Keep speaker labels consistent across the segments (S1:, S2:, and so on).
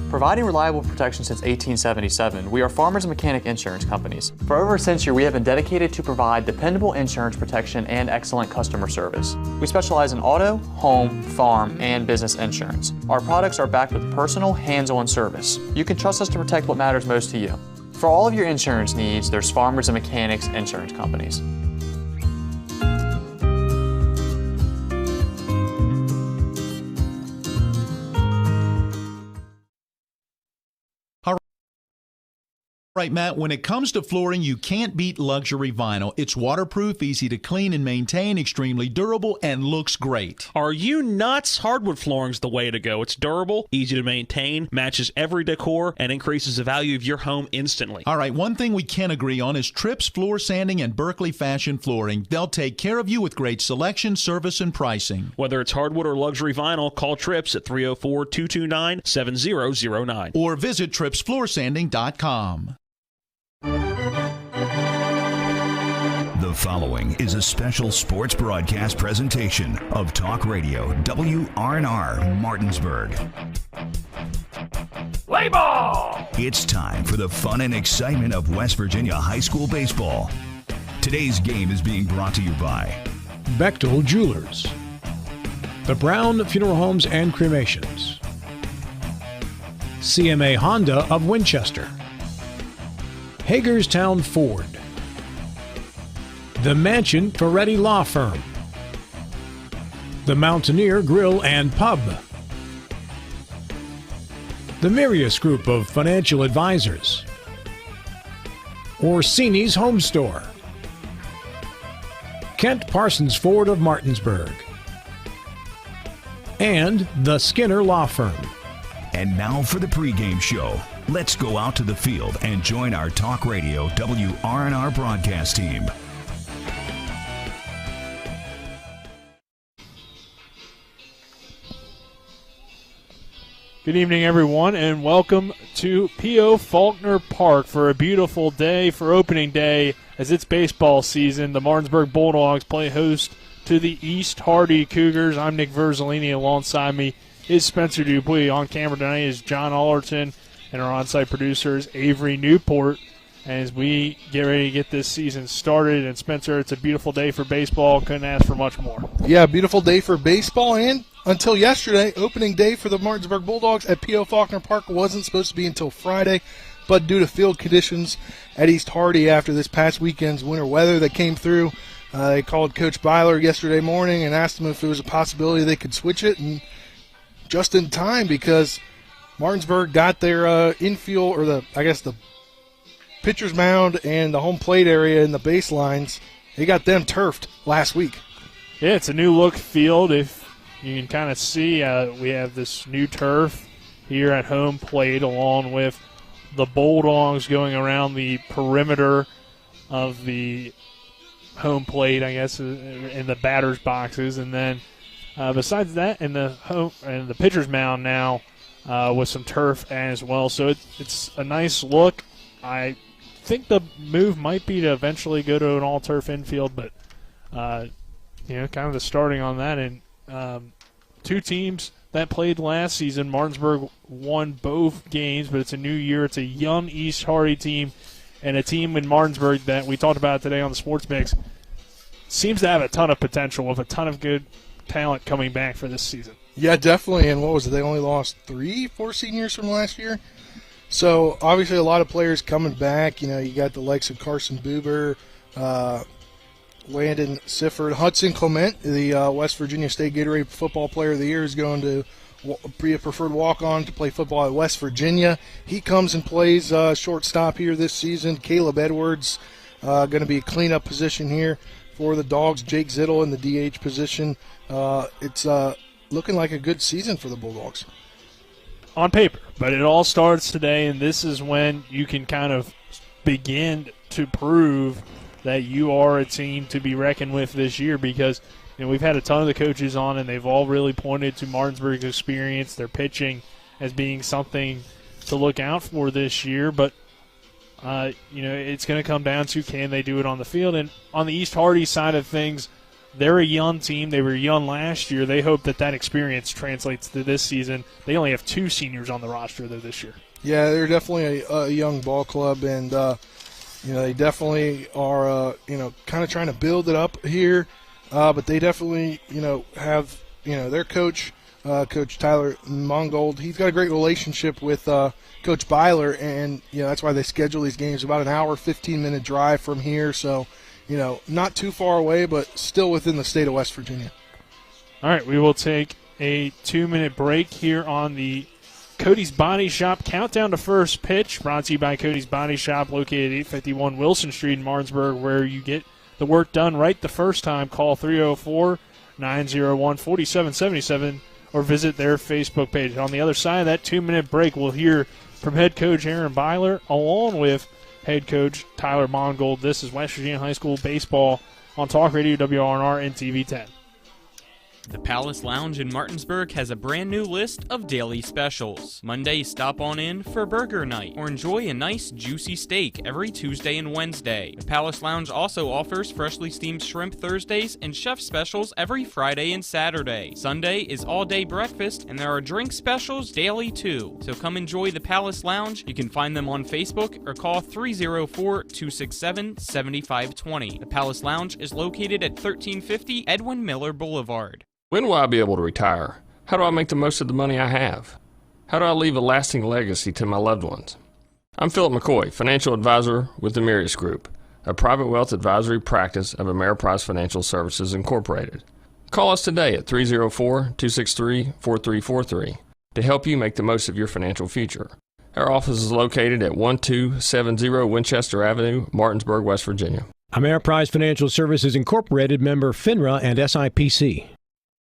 S1: Providing reliable protection since 1877, we are Farmers and Mechanic Insurance Companies. For over a century, we have been dedicated to provide dependable insurance protection and excellent customer service. We specialize in auto, home, farm, and business insurance. Our products are backed with personal, hands-on service. You can trust us to protect what matters most to you. For all of your insurance needs, there's Farmers and Mechanics Insurance Companies.
S2: Right, Matt, when it comes to flooring, you can't beat luxury vinyl. It's waterproof, easy to clean and maintain, extremely durable, and looks great.
S3: Are you nuts? Hardwood flooring's the way to go. It's durable, easy to maintain, matches every decor, and increases the value of your home instantly.
S2: All right, one thing we can agree on is Tripp's Floor Sanding and Berkeley Fashion Flooring. They'll take care of you with great selection, service, and pricing.
S3: Whether it's hardwood or luxury vinyl, call Tripp's at 304-229-7009.
S2: Or visit trippsfloorsanding.com.
S4: The following is a special sports broadcast presentation of Talk Radio WRNR Martinsburg. Play ball! It's time for the fun and excitement of West Virginia high school baseball. Today's game is being brought to you by
S5: Bechtel Jewelers, the Brown Funeral Homes and Cremations, CMA Honda of Winchester, Hagerstown Ford, the Mansion Ferretti Law Firm, the Mountaineer Grill and Pub, the Mirius Group of Financial Advisors, Orsini's Home Store, Kent Parsons Ford of Martinsburg, and the Skinner Law Firm.
S4: And now for the pregame show. Let's go out to the field and join our Talk Radio WRNR broadcast team.
S6: Good evening, everyone, and welcome to P.O. Faulkner Park for a beautiful day for opening day as it's baseball season. The Martinsburg Bulldogs play host to the East Hardy Cougars. I'm Nick Verzolini. Alongside me is Spencer Dupuis. On camera tonight is John Allerton, and our on-site producer is Avery Newport. As we get ready to get this season started, and Spencer, it's a beautiful day for baseball. Couldn't ask for much more.
S7: Yeah, beautiful day for baseball, and until yesterday, opening day for the Martinsburg Bulldogs at P.O. Faulkner Park wasn't supposed to be until Friday, but due to field conditions at East Hardy after this past weekend's winter weather that came through, they called Coach Byler yesterday morning and asked him if there was a possibility they could switch it, and just in time because Martinsburg got their infield, or the pitcher's mound and the home plate area and the baselines, they got them turfed last week.
S6: Yeah, it's a new look field. If you can kind of see, we have this new turf here at home plate along with the Bulldogs going around the perimeter of the home plate, I guess, in the batter's boxes. And then besides that, in the home and the pitcher's mound now with some turf as well. So it's a nice look. I think the move might be to eventually go to an all-turf infield, but kind of the starting on that. And two teams that played last season, Martinsburg won both games, but it's a new year. It's a young East Hardy team, and a team in Martinsburg that we talked about today on the Sports Mix seems to have a ton of potential with a ton of good talent coming back for this season.
S7: Yeah, definitely. And what was it? They only lost 4 seniors from last year. So, obviously, a lot of players coming back. You know, you got the likes of Carson Buber, Landon Sifford, Hudson Clement, the West Virginia State Gatorade Football Player of the Year, is going to be a preferred walk-on to play football at West Virginia. He comes and plays shortstop here this season. Caleb Edwards going to be a cleanup position here for the Dogs. Jake Zittel in the DH position. It's looking like a good season for the Bulldogs.
S6: On paper, but it all starts today, and this is when you can kind of begin to prove that you are a team to be reckoned with this year, because we've had a ton of the coaches on, and they've all really pointed to Martinsburg's experience, their pitching, as being something to look out for this year. But it's going to come down to, can they do it on the field? And on the East Hardy side of things, they're a young team. They were young last year. They hope that experience translates to this season. They only have 2 seniors on the roster, though, this year.
S7: Yeah, they're definitely a young ball club, and they definitely are kind of trying to build it up here. But they definitely have their coach, Coach Tyler Mongold. He's got a great relationship with Coach Byler, and that's why they schedule these games about an hour, 15-minute drive from here. So, not too far away, but still within the state of West Virginia.
S6: All right, we will take a 2-minute break here on the Cody's Body Shop countdown to first pitch, brought to you by Cody's Body Shop, located at 851 Wilson Street in Martinsburg, where you get the work done right the first time. Call 304-901-4777 or visit their Facebook page. And on the other side of that 2-minute break, we'll hear from head coach Aaron Byler along with head coach Tyler Mongold. This is West Virginia High School baseball on Talk Radio WRNR and TV 10.
S8: The Palace Lounge in Martinsburg has a brand new list of daily specials. Monday, stop on in for burger night or enjoy a nice juicy steak every Tuesday and Wednesday. The Palace Lounge also offers freshly steamed shrimp Thursdays and chef specials every Friday and Saturday. Sunday is all-day breakfast and there are drink specials daily too. So come enjoy the Palace Lounge. You can find them on Facebook or call 304-267-7520. The Palace Lounge is located at 1350 Edwin Miller Boulevard.
S9: When will I be able to retire? How do I make the most of the money I have? How do I leave a lasting legacy to my loved ones? I'm Philip McCoy, financial advisor with the Mirius Group, a private wealth advisory practice of Ameriprise Financial Services Incorporated. Call us today at 304-263-4343 to help you make the most of your financial future. Our office is located at 1270 Winchester Avenue, Martinsburg, West Virginia.
S5: Ameriprise Financial Services Incorporated, member FINRA and SIPC.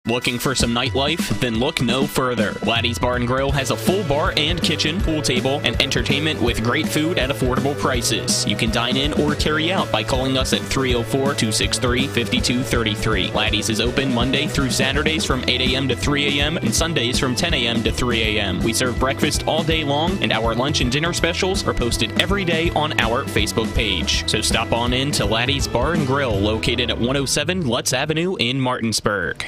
S8: Looking for some nightlife? Then look no further. Laddie's Bar and Grill has a full bar and kitchen, pool table, and entertainment with great food at affordable prices. You can dine in or carry out by calling us at 304-263-5233. Laddie's is open Monday through Saturdays from 8 a.m. to 3 a.m. and Sundays from 10 a.m. to 3 a.m. We serve breakfast all day long, and our lunch and dinner specials are posted every day on our Facebook page. So stop on in to Laddie's Bar and Grill, located at 107 Lutz Avenue in Martinsburg.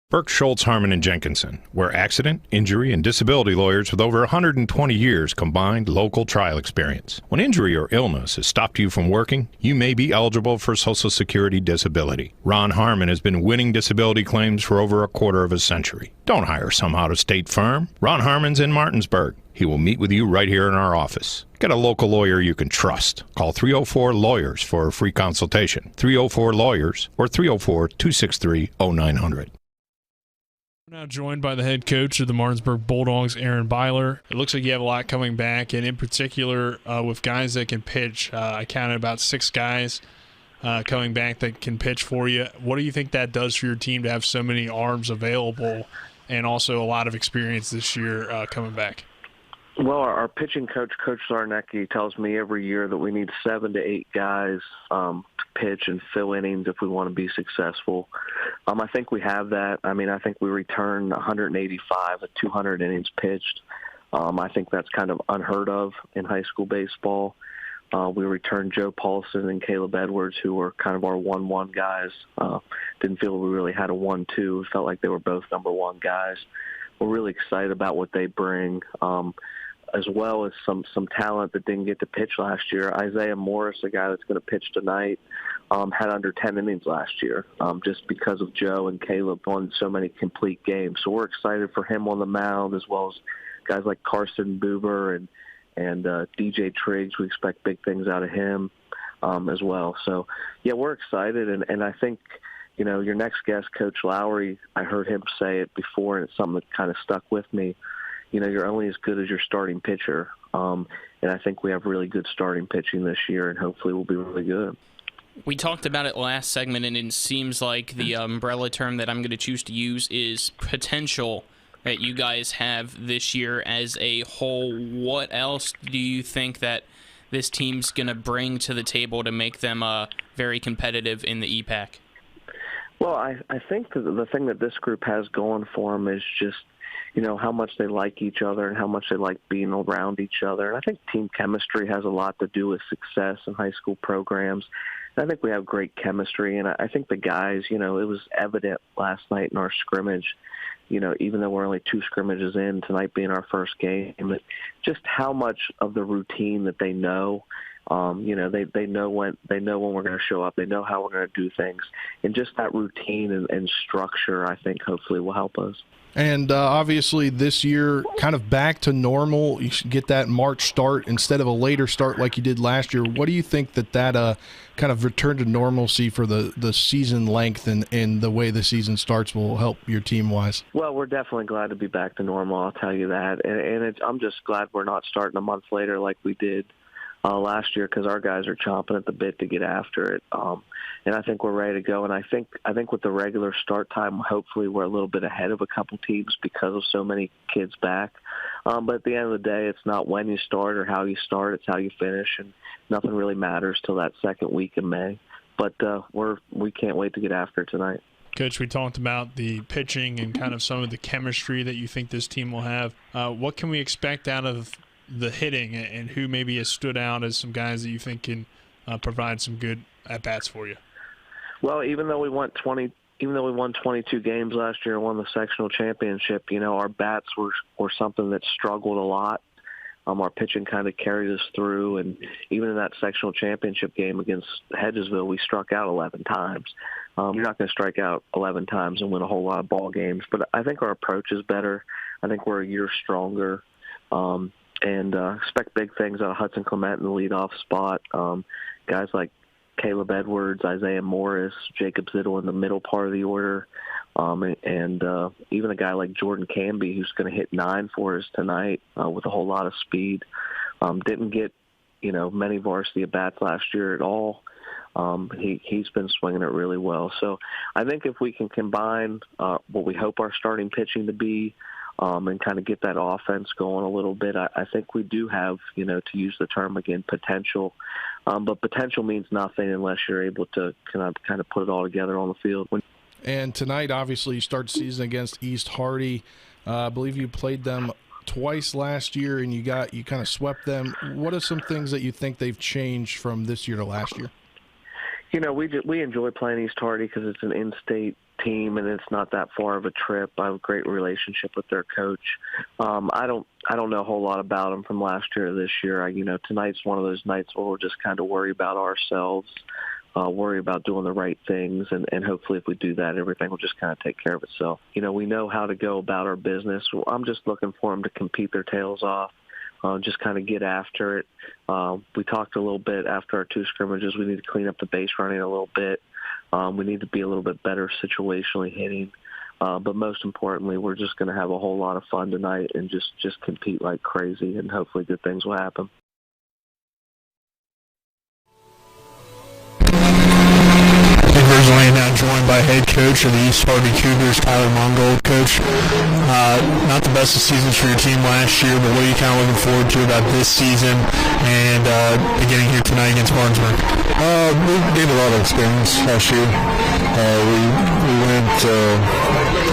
S10: Burke, Schultz, Harmon, and Jenkinson, where accident, injury, and disability lawyers with over 120 years combined local trial experience. When injury or illness has stopped you from working, you may be eligible for Social Security disability. Ron Harmon has been winning disability claims for over a quarter of a century. Don't hire some out-of-state firm. Ron Harmon's in Martinsburg. He will meet with you right here in our office. Get a local lawyer you can trust. Call 304-LAWYERS for a free consultation. 304-LAWYERS or 304-263-0900.
S6: Now joined by the head coach of the Martinsburg Bulldogs, Aaron Byler. It looks like you have a lot coming back, and in particular with guys that can pitch. I counted about 6 guys coming back that can pitch for you. What do you think that does for your team to have so many arms available and also a lot of experience this year coming back?
S11: Well, our pitching coach, Coach Zarnecki, tells me every year that we need 7 to 8 guys to pitch and fill innings if we want to be successful. I think we have that. I mean, I think we returned 185 at 200 innings pitched. I think that's kind of unheard of in high school baseball. We returned Joe Paulson and Caleb Edwards, who were kind of our 1-1 guys. Didn't feel we really had a 1-2. Felt like they were both number 1 guys. We're really excited about what they bring, as well as some talent that didn't get to pitch last year. Isaiah Morris, a guy that's going to pitch tonight, had under 10 innings last year just because of Joe and Caleb won so many complete games. So we're excited for him on the mound, as well as guys like Carson Buber and DJ Triggs. We expect big things out of him as well. So, yeah, we're excited, and I think, you know, your next guest, Coach Lowry, I heard him say it before, and it's something that kind of stuck with me. You know, you're only as good as your starting pitcher, and I think we have really good starting pitching this year, and hopefully we'll be really good.
S8: We talked about it last segment, and it seems like the umbrella term that I'm going to choose to use is potential that you guys have this year as a whole. What else do you think that this team's going to bring to the table to make them very competitive in the EPAC?
S11: Well, I think the thing that this group has going for them is just, you know, how much they like each other and how much they like being around each other. And I think team chemistry has a lot to do with success in high school programs. And I think we have great chemistry, and I think the guys, it was evident last night in our scrimmage, even though we're only 2 scrimmages in, tonight being our first game, just how much of the routine that they know. They know when we're going to show up. They know how we're going to do things, and just that routine and structure, I think, hopefully will help us.
S7: And obviously this year, kind of back to normal. You should get that March start instead of a later start like you did last year. What do you think that kind of return to normalcy for the season length and the way the season starts will help your team-wise?
S11: Well, we're definitely glad to be back to normal, I'll tell you that. And I'm just glad we're not starting a month later like we did last year, because our guys are chomping at the bit to get after it, and I think we're ready to go. And I think with the regular start time, hopefully we're a little bit ahead of a couple teams because of so many kids back. But at the end of the day, it's not when you start or how you start; it's how you finish, and nothing really matters till that second week in May. But we can't wait to get after it tonight.
S6: Coach, we talked about the pitching and kind of some of the chemistry that you think this team will have. What can we expect out of the hitting, and who maybe has stood out as some guys that you think can provide some good at-bats for you?
S11: Well, even though we won 22 games last year and won the sectional championship, our bats were something that struggled a lot. Our pitching kind of carried us through, and even in that sectional championship game against Hedgesville, we struck out 11 times. You're not going to strike out 11 times and win a whole lot of ball games, but I think our approach is better. I think we're a year stronger. And expect big things out of Hudson Clement in the leadoff spot. Guys like Caleb Edwards, Isaiah Morris, Jacob Zittle in the middle part of the order, and even a guy like Jordan Canby, who's going to hit 9 for us tonight with a whole lot of speed. Didn't get many varsity at-bats last year at all. He's been swinging it really well. So I think if we can combine what we hope our starting pitching to be, and kind of get that offense going a little bit, I think we do have, to use the term again, potential. But potential means nothing unless you're able to kind of put it all together on the field.
S7: And tonight, obviously, you start the season against East Hardy. I believe you played them twice last year, and you kind of swept them. What are some things that you think they've changed from this year to last year?
S11: We enjoy playing East Hardy because it's an in-state team and it's not that far of a trip. I have a great relationship with their coach. I don't know a whole lot about them from last year to this year. Tonight's one of those nights where we'll just kind of worry about ourselves, worry about doing the right things, and hopefully if we do that, everything will just kind of take care of itself. We know how to go about our business. I'm just looking for them to compete their tails off. Just kind of get after it. We talked a little bit after our 2 scrimmages. We need to clean up the base running a little bit. We need to be a little bit better situationally hitting. But most importantly, we're just going to have a whole lot of fun tonight and just compete like crazy, and hopefully good things will happen.
S12: Originally now joined by head coach of the East Hardy Cougars, Tyler Mongold. Coach, not the best of seasons for your team last year, but what are you kind of looking forward to about this season and beginning here tonight against Martinsburg?
S13: We gained a lot of experience last year. We went,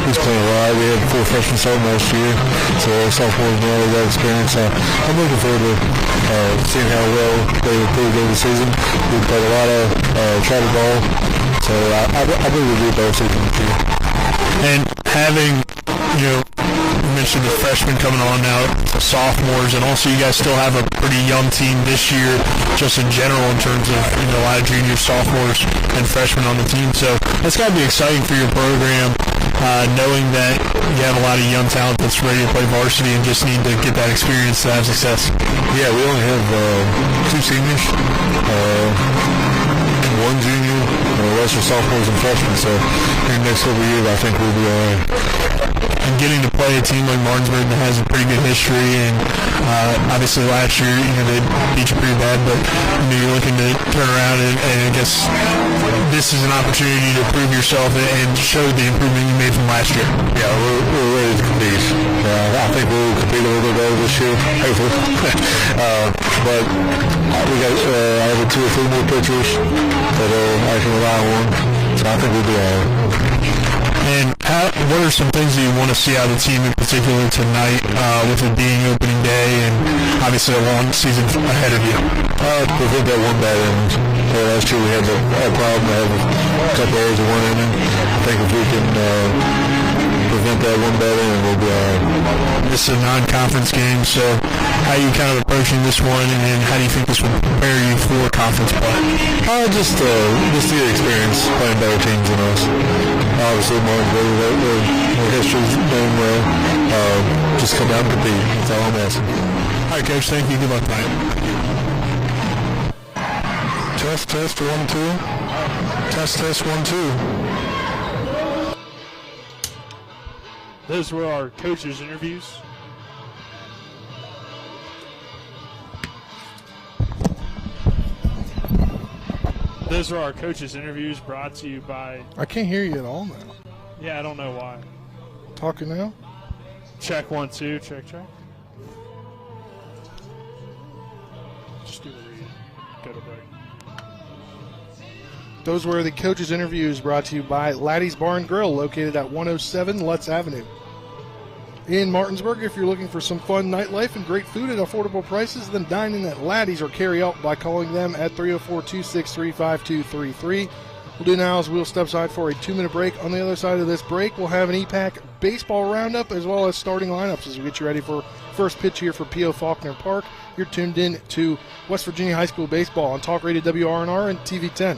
S13: who's playing a lot. We had 4 freshmen starting last year, so our sophomores know that experience. I'm looking forward to seeing how well they improved over the season. We played a lot of travel ball, so I believe we'll be a better season this year.
S12: And having, you mentioned the freshmen coming on now, sophomores, and also you guys still have a pretty young team this year, just in general in terms of a lot of juniors, sophomores, and freshmen on the team. So that's got to be exciting for your program, knowing that you have a lot of young talent that's ready to play varsity and just need to get that experience to have success.
S13: Yeah, we only have 2 seniors, 1 junior, the rest are sophomores and freshmen. So in the next couple of years, I think we'll be all right.
S12: And getting to play a team like Martinsburg that has a pretty good history, and obviously last year they beat you pretty bad, but you're looking to turn around, and I guess this is an opportunity to prove yourself and show the improvement you made from last year.
S13: Yeah, we're ready to compete. I think we'll compete a little bit better this year, hopefully. But we got I have 2 or 3 more pitchers that I can rely on, so I think we'll be all right.
S12: And what are are some things that you want to see out of the team in particular tonight, with it being opening day and obviously a long season ahead of you?
S13: Prevent that one bad inning. Last year we had a problem. I had a couple errors in one inning. I think if we can prevent that one bad inning, we'll be all right.
S12: This is a non-conference game, so how are you kind of approaching this one, and how do you think this will prepare you for conference play?
S13: Just the experience playing better teams than us. Obviously, Martinsburg, their history's doing well. Just come out and compete. That's all I'm asking.
S12: All right, Coach. Thank you. Good luck tonight. Test 1 2. Test 1 2.
S6: Those were our coaches' interviews. Those are our coaches' interviews brought to you by...
S7: I can't hear you at all now.
S6: Yeah, I don't know why.
S7: Talking now?
S6: Check 1 2. Check. Just do the read. Go to break.
S7: Those were the coaches' interviews brought to you by Laddie's Bar and Grill, located at 107 Lutz Avenue. In Martinsburg, if you're looking for some fun nightlife and great food at affordable prices, then dine in at Laddie's or carry out by calling them at 304-263-5233. We'll do now is we'll step aside for a 2-minute break. On the other side of this break, we'll have an EPAC baseball roundup as well as starting lineups as we get you ready for first pitch here for P.O. Faulkner Park. You're tuned in to West Virginia High School Baseball on Talk Radio WRNR and TV 10.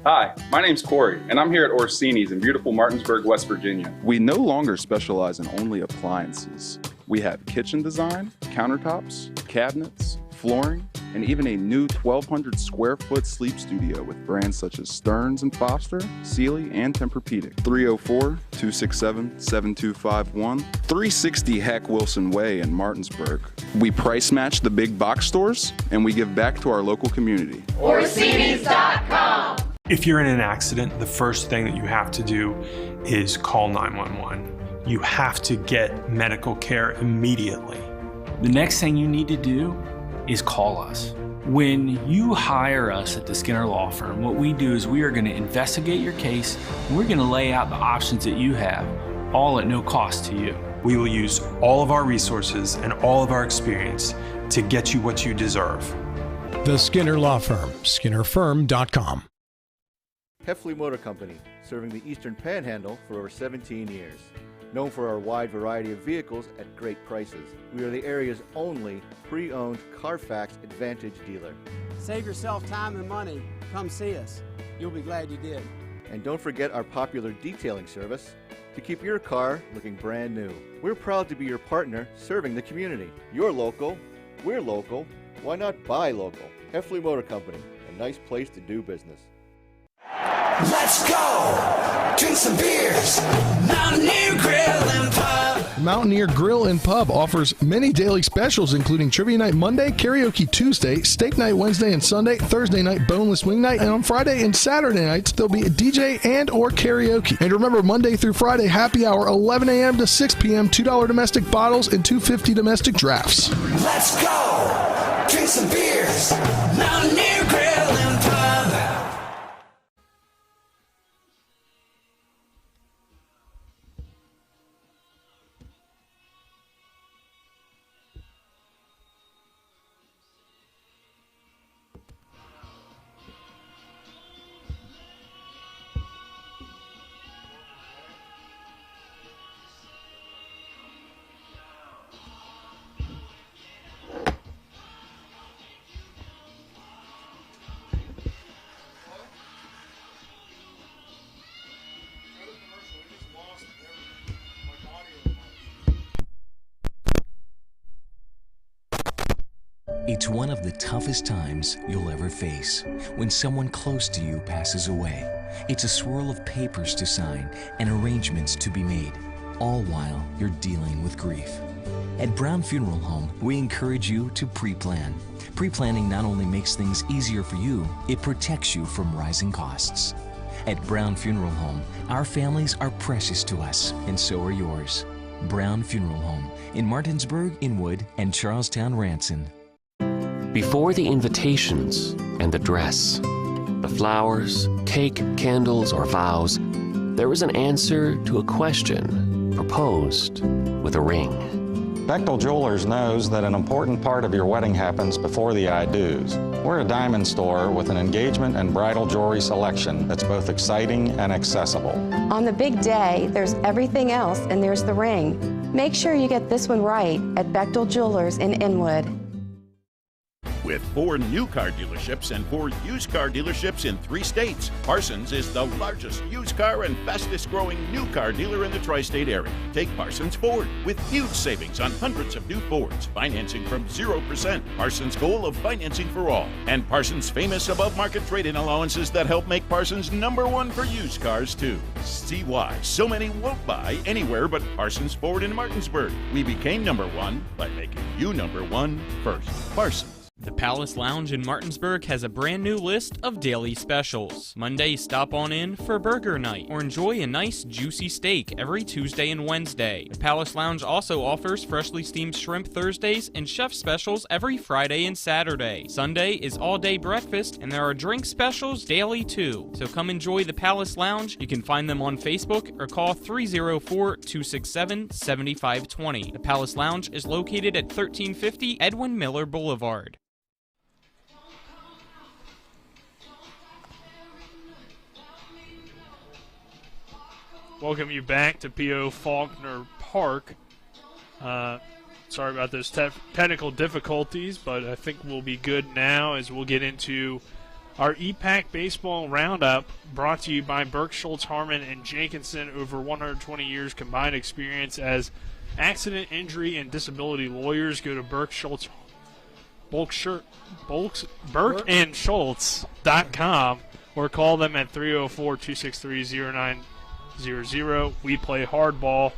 S14: Hi, my name's Corey, and I'm here at Orsini's in beautiful Martinsburg, West Virginia. We no longer specialize in only appliances. We have kitchen design, countertops, cabinets, flooring, and even a new 1,200 square foot sleep studio with brands such as Stearns & Foster, Sealy, and Tempur-Pedic. 304-267-7251, 360 Hack Wilson Way in Martinsburg. We price match the big box stores, and we give back to our local community.
S15: Orsini's.com. If you're in an accident, the first thing that you have to do is call 911. You have to get medical care immediately.
S16: The next thing you need to do is call us. When you hire us at the Skinner Law Firm, what we do is we are going to investigate your case, and we're going to lay out the options that you have, all at no cost to you.
S15: We will use all of our resources and all of our experience to get you what you deserve.
S5: The Skinner Law Firm, SkinnerFirm.com.
S17: Heffley Motor Company, serving the Eastern Panhandle for over 17 years. Known for our wide variety of vehicles at great prices, we are the area's only pre-owned Carfax Advantage dealer.
S18: Save yourself time and money. Come see us. You'll be glad you did.
S17: And don't forget our popular detailing service to keep your car looking brand new. We're proud to be your partner serving the community. You're local, we're local, why not buy local? Heffley Motor Company, a nice place to do business.
S19: Let's go! Drink some beers! Mountaineer Grill and Pub!
S7: Mountaineer Grill and Pub offers many daily specials, including Trivia Night Monday, Karaoke Tuesday, Steak Night Wednesday and Sunday, Thursday night Boneless Wing Night, and on Friday and Saturday nights, there'll be a DJ and or karaoke. And remember, Monday through Friday, happy hour, 11 a.m. to 6 p.m., $2 domestic bottles and $2.50 domestic drafts.
S19: Let's go! Drink some beers! Mountaineer Grill and Pub!
S20: It's one of the toughest times you'll ever face when someone close to you passes away. It's a swirl of papers to sign and arrangements to be made, all while you're dealing with grief. At Brown Funeral Home, we encourage you to pre-plan. Pre-planning not only makes things easier for you, it protects you from rising costs. At Brown Funeral Home, our families are precious to us, and so are yours. Brown Funeral Home in Martinsburg, Inwood, and Charlestown, Ranson.
S21: Before the invitations and the dress, the flowers, cake, candles, or vows,
S1: there was an answer to a question proposed with a ring.
S22: Bechtel Jewelers knows that an important part of your wedding happens before the I-dos. We're a diamond store with an engagement and bridal jewelry selection that's both exciting and accessible.
S23: On the big day, there's everything else, and there's the ring. Make sure you get this one right at Bechtel Jewelers in Inwood.
S24: With 4 new car dealerships and 4 used car dealerships in 3 states, Parsons is the largest used car and fastest growing new car dealer in the tri-state area. Take Parsons Ford with huge savings on hundreds of new Fords, financing from 0%, Parsons' goal of financing for all, and Parsons' famous above-market trade-in allowances that help make Parsons #1 for used cars too. See why so many won't buy anywhere but Parsons Ford in Martinsburg. We became #1 by making you #1 first. Parsons.
S8: The Palace Lounge in Martinsburg has a brand new list of daily specials. Monday, stop on in for burger night or enjoy a nice juicy steak every Tuesday and Wednesday. The Palace Lounge also offers freshly steamed shrimp Thursdays and chef specials every Friday and Saturday. Sunday is all-day breakfast and there are drink specials daily too. So come enjoy the Palace Lounge. You can find them on Facebook or call 304-267-7520. The Palace Lounge is located at 1350 Edwin Miller Boulevard.
S6: Welcome you back to P.O. Faulkner Park. Sorry about those technical difficulties, but I think we'll be good now as we'll get into our EPAC Baseball Roundup, brought to you by Burke, Schultz, Harmon, and Jenkinson. Over 120 years combined experience as accident, injury, and disability lawyers. Go to BurkeandSchultz.com or call them at 304-263-0900. We play hardball.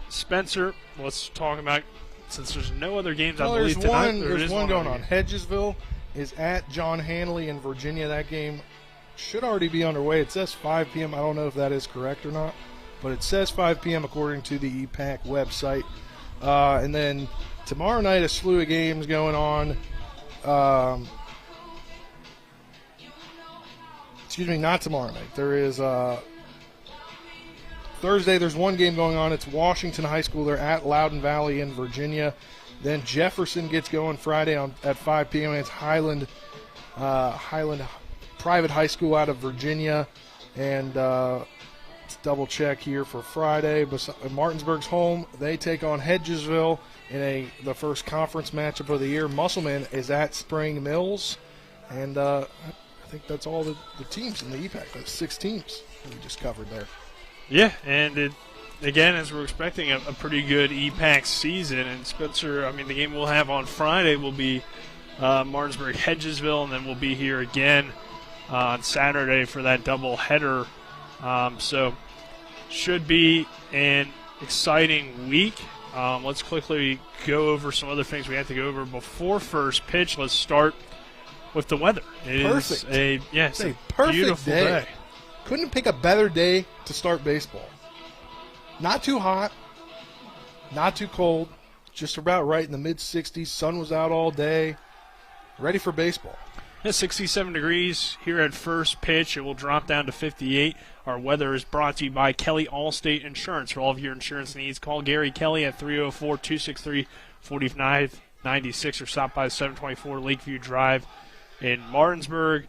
S6: Spencer, let's talk about, since there's no other games, I believe, tonight.
S7: There's one going on. Hedgesville is at John Hanley in Virginia. That game should already be underway. It says 5 p.m. I don't know if that is correct or not, but it says 5 p.m. according to the EPAC website. And then tomorrow night, a slew of games going on. Excuse me, not tomorrow night. There is Thursday, there's one game going on. It's Washington High School. They're at Loudoun Valley in Virginia. Then Jefferson gets going Friday at 5 p.m. It's Highland Private High School out of Virginia. And let's double check here for Friday. Martinsburg's home. They take on Hedgesville in the first conference matchup of the year. Musselman is at Spring Mills. And I think that's all the teams in the EPAC. That's 6 teams that we just covered there.
S6: Yeah, and again, as we're expecting a pretty good EPAC season. And Spencer, I mean, the game we'll have on Friday will be Martinsburg Hedgesville, and then we'll be here again on Saturday for that double header. So should be an exciting week. Let's quickly go over some other things we have to go over before first pitch. Let's start with the weather. It's a perfect beautiful day.
S7: Couldn't pick a better day to start baseball. Not too hot, not too cold, just about right in the mid-60s. Sun was out all day. Ready for baseball.
S6: Yeah, 67 degrees here at first pitch. It will drop down to 58. Our weather is brought to you by Kelly Allstate Insurance. For all of your insurance needs, call Gary Kelly at 304-263-4596 or stop by 724 Lakeview Drive in Martinsburg.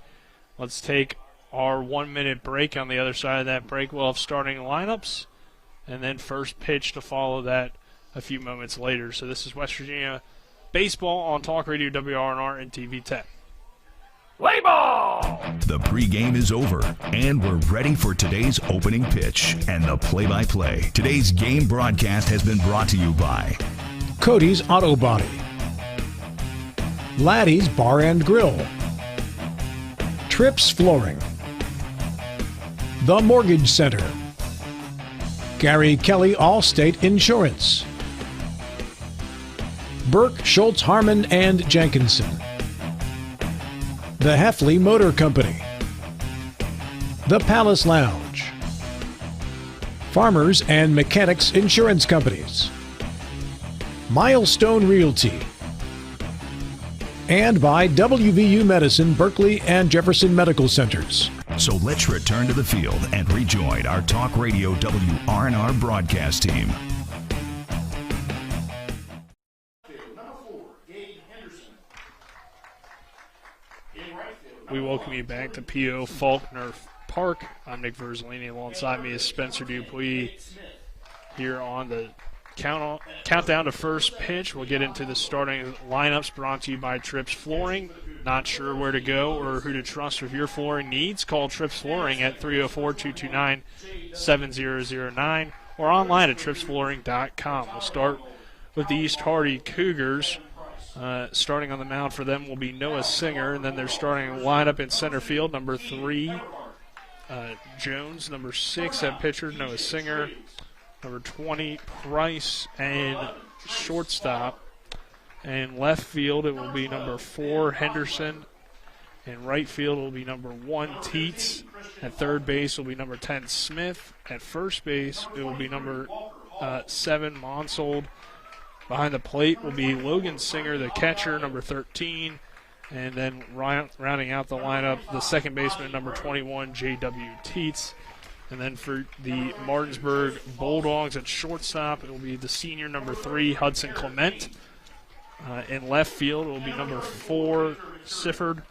S6: Let's take our 1-minute break. On the other side of that break, we'll have starting lineups and then first pitch to follow that a few moments later. So this is West Virginia Baseball on Talk Radio WRNR and TV 10.
S4: Play ball! The pregame is over, and we're ready for today's opening pitch and the play-by-play. Today's game broadcast has been brought to you by
S5: Cody's Auto Body, Laddie's Bar and Grill, Trips Flooring, The Mortgage Center, Gary Kelly Allstate Insurance, Burke, Schultz, Harmon, and Jenkinson, The Heffley Motor Company, The Palace Lounge, Farmers and Mechanics Insurance Companies, Milestone Realty, and by WVU Medicine, Berkeley, and Jefferson Medical Centers.
S4: So let's return to the field and rejoin our Talk Radio WRNR broadcast team.
S6: We welcome you back to P.O. Faulkner Park. I'm Nick Verzolini. Alongside me is Spencer Dupuis here on the countdown to first pitch. We'll get into the starting lineups brought to you by Trips Flooring. Not sure where to go or who to trust with your flooring needs? Call Trips Flooring at 304-229-7009 or online at tripsflooring.com. We'll start with the East Hardy Cougars. Starting on the mound for them will be Noah Singer, and then they're starting lineup in center field. Number 3, Jones. Number 6 at pitcher, Noah Singer. Number 20, Price, and shortstop. And left field, it will be number 4, Henderson. And right field will be number 1, Teets. At third base will be number 10, Smith. At first base, it will be number 7, Monsold. Behind the plate will be Logan Singer, the catcher, number 13. And then rounding out the lineup, the second baseman, number 21, J.W. Teets. And then for the Martinsburg Bulldogs at shortstop, it will be the senior, number 3, Hudson Clement. In left field, it will be number 4, Sifford.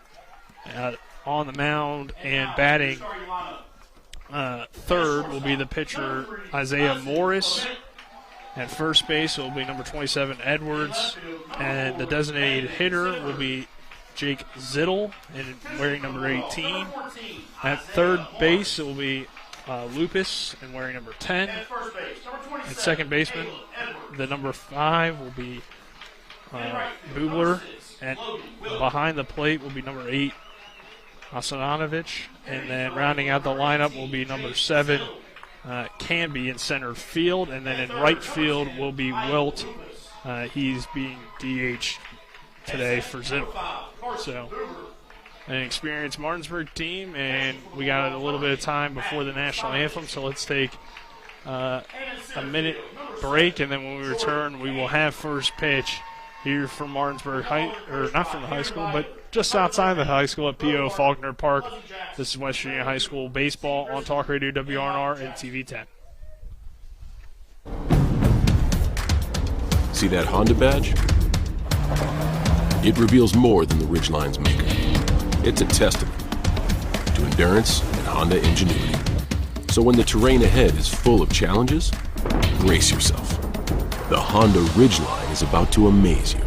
S6: On the mound and batting third will be the pitcher, Isaiah Morris. At first base, it will be number 27, Edwards. And the designated hitter will be Jake Zittel, and wearing number 18. At third base, it will be Lupus, and wearing number 10. At second baseman, the number 5 will be Bubler. And behind the plate will be number 8, Asananovich. And then rounding out the lineup will be number 7, Canby in center field, and then in right field will be Wilt. He's being DH today for Zittel. So an experienced Martinsburg team, and we got a little bit of time before the national anthem, so let's take a minute break, and then when we return, we will have first pitch here from Martinsburg not from the high school, but just outside the high school at P.O. Faulkner Park. This is West Virginia High School baseball on Talk Radio WRNR and TV 10.
S2: See that Honda badge? It reveals more than the Ridgeline's maker. It's a testament to endurance and Honda ingenuity. So when the terrain ahead is full of challenges, brace yourself. The Honda Ridgeline is about to amaze you.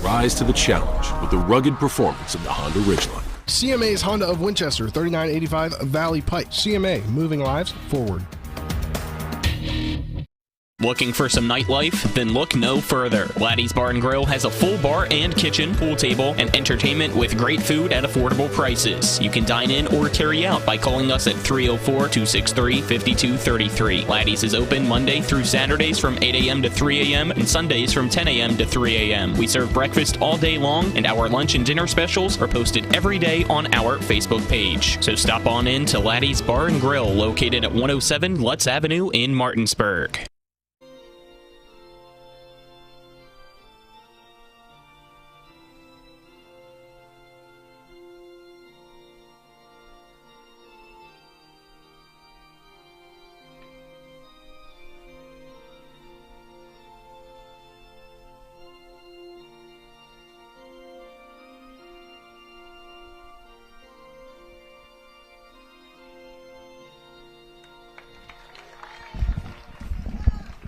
S2: Rise to the challenge with the rugged performance of the Honda Ridgeline.
S3: CMA's Honda of Winchester, 3985 Valley Pike. CMA, moving lives forward.
S8: Looking for some nightlife? Then look no further. Laddie's Bar and Grill has a full bar and kitchen, pool table, and entertainment with great food at affordable prices. You can dine in or carry out by calling us at 304-263-5233. Laddie's is open Monday through Saturdays from 8 a.m. to 3 a.m. and Sundays from 10 a.m. to 3 a.m. We serve breakfast all day long, and our lunch and dinner specials are posted every day on our Facebook page. So stop on in to Laddie's Bar and Grill, located at 107 Lutz Avenue in Martinsburg.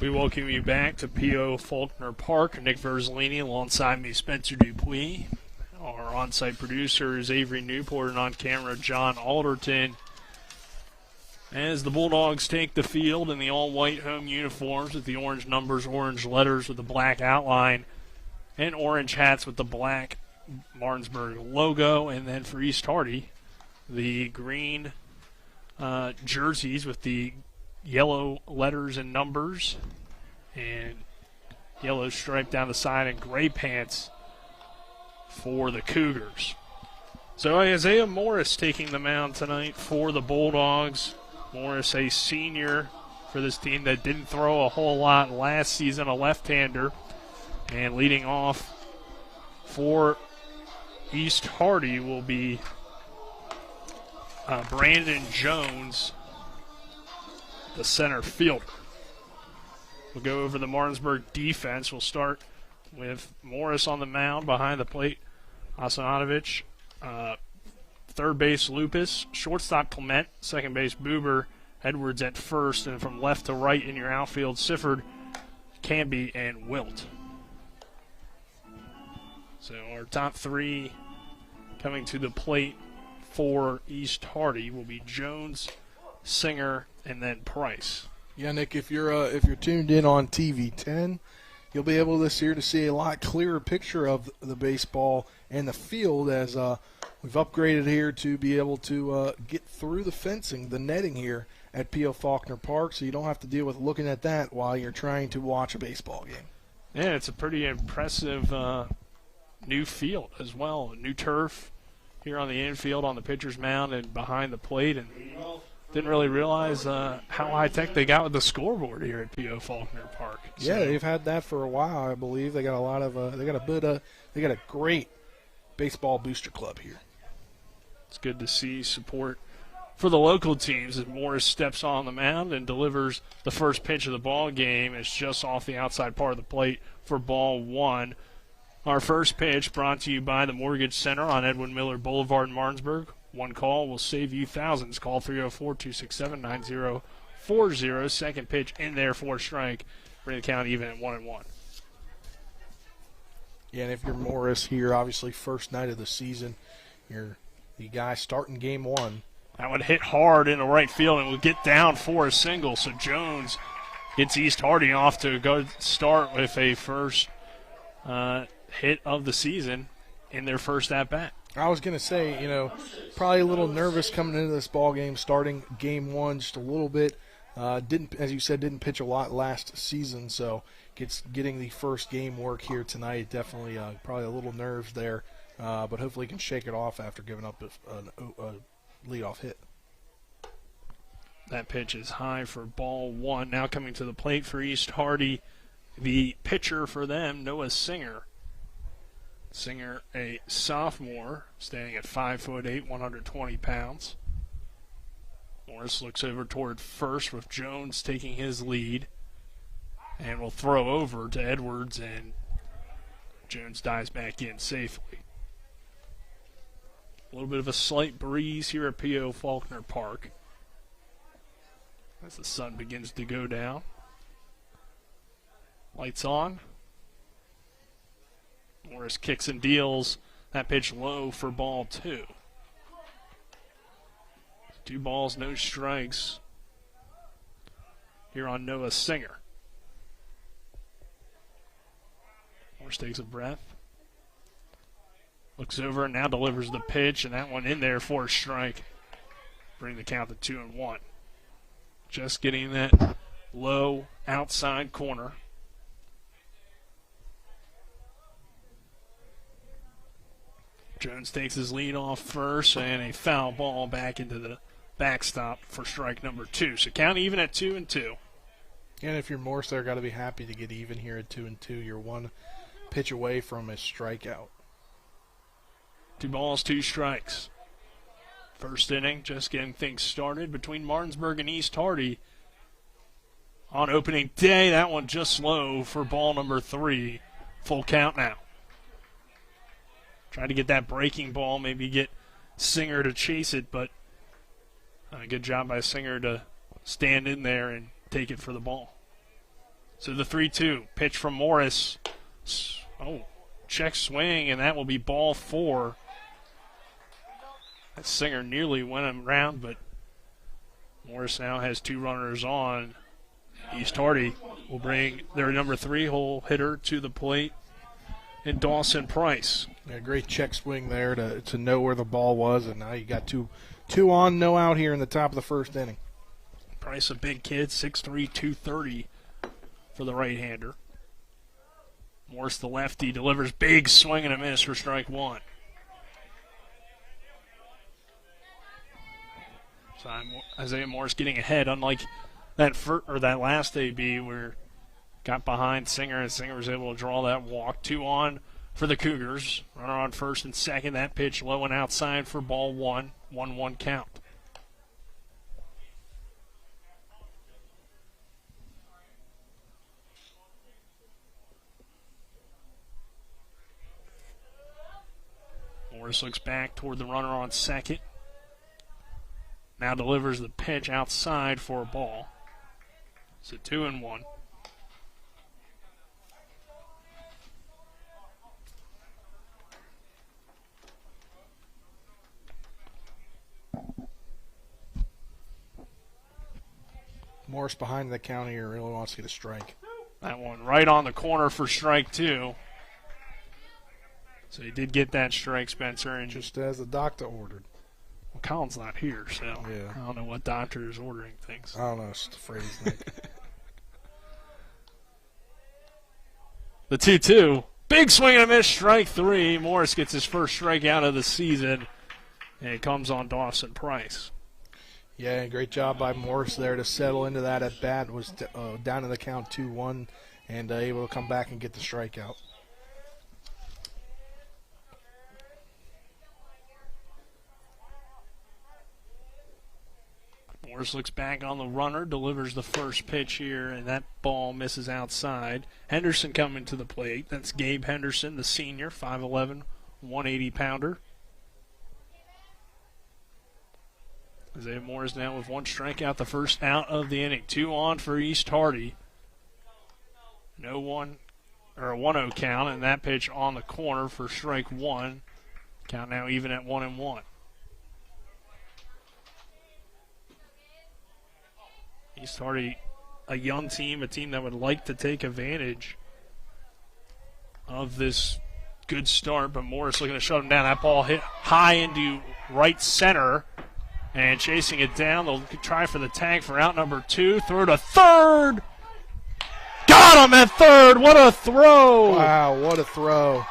S6: We welcome you back to P.O. Faulkner Park. Nick Verzolini alongside me, Spencer Dupuis. Our on-site producer is Avery Newport, and on camera, John Alderton. As the Bulldogs take the field in the all-white home uniforms with the orange numbers, orange letters with the black outline, and orange hats with the black Martinsburg logo. And then for East Hardy, the green jerseys with the yellow letters and numbers and yellow stripe down the side, and gray pants for the Cougars. So Isaiah Morris taking the mound tonight for the Bulldogs. Morris, a senior for this team that didn't throw a whole lot last season, a left-hander. And leading off for East Hardy will be Brandon Jones, the center fielder. We'll go over the Martinsburg defense. We'll start with Morris on the mound behind the plate. Asananovich, third base Lupus, shortstop Clement, second base Buber, Edwards at first, and from left to right in your outfield, Sifford, Canby, and Wilt. So our top three coming to the plate for East Hardy will be Jones, Singer, and then Price.
S7: Yeah, Nick, if you're tuned in on TV 10, you'll be able this year to see a lot clearer picture of the baseball and the field as we've upgraded here to be able to get through the fencing, the netting here at P.O. Faulkner Park, so you don't have to deal with looking at that while you're trying to watch a baseball game.
S6: Yeah, it's a pretty impressive new field as well, new turf here on the infield on the pitcher's mound and behind the plate, and didn't really realize how high-tech they got with the scoreboard here at P.O. Faulkner Park.
S7: So. Yeah, they've had that for a while, I believe. They got a lot of they got a great baseball booster club here.
S6: It's good to see support for the local teams as Morris steps on the mound and delivers the first pitch of the ball game. It's just off the outside part of the plate for ball one. Our first pitch brought to you by the Mortgage Center on Edwin Miller Boulevard in Martinsburg. One call will save you thousands. Call 304-267-9040. Second pitch in there for a strike. Bring the count even at 1-1.
S7: Yeah, and if you're Morris here, obviously first night of the season, you're the guy starting game one.
S6: That would hit hard in the right field and will get down for a single. So Jones gets East Hardy off to a good start with a first hit of the season in their first at-bat.
S7: I was going to say, probably a little nervous coming into this ball game, starting game one just a little bit. As you said, didn't pitch a lot last season, so getting the first game work here tonight, definitely probably a little nerves there, but hopefully he can shake it off after giving up a leadoff hit.
S6: That pitch is high for ball one. Now coming to the plate for East Hardy, the pitcher for them, Noah Singer. Singer, a sophomore, standing at 5'8", 120 pounds. Morris looks over toward first with Jones taking his lead and will throw over to Edwards, and Jones dives back in safely. A little bit of a slight breeze here at P.O. Faulkner Park as the sun begins to go down. Lights on. Morris kicks and deals. That pitch low for ball two. 2 balls, no strikes here on Noah Singer. Morris takes a breath. Looks over and now delivers the pitch, and that one in there for a strike. Bring the count to 2-1. Just getting that low outside corner. Jones takes his lead off first, and a foul ball back into the backstop for strike number 2. So count even at 2-2.
S7: And if you're Morse, they're got to be happy to get even here at 2-2. You're one pitch away from a strikeout.
S6: 2 balls, 2 strikes. First inning, just getting things started between Martinsburg and East Hardy. On opening day, that one just low for ball number 3. Full count now. Try to get that breaking ball, maybe get Singer to chase it, but a good job by Singer to stand in there and take it for the ball. So the 3-2 pitch from Morris. Check swing, and that will be ball 4. That Singer nearly went him around, but Morris now has 2 runners on. East Hardy will bring their number 3 hole hitter to the plate in Dawson Price.
S7: Yeah, great check swing there to know where the ball was, and now you got two on, no out here in the top of the first inning.
S6: Price, a big kid, 6'3", 230 for the right-hander. Morris, the lefty, delivers big swing and a miss for strike 1. So Isaiah Morris getting ahead, unlike that last AB where got behind Singer, and Singer was able to draw that walk. 2 on for the Cougars. Runner on first and second. That pitch low and outside for ball 1. 1-1 count. Morris looks back toward the runner on second. Now delivers the pitch outside for a ball. It's a 2-1.
S7: Morris behind the count here really wants to get a strike.
S6: That one right on the corner for strike 2. So he did get that strike, Spencer. And
S7: just as the doctor ordered.
S6: Well, Colin's not here, so yeah. I don't know what doctor is ordering things.
S7: I don't know. It's the phrase, Nick.
S6: The 2-2. Big swing and a miss, strike 3. Morris gets his first strikeout of the season, and it comes on Dawson Price.
S7: Yeah, great job by Morris there to settle into that at bat. Was down in the count 2-1 and able to come back and get the strikeout.
S6: Morris looks back on the runner, delivers the first pitch here, and that ball misses outside. Henderson coming to the plate. That's Gabe Henderson, the senior, 5'11", 180-pounder. Isaiah Morris now with one strikeout, the first out of the inning. 2 on for East Hardy. No one, or a 1-0 count, and that pitch on the corner for strike 1. Count now even at 1-1. East Hardy, a young team, a team that would like to take advantage of this good start, but Morris looking to shut him down. That ball hit high into right center. And chasing it down, they'll try for the tag for out number 2. Throw to third. Got him at third. What a throw.
S7: Wow, what a throw.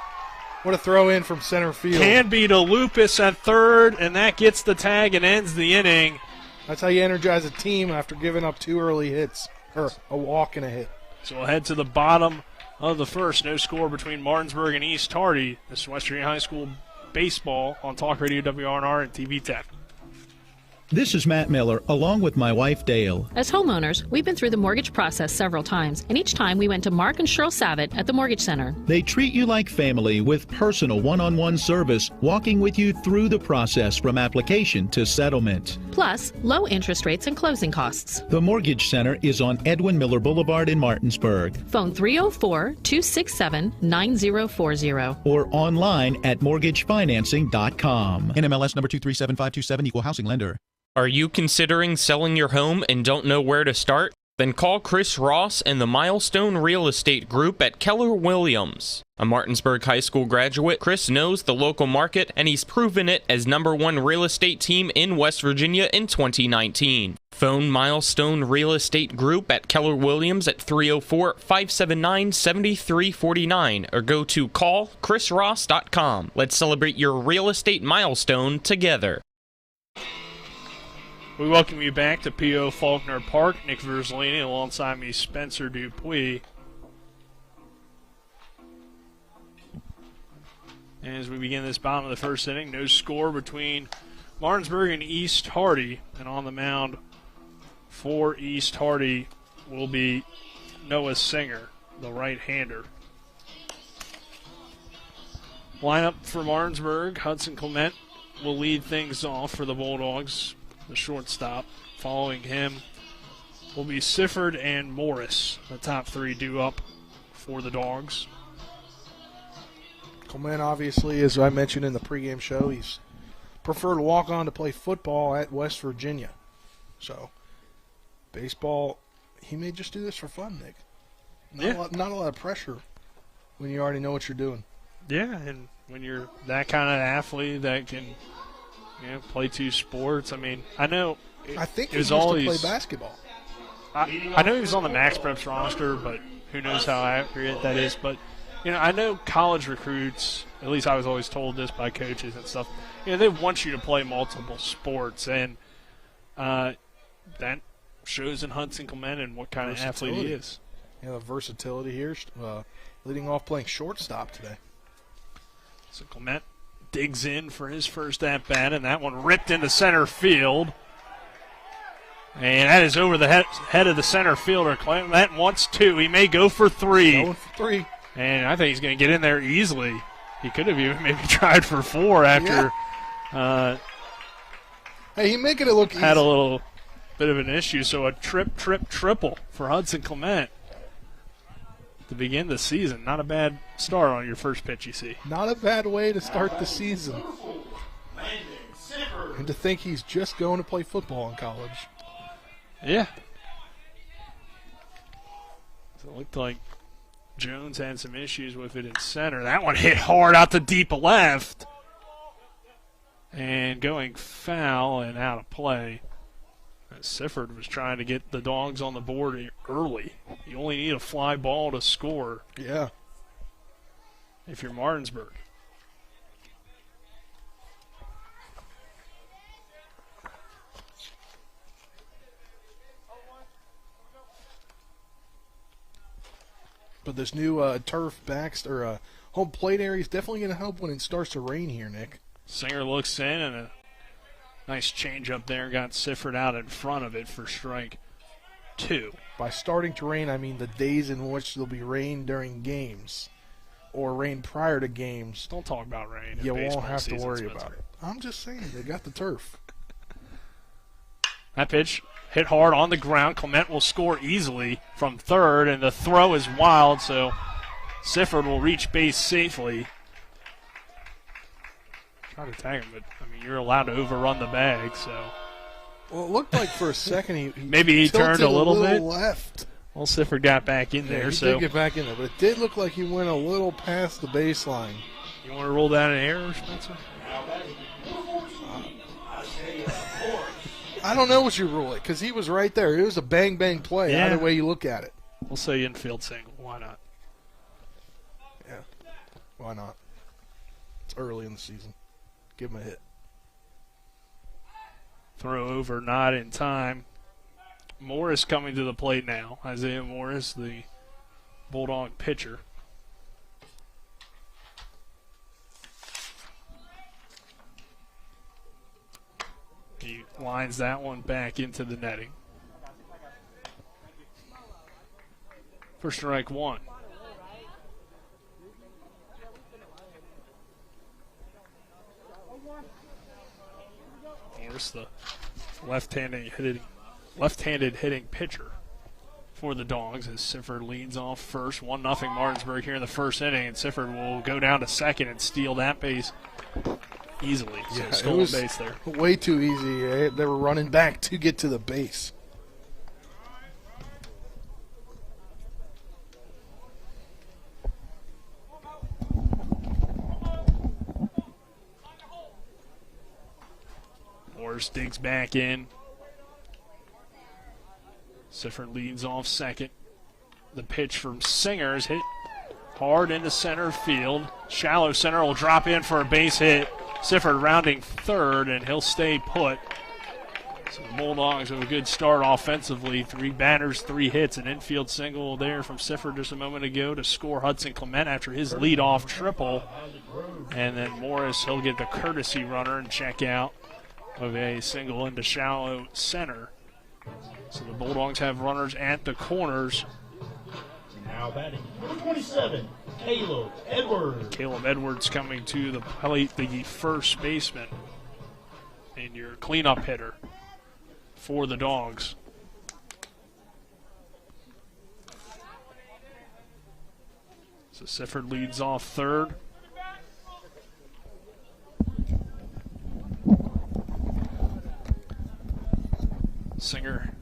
S7: What a throw in from center field.
S6: Canby to Lupus at third, and that gets the tag and ends the inning.
S7: That's how you energize a team after giving up 2 early hits, or a walk and a hit.
S6: So we'll head to the bottom of the first. No score between Martinsburg and East Hardy. This is West Virginia High School baseball on Talk Radio WRNR and TV 10.
S9: This is Matt Miller, along with my wife, Dale.
S10: As homeowners, we've been through the mortgage process several times, and each time we went to Mark and Cheryl Savitt at the Mortgage Center.
S9: They treat you like family with personal one-on-one service, walking with you through the process from application to settlement.
S10: Plus, low interest rates and closing costs.
S9: The Mortgage Center is on Edwin Miller Boulevard in Martinsburg.
S10: Phone 304-267-9040.
S9: Or online at mortgagefinancing.com. NMLS number 237527, equal housing lender.
S8: Are you considering selling your home and don't know where to start? Then call Chris Ross and the Milestone Real Estate Group at Keller Williams. A Martinsburg High School graduate, Chris knows the local market, and he's proven it as #1 real estate team in West Virginia in 2019. Phone Milestone Real Estate Group at Keller Williams at 304-579-7349 or go to callchrisross.com. Let's celebrate your real estate milestone together.
S6: We welcome you back to P.O. Faulkner Park. Nick Verzolini alongside me, Spencer Dupuis. And as we begin this bottom of the first inning, no score between Martinsburg and East Hardy. And on the mound for East Hardy will be Noah Singer, the right-hander. Lineup for Martinsburg, Hudson Clement will lead things off for the Bulldogs, the shortstop. Following him will be Sifford and Morris, the top 3 due up for the Dogs.
S7: Clement, obviously, as I mentioned in the pregame show, he's preferred to walk on to play football at West Virginia. So, baseball, he may just do this for fun, Nick. Not a lot of pressure when you already know what you're doing.
S6: Yeah, and when you're that kind of athlete that can play 2 sports. I mean, I
S7: think he
S6: was
S7: used
S6: always
S7: to play basketball.
S6: I know he was on the Max Preps roster, but who knows how accurate that is. But, I know college recruits, at least I was always told this by coaches and stuff, they want you to play multiple sports. And that shows in Hudson Clement and what kind of athlete he is.
S7: Yeah, the versatility here, leading off playing shortstop today.
S6: So Clement digs in for his first at-bat, and that one ripped into center field. And that is over the head of the center fielder. Clement wants 2. He may go for 3.
S7: Going for 3.
S6: And I think he's going to get in there easily. He could have even maybe tried for 4 after
S7: hey, he making it look
S6: had
S7: easy.
S6: a little bit of an issue. So a triple for Hudson Clement to begin the season. Not a bad start on your first pitch, you see.
S7: Not a bad way to start the season. And to think he's just going to play football in college.
S6: Yeah. So it looked like Jones had some issues with it in center. That one hit hard out to deep left. And going foul and out of play. Sifford was trying to get the Dogs on the board early. You only need a fly ball to score.
S7: Yeah.
S6: If you're Martinsburg.
S7: But this new turf home plate area is definitely going to help when it starts to rain here, Nick.
S6: Singer looks in and a nice change up there. Got Sifford out in front of it for strike 2.
S7: By starting to rain, I mean the days in which there'll be rain during games or rain prior to games.
S6: Don't talk about rain.
S7: You won't have to worry about it. I'm just saying, they got the turf.
S6: That pitch hit hard on the ground. Clement will score easily from third, and the throw is wild, so Sifford will reach base safely. Try to tag him, but I mean, you're allowed to overrun the bag, so.
S7: Well, it looked like for a second he
S6: maybe he turned a little bit
S7: left.
S6: Well, Sifford got back in there,
S7: he
S6: so.
S7: did get back in there, but it did look like he went a little past the baseline.
S6: You want to roll that in error, Spencer?
S7: I don't know what you rule it, because he was right there. It was a bang-bang play, either way you look at it.
S6: We'll say infield single. Why not?
S7: Yeah, why not? It's early in the season. Give him a hit.
S6: Throw over, not in time. Morris coming to the plate now. Isaiah Morris, the Bulldog pitcher. He lines that one back into the netting. For strike 1. Morris, the left-handed hitting pitcher for the Dogs, as Sifford leads off first. 1-0 Martinsburg here in the first inning, and Sifford will go down to second and steal that base easily. So
S7: Yeah,
S6: stolen
S7: it was
S6: base there.
S7: Way too easy. They were running back to get to the base.
S6: Morris digs back in. Sifford leads off second. The pitch from Singer is hit hard into center field. Shallow center will drop in for a base hit. Sifford rounding third, and he'll stay put. So the Bulldogs have a good start offensively. 3 batters, 3 hits, an infield single there from Sifford just a moment ago to score Hudson Clement after his leadoff triple. And then Morris, he'll get the courtesy runner and check out of a single into shallow center. So the Bulldogs have runners at the corners.
S11: Now batting, number 27, Caleb Edwards.
S6: Caleb Edwards coming to the plate, the first baseman, and your cleanup hitter for the Dogs. So Sifford leads off third. Singer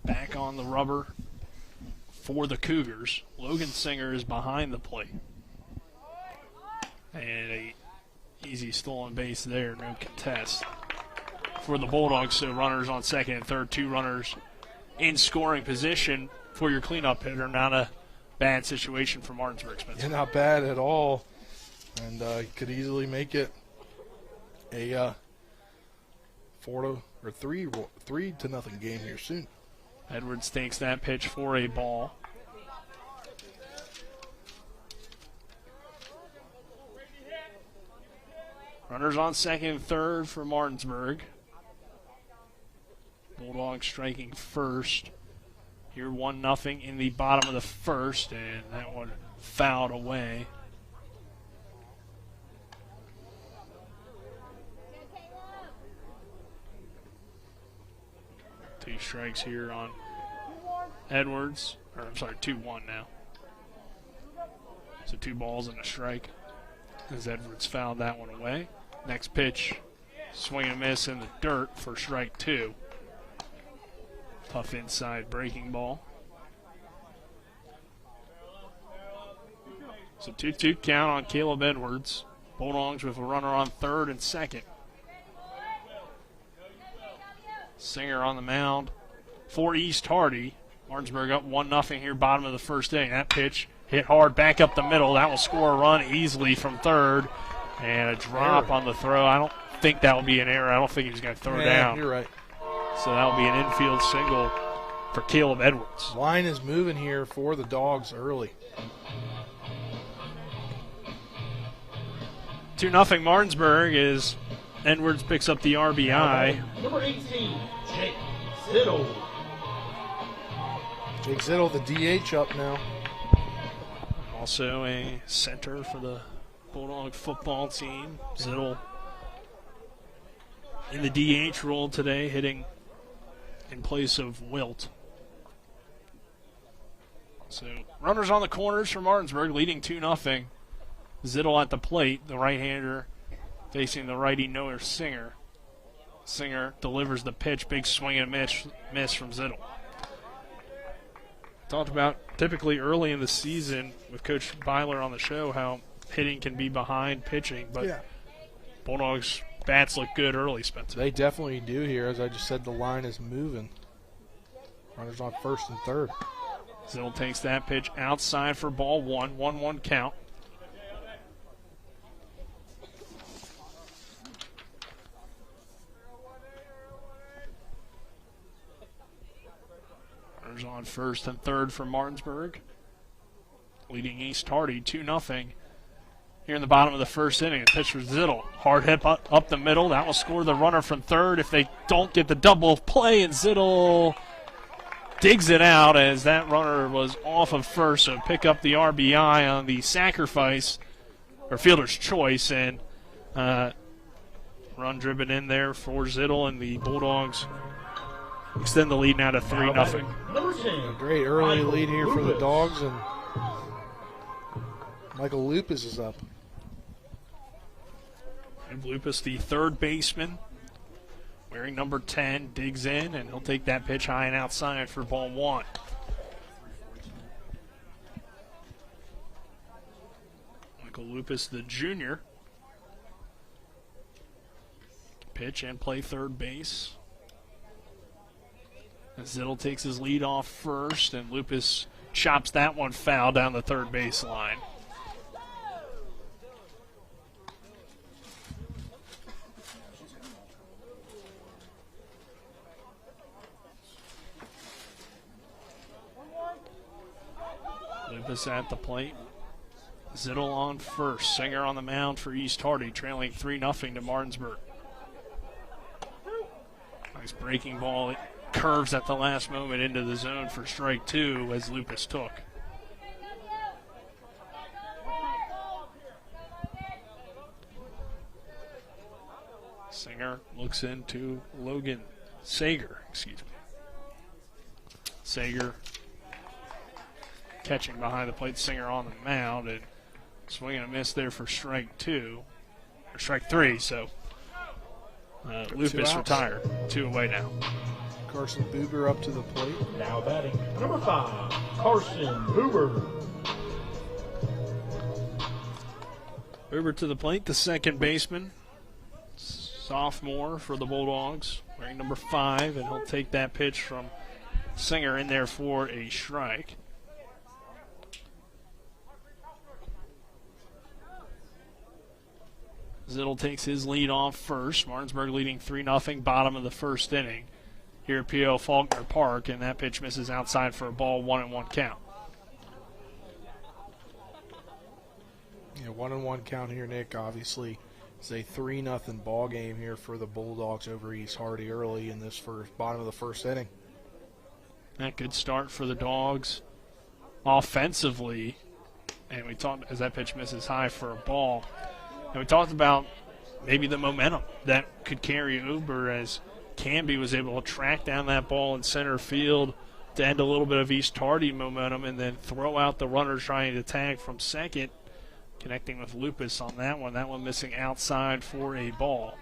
S6: back on the rubber for the Cougars. Logan Singer is behind the plate. And a easy stolen base there, no contest for the Bulldogs. So runners on second and third, 2 runners in scoring position for your cleanup hitter. Not a bad situation for Martinsburg, Spencer.
S7: Yeah, not bad at all. And could easily make it a 3-0 game here soon.
S6: Edwards takes that pitch for a ball. Runners on second and third for Martinsburg. Bulldogs striking first. Here 1-0 in the bottom of the first, and that one fouled away. 2 strikes here on Edwards. Or, I'm sorry, 2-1 now. So 2 balls and a strike as Edwards fouled that one away. Next pitch, swing and miss in the dirt for strike 2. Tough inside breaking ball. So 2-2 count on Caleb Edwards. Bulldogs with a runner on third and second. Singer on the mound for East Hardy. Martinsburg up 1-0 here, bottom of the first inning. That pitch hit hard back up the middle. That will score a run easily from third. And a drop on the throw. I don't think that will be an error. I don't think he's going to throw down.
S7: You're right.
S6: So that will be an infield single for Caleb Edwards.
S7: Line is moving here for the Dogs early.
S6: 2-0 Martinsburg as Edwards picks up the RBI.
S11: Number 18, Jake Zittle.
S7: Jake Zittle, the DH, up now.
S6: Also a center for the Bulldog football team. Zittle in the DH role today, hitting in place of Wilt. So runners on the corners for Martinsburg, leading 2-0. Zittle at the plate, the right-hander facing the righty Noah Singer. Singer delivers the pitch, big swing and miss from Zittle. Talked about typically early in the season with Coach Byler on the show how hitting can be behind pitching, but Bulldogs bats look good early, Spencer.
S7: They definitely do here. As I just said, the line is moving. Runners on first and third.
S6: Zittle takes that pitch outside for ball 1, 1-1 count. Runners on first and third for Martinsburg. Leading East Hardy 2-0. Here in the bottom of the first inning, a pitch for Zittle. Hard hit up the middle. That will score the runner from third if they don't get the double play, and Zittle digs it out as that runner was off of first, so pick up the RBI on the sacrifice, or fielder's choice, and run driven in there for Zittle, and the Bulldogs extend the lead now to 3-0.
S7: A great early lead here for the Dogs, and Michael Lupus is up.
S6: And Lupus, the third baseman, wearing number 10, digs in, and he'll take that pitch high and outside for ball 1. Michael Lupus, the junior. Pitch and play third base. And Zittle takes his lead off first, and Lupus chops that one foul down the third base line. Lupus at the plate. Zittle on first. Singer on the mound for East Hardy, trailing 3-0 to Martinsburg. Nice breaking ball. It curves at the last moment into the zone for strike 2 as Lupus took. Singer looks into Sager, Sager catching behind the plate, Singer on the mound, and swinging a miss there for strike 3. So Lupus retired. 2 away now.
S7: Carson Buber up to the plate.
S11: Now batting number 5, Carson Buber.
S6: Buber to the plate, the second baseman, sophomore for the Bulldogs, wearing number 5, and he'll take that pitch from Singer in there for a strike. Zittle takes his lead off first. Martinsburg leading 3-0, bottom of the first inning here at P.O. Faulkner Park, and that pitch misses outside for a ball, 1-1 count.
S7: Yeah, 1-1 count here, Nick. Obviously, it's a 3-0 ball game here for the Bulldogs over East Hardy early in this bottom of the first inning.
S6: That good start for the Dogs offensively, and we talked as that pitch misses high for a ball. And we talked about maybe the momentum that could carry Uber as Canby was able to track down that ball in center field to end a little bit of East Hardy momentum and then throw out the runner trying to tag from second, connecting with Lupus on that one. That one missing outside for a ball.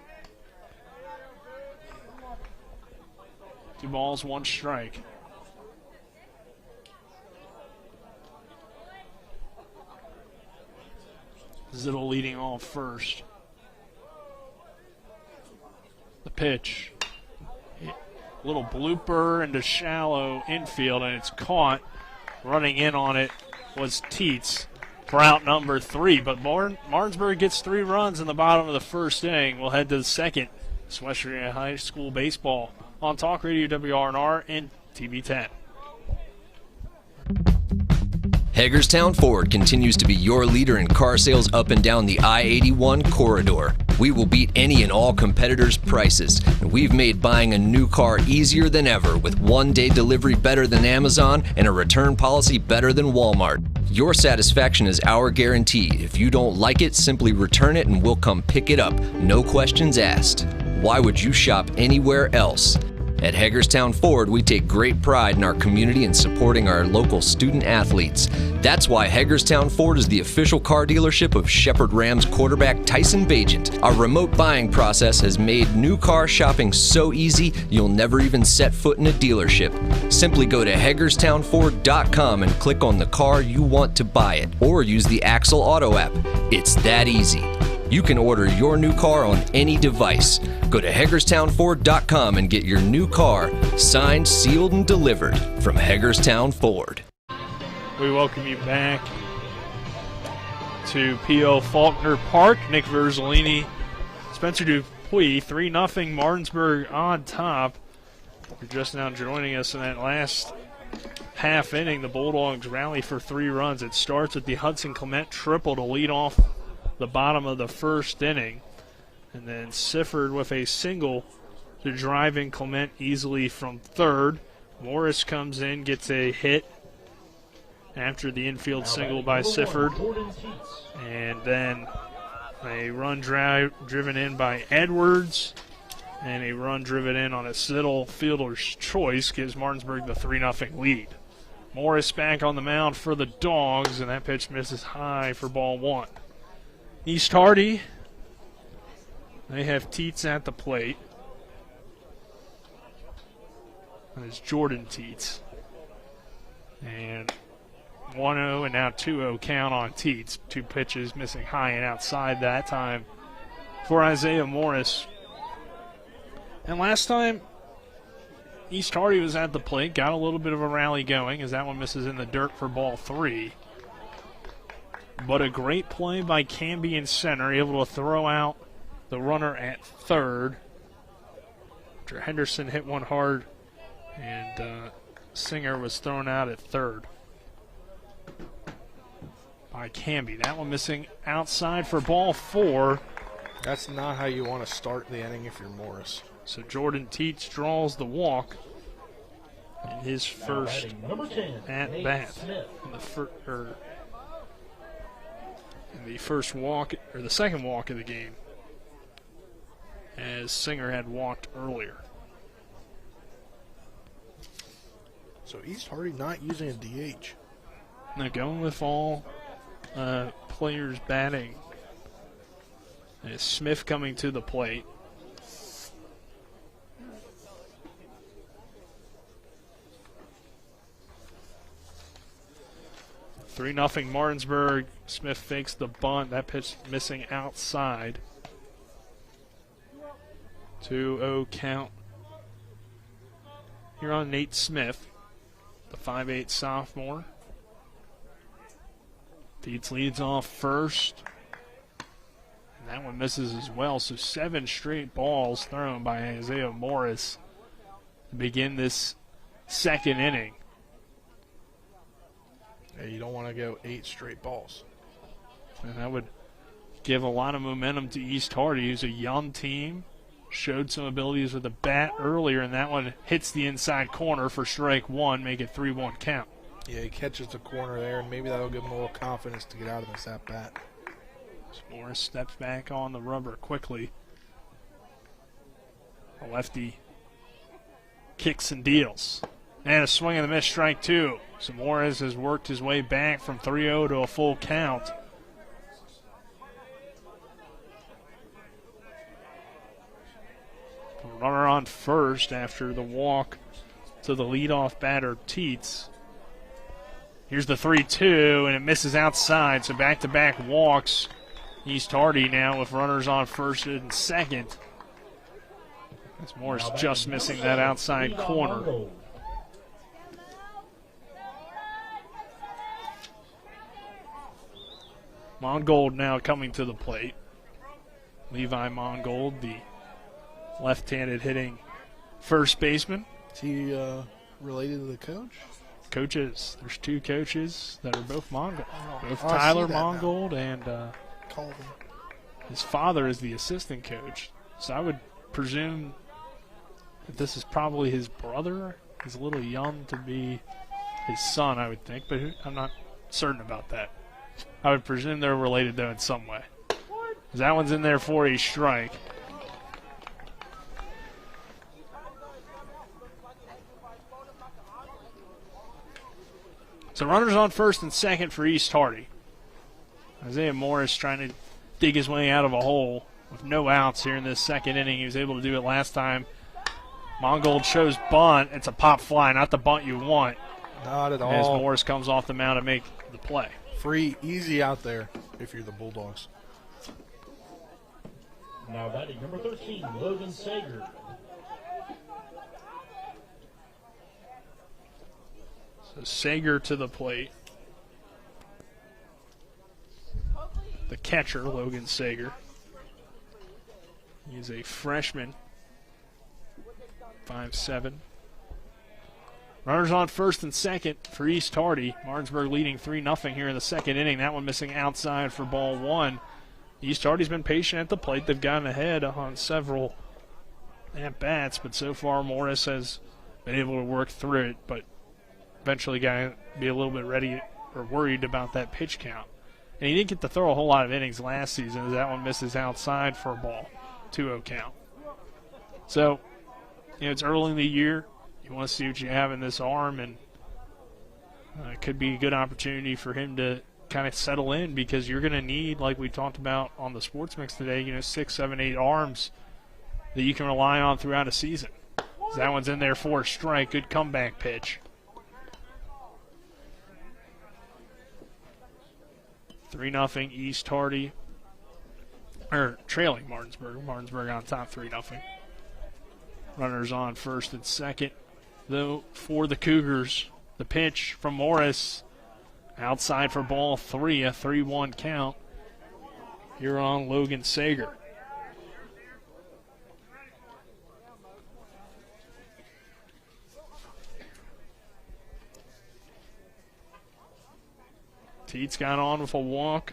S6: 2 balls, 1 strike. Zittle leading off first. The pitch. A little blooper into shallow infield, and it's caught. Running in on it was Teets for out number 3. But Martinsburg gets 3 runs in the bottom of the first inning. We'll head to the second. It's West Virginia High School baseball on Talk Radio WRNR and TV 10.
S12: Hagerstown Ford continues to be your leader in car sales up and down the I-81 corridor. We will beat any and all competitors' prices, and we've made buying a new car easier than ever with 1-day delivery better than Amazon and a return policy better than Walmart. Your satisfaction is our guarantee. If you don't like it, simply return it and we'll come pick it up. No questions asked. Why would you shop anywhere else? At Hagerstown Ford, we take great pride in our community and supporting our local student athletes. That's why Hagerstown Ford is the official car dealership of Shepherd Rams quarterback Tyson Bagent. Our remote buying process has made new car shopping so easy, you'll never even set foot in a dealership. Simply go to HagerstownFord.com and click on the car you want to buy it, or use the Axle Auto app. It's that easy. You can order your new car on any device. Go to HagerstownFord.com and get your new car signed, sealed, and delivered from Hagerstown Ford.
S6: We welcome you back to P.O. Faulkner Park. Nick Verzolini, Spencer Dupuis, 3-0 Martinsburg on top. You're just now joining us in that last half inning. The Bulldogs rally for 3 runs. It starts with the Hudson Clement triple to lead off the bottom of the first inning. And then Sifford with a single to drive in Clement easily from third. Morris comes in, gets a hit after the infield single by Sifford. And then a run driven in by Edwards. And a run driven in on a Zittle fielder's choice gives Martinsburg the 3-0 lead. Morris back on the mound for the Dogs, and that pitch misses high for ball 1. East Hardy, they have Teets at the plate. And it's Jordan Teets. And 1-0 and now 2-0 count on Teets. 2 pitches missing high and outside that time for Isaiah Morris. And last time, East Hardy was at the plate, got a little bit of a rally going as that one misses in the dirt for ball 3. But a great play by Canby in center, able to throw out the runner at third. After Henderson hit one hard, and Singer was thrown out at third by Canby. That one missing outside for ball 4.
S7: That's not how you want to start the inning if you're Morris.
S6: So Jordan Teets draws the walk in his first at bat. In the first walk, or the second walk of the game, as Singer had walked earlier.
S7: So East Hardy not using a DH.
S6: Now going with all players batting. And Smith coming to the plate. Three 0 Martinsburg. Smith fakes the bunt. That pitch missing outside. 2-0 count here on Nate Smith, the 5'8" sophomore. Teets leads off first. And that one misses as well. So 7 straight balls thrown by Isaiah Morris to begin this second inning.
S7: Yeah, you don't want to go 8 straight balls.
S6: And that would give a lot of momentum to East Hardy, who's a young team. Showed some abilities with the bat earlier, and that one hits the inside corner for strike 1, make it 3-1 count.
S7: Yeah, he catches the corner there, and maybe that'll give him a little confidence to get out of this at-bat.
S6: So Morris steps back on the rubber quickly. A lefty kicks and deals. And a swing and a miss, strike two. So Morris has worked his way back from 3-0 to a full count. Runner on first after the walk to the leadoff batter, Teets. Here's the 3-2, and it misses outside, so back-to-back walks. East Hardy now with runners on first and second. As Morris just missing that outside corner. Mongold now coming to the plate. Levi Mongold, the left-handed hitting first baseman.
S7: Is he related to the coach?
S6: Coaches. There's two coaches that are both Mongold. Both Tyler Mongold and his father is the assistant coach. So I would presume that this is probably his brother. He's a little young to be his son, I would think, but I'm not certain about that. I would presume they're related, though, in some way. That one's in there for a strike. So runners on first and second for East Hardy. Isaiah Morris trying to dig his way out of a hole with no outs here in this second inning. He was able to do it last time. Mongold shows bunt. It's a pop fly, not the bunt you want.
S7: Not at all.
S6: As Morris comes off the mound to make the play.
S7: Free, easy out there if you're the Bulldogs.
S11: Now batting number 13, Logan Sager.
S6: So Sager to the plate. The catcher, Logan Sager. He's a freshman. 5'7". Runners on first and second for East Hardy. Martinsburg leading 3-0 here in the second inning. That one missing outside for ball one. East Hardy's been patient at the plate. They've gotten ahead on several at-bats, but so far Morris has been able to work through it, but eventually got to be a little bit ready or worried about that pitch count. And he didn't get to throw a whole lot of innings last season as that one misses outside for a ball. 2-0 count. So, it's early in the year. You want to see what you have in this arm, and it could be a good opportunity for him to kind of settle in because you're going to need, like we talked about on the Sports Mix today, 6, 7, 8 arms that you can rely on throughout a season. So that one's in there for a strike. Good comeback pitch. 3-0 East Hardy, or trailing Martinsburg. Martinsburg on top 3-0. Runners on first and second, though, for the Cougars. The pitch from Morris outside for ball three, a 3-1 count here on Logan Sager. Teets got on with a walk.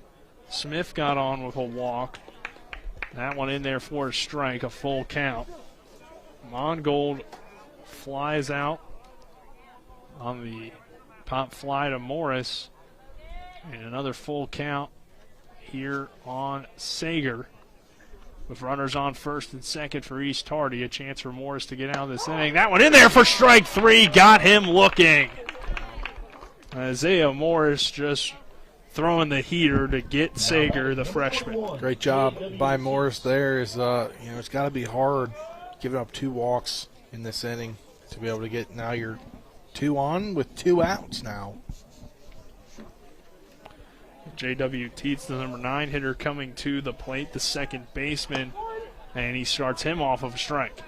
S6: Smith got on with a walk. That one in there for a strike, a full count. Mongold flies out on the pop fly to Morris. And another full count here on Sager. With runners on first and second for East Hardy. A chance for Morris to get out of this inning. That one in there for strike three. Got him looking. Isaiah Morris just throwing the heater to get Sager, the freshman.
S7: Great job by Morris there. It's got to be hard giving up 2 walks in this inning to be able to get now you're 2 on with 2 outs now.
S6: J.W. Teets, the number 9 hitter, coming to the plate, the second baseman, and he starts him off of a strike.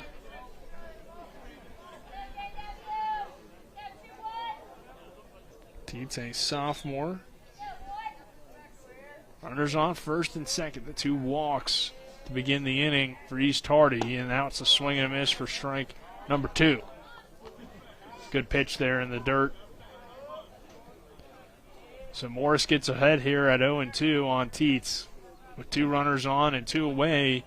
S6: Teets, a sophomore. Runners on first and second, the 2 walks to begin the inning for East Hardy, and now it's a swing and a miss for strike number 2. Good pitch there in the dirt. So Morris gets ahead here at 0-2 on Teets. With 2 runners on and 2 away,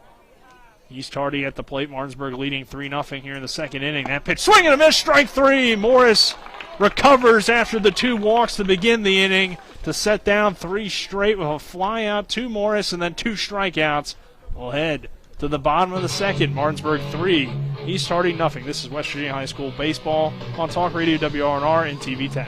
S6: East Hardy at the plate. Martinsburg leading 3-0 here in the second inning. That pitch, swing and a miss, strike 3. Morris recovers after the 2 walks to begin the inning to set down 3 straight with a fly out to Morris and then 2 strikeouts. We'll head to the bottom of the second. Martinsburg 3, East Hardy, nothing. This is West Virginia High School baseball on Talk Radio WRNR and TV 10.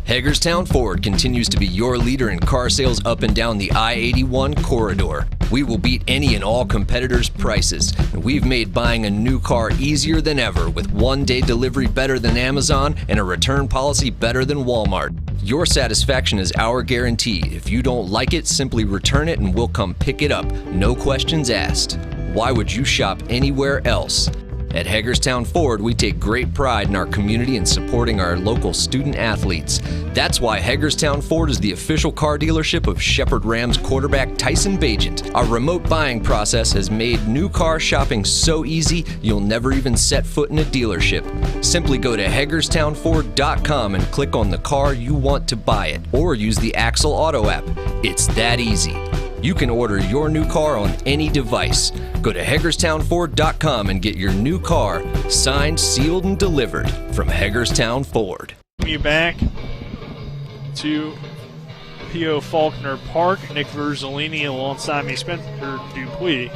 S12: Hagerstown Ford continues to be your leader in car sales up and down the I-81 corridor. We will beat any and all competitors' prices. And we've made buying a new car easier than ever with one-day delivery better than Amazon and a return policy better than Walmart. Your satisfaction is our guarantee. If you don't like it, simply return it and we'll come pick it up. No questions asked. Why would you shop anywhere else? At Hagerstown Ford, we take great pride in our community and supporting our local student athletes. That's why Hagerstown Ford is the official car dealership of Shepherd Rams quarterback Tyson Bagent. Our remote buying process has made new car shopping so easy, you'll never even set foot in a dealership. Simply go to HagerstownFord.com and click on the car you want to buy it, or use the Axle Auto app. It's that easy. You can order your new car on any device. Go to HagerstownFord.com and get your new car signed, sealed, and delivered from Hagerstown Ford.
S6: You back to P.O. Faulkner Park. Nick Verzolini alongside me, Spencer Dupuis.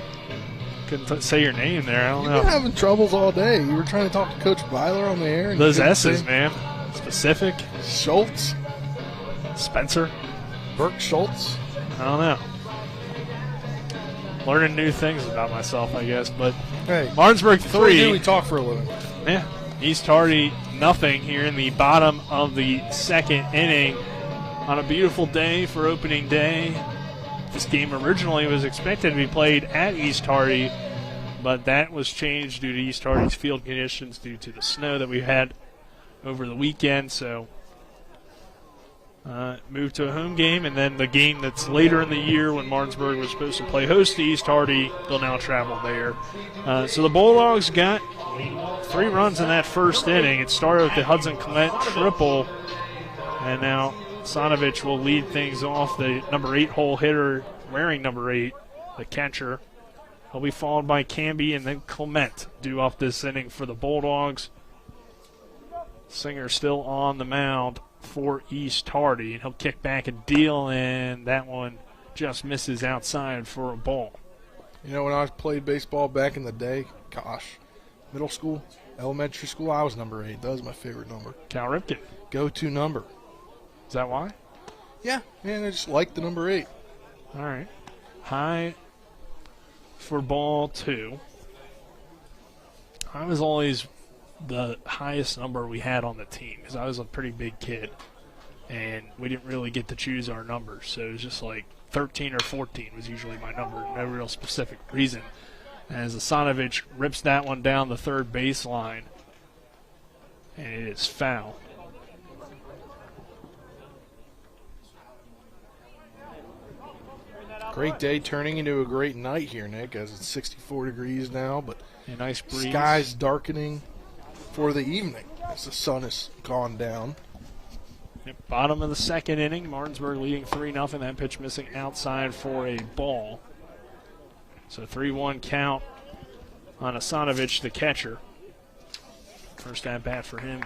S6: Couldn't say your name there. I don't know.
S7: You've been having troubles all day. You were trying to talk to Coach Byler on the air. And
S6: those S's, man. Specific.
S7: Schultz.
S6: Spencer.
S7: Burke Schultz.
S6: I don't know. Learning new things about myself, I guess. But
S7: hey,
S6: Martinsburg 3.
S7: We talk for a living.
S6: Yeah. East Hardy, nothing here in the bottom of the second inning on a beautiful day for opening day. This game originally was expected to be played at East Hardy, but that was changed due to East Hardy's field conditions due to the snow that we had over the weekend. So moved to a home game, and then the game that's later in the year when Martinsburg was supposed to play host to East Hardy, they'll now travel there. So the Bulldogs got 3 runs in that first inning. It started with the Hudson Clement triple, and now Sonovich will lead things off. The number 8 hole hitter wearing number 8, the catcher. He'll be followed by Camby and then Clement due off this inning for the Bulldogs. Singer still on the mound for East Hardy, and he'll kick back and deal, and that one just misses outside for a ball.
S7: You know, when I played baseball back in the day, gosh, middle school, elementary school, I was number 8. That was my favorite number.
S6: Cal Ripken.
S7: Go-to number.
S6: Is that why?
S7: Yeah, man, I just like the number 8.
S6: All right. High for ball 2. I was always the highest number we had on the team because I was a pretty big kid, and we didn't really get to choose our numbers. So it was just like 13 or 14 was usually my number, no real specific reason. As Asanovich rips that one down the third baseline, and it is foul.
S7: Great day turning into a great night here, Nick, as it's 64 degrees now, but
S6: a nice breeze.
S7: Sky's darkening for the evening as the sun has gone down.
S6: Yep, bottom of the second inning, Martinsburg leading 3-0. That pitch missing outside for a ball. So 3-1 count on Asanovich, the catcher. First at bat for him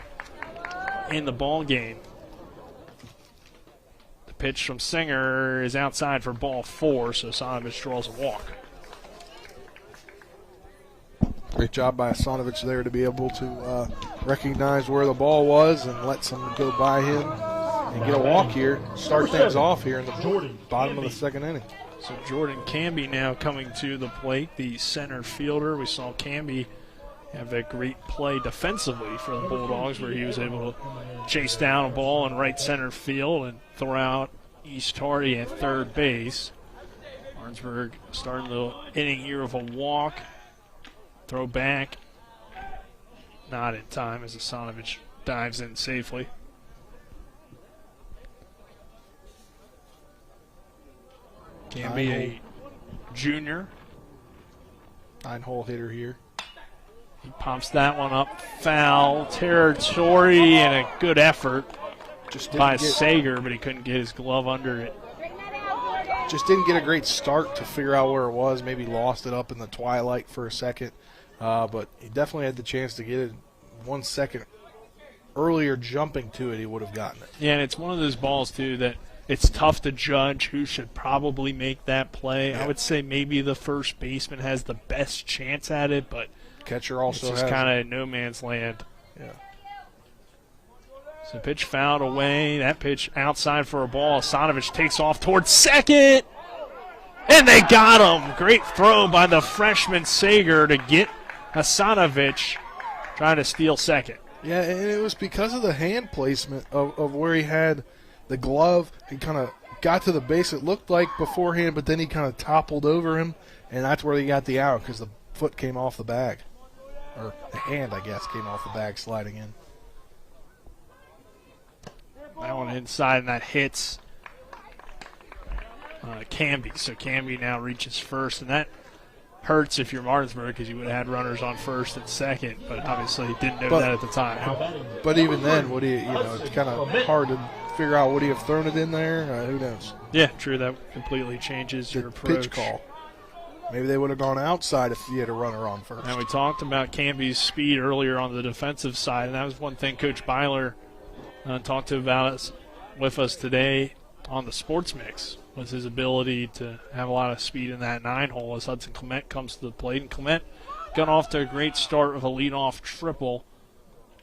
S6: in the ball game. The pitch from Singer is outside for ball 4, so Asanovich draws a walk.
S7: Great job by Asanovich there to be able to recognize where the ball was and let someone go by him and get a walk here. Start things off here in the bottom of the second inning.
S6: So Jordan Camby now coming to the plate, the center fielder. We saw Camby have a great play defensively for the Bulldogs where he was able to chase down a ball in right center field and throw out East Hardy at third base. Martinsburg starting the inning here with a walk. Throw back. Not in time as Asanovich dives in safely. Can be a junior.
S7: 9-hole hitter here.
S6: He pumps that one up. Foul territory and a good effort by Sager, but he couldn't get his glove under it.
S7: Just didn't get a great start to figure out where it was. Maybe lost it up in the twilight for a second. But he definitely had the chance to get it 1 second earlier. Jumping to it, he would have gotten it.
S6: Yeah, and it's one of those balls, too, that it's tough to judge who should probably make that play. I would say maybe the first baseman has the best chance at it, but
S7: catcher also
S6: it's just kind of no man's land.
S7: Yeah.
S6: So pitch fouled away. That pitch outside for a ball. Asanovic takes off towards second. And they got him. Great throw by the freshman Sager to get Asanovic trying to steal second.
S7: Yeah, and it was because of the hand placement of where he had the glove. He kind of got to the base, it looked like beforehand, but then he kind of toppled over him, and that's where he got the out because the foot came off the bag. Or the hand, I guess, came off the bag sliding in.
S6: That one inside, and that hits Canby. So Canby now reaches first, and that hurts if you're Martinsburg because you would have had runners on first and second, but obviously didn't know that at the time.
S7: But even then, it's kind of hard to figure out, would he have thrown it in there? Who knows?
S6: Yeah, true. That completely changes your approach.
S7: Pitch call. Maybe they would have gone outside if he had a runner on first.
S6: And we talked about Canby's speed earlier on the defensive side, and that was one thing Coach Byler talked about with us today on the sports mix, was his ability to have a lot of speed in that 9-hole as Hudson Clement comes to the plate. And Clement got off to a great start with a leadoff triple.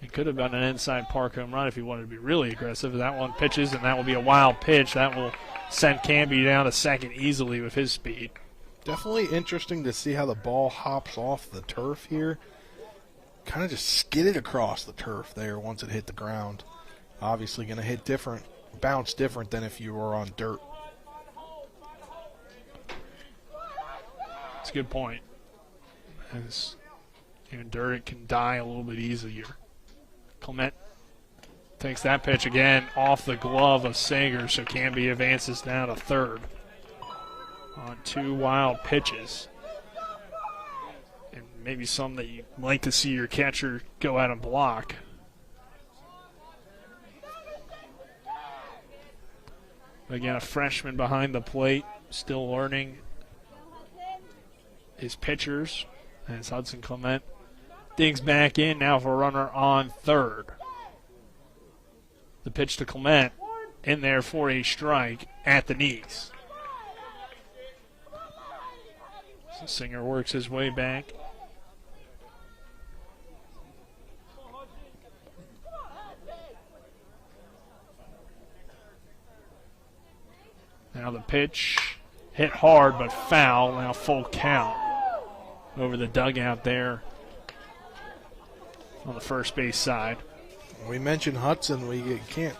S6: It could have been an inside park home run if he wanted to be really aggressive. That one pitches, and that will be a wild pitch. That will send Canby down to second easily with his speed.
S7: Definitely interesting to see how the ball hops off the turf here. Kind of just skidded across the turf there once it hit the ground. Obviously going to hit different, bounce different than if you were on dirt.
S6: That's a good point. As in dirt, it can die a little bit easier. Clement takes that pitch again off the glove of Sager, so Canby advances down to third on 2 wild pitches. And maybe some that you'd like to see your catcher go out and block. Again, a freshman behind the plate, still learning his pitchers, as Hudson Clement digs back in now for a runner on third. The pitch to Clement in there for a strike at the knees. So Singer works his way back. Now the pitch hit hard but foul. Now full count over the dugout there on the first base side.
S7: We mentioned Hudson. We can't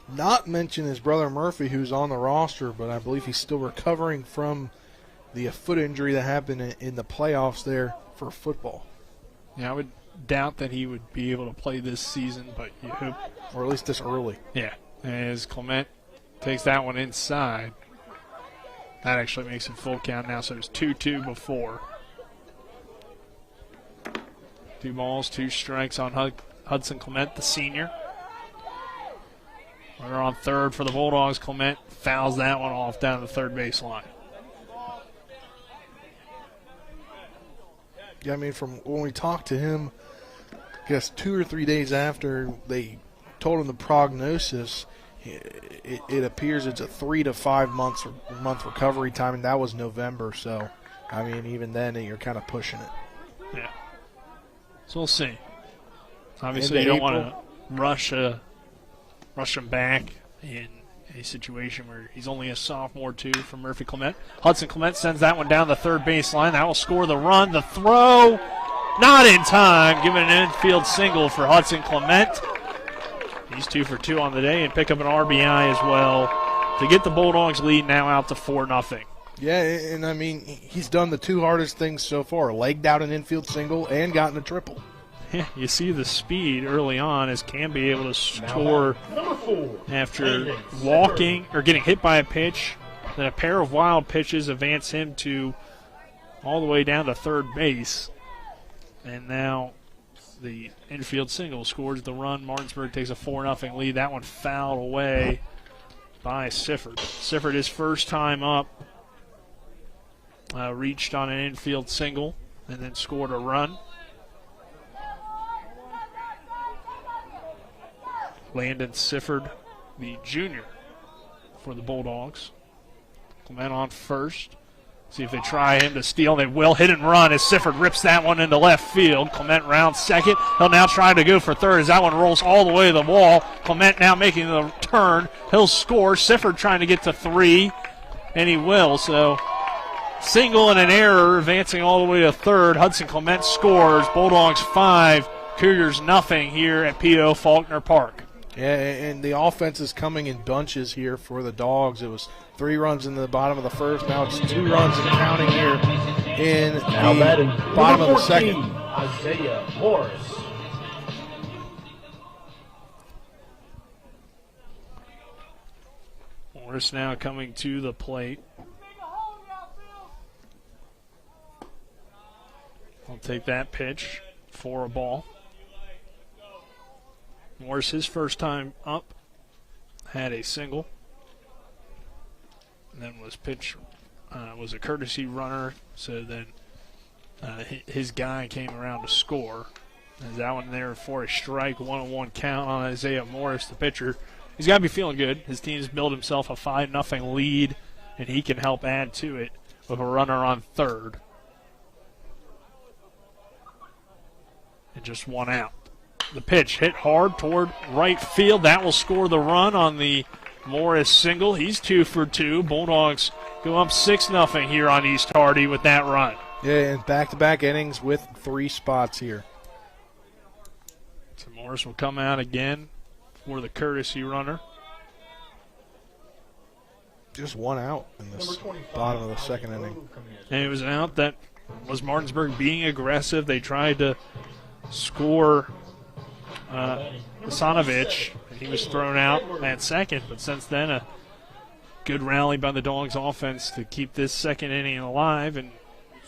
S7: not mention his brother Murphy, who's on the roster, but I believe he's still recovering from the foot injury that happened in the playoffs there for football.
S6: Yeah, I would doubt that he would be able to play this season, but you hope.
S7: Or at least this early.
S6: Yeah, as Clement takes that one inside. That actually makes it full count now, so it's 2-2 before. 2 balls, 2 strikes on Hudson Clement, the senior. Runner on third for the Bulldogs. Clement fouls that one off down the third base line.
S7: Yeah, I mean, from when we talked to him, I guess 2 or 3 days after they told him the prognosis, it appears it's a 3 to 5 month recovery time, and that was November. So, I mean, even then, you're kind of pushing it.
S6: Yeah. So we'll see. Obviously, you don't want to rush him back in a situation where he's only a sophomore, too, for Murphy Clement. Hudson Clement sends that one down the third base line. That will score the run. The throw, not in time. Giving an infield single for Hudson Clement. He's 2 for 2 on the day and pick up an RBI as well to get the Bulldogs lead now out to 4-0.
S7: Yeah, and I mean, he's done the 2 hardest things so far, legged out an infield single and gotten a triple.
S6: Yeah, you see the speed early on as Canby able to score after walking or getting hit by a pitch. Then a pair of wild pitches advance him to all the way down to third base. And now the infield single scores the run. Martinsburg takes a 4-0 lead. That one fouled away by Sifford. Sifford, his first time up, reached on an infield single and then scored a run. Landon Sifford, the junior for the Bulldogs. Clement on first. See if they try him to steal. They will. Hit and run as Sifford rips that one into left field. Clement rounds second. He'll now try to go for third as that one rolls all the way to the wall. Clement now making the turn. He'll score. Sifford trying to get to 3, and he will. So single and an error, advancing all the way to third. Hudson Clement scores. Bulldogs 5, Cougars nothing here at P.O. Faulkner Park.
S7: Yeah, and the offense is coming in bunches here for the Dogs. It was 3 runs in the bottom of the first. Now it's 2 runs and counting here in the bottom of the second.
S11: Isaiah Morris.
S6: Morris now coming to the plate. I'll take that pitch for a ball. Morris, his first time up, had a single. And then was a courtesy runner, so then his guy came around to score. There's that one there for a strike, 1-1 count on Isaiah Morris, the pitcher. He's got to be feeling good. His team's built himself a 5-0 lead, and he can help add to it with a runner on third. And just 1 out. The pitch hit hard toward right field. That will score the run on the Morris single. He's 2 for 2. Bulldogs go up 6-0 here on East Hardy with that run.
S7: Yeah, and back-to-back innings with 3 spots here.
S6: So Morris will come out again for the courtesy runner.
S7: Just 1 out in this bottom of the second inning.
S6: And it was an out that was Martinsburg being aggressive. They tried to score Hasanovich. He was thrown out at second, but since then a good rally by the Dogs offense to keep this second inning alive and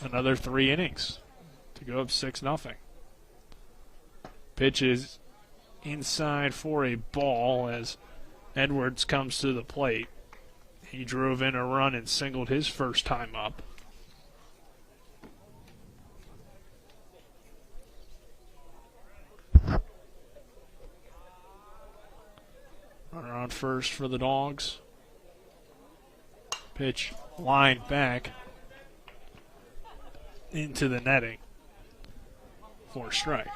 S6: another 3 innings to go up 6-0. Pitch is inside for a ball as Edwards comes to the plate. He drove in a run and singled his first time up. Runner on first for the Dogs. Pitch lined back into the netting for a strike.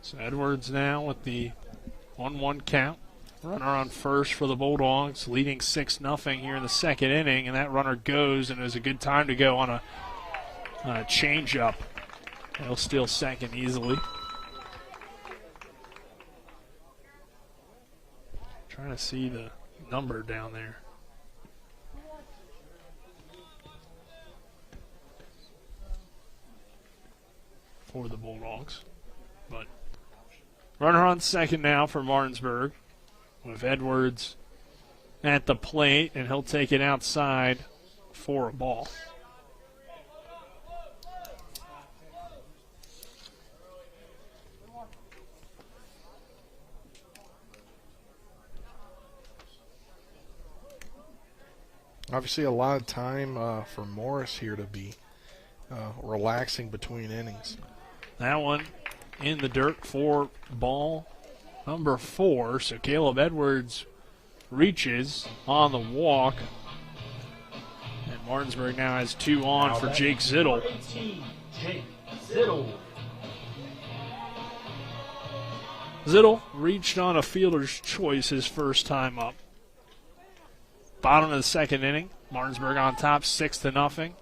S6: So Edwards now with the 1-1 count. Runner on first for the Bulldogs, leading 6-0 here in the second inning, and that runner goes, and it was a good time to go on a change-up. He'll steal second easily. Trying to see the number down there. For the Bulldogs. But runner on second now for Martinsburg, with Edwards at the plate, and he'll take it outside for a ball.
S7: Obviously a lot of time for Morris here to be relaxing between innings.
S6: That one in the dirt for ball number 4. So Caleb Edwards reaches on the walk. And Martinsburg now has 2 on for Jake Zittel. Zittel reached on a fielder's choice his first time up. Bottom of the second inning. Martinsburg on top 6-0.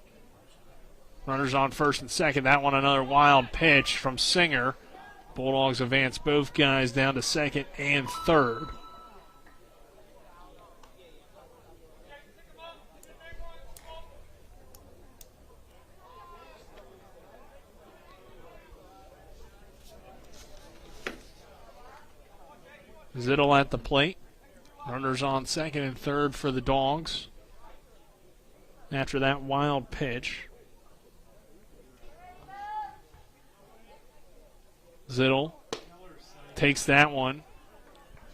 S6: Runners on first and second. That one another wild pitch from Singer. Bulldogs advance both guys down to second and third. Zittel at the plate. Runners on second and third for the Dogs. After that wild pitch, Zittel takes that one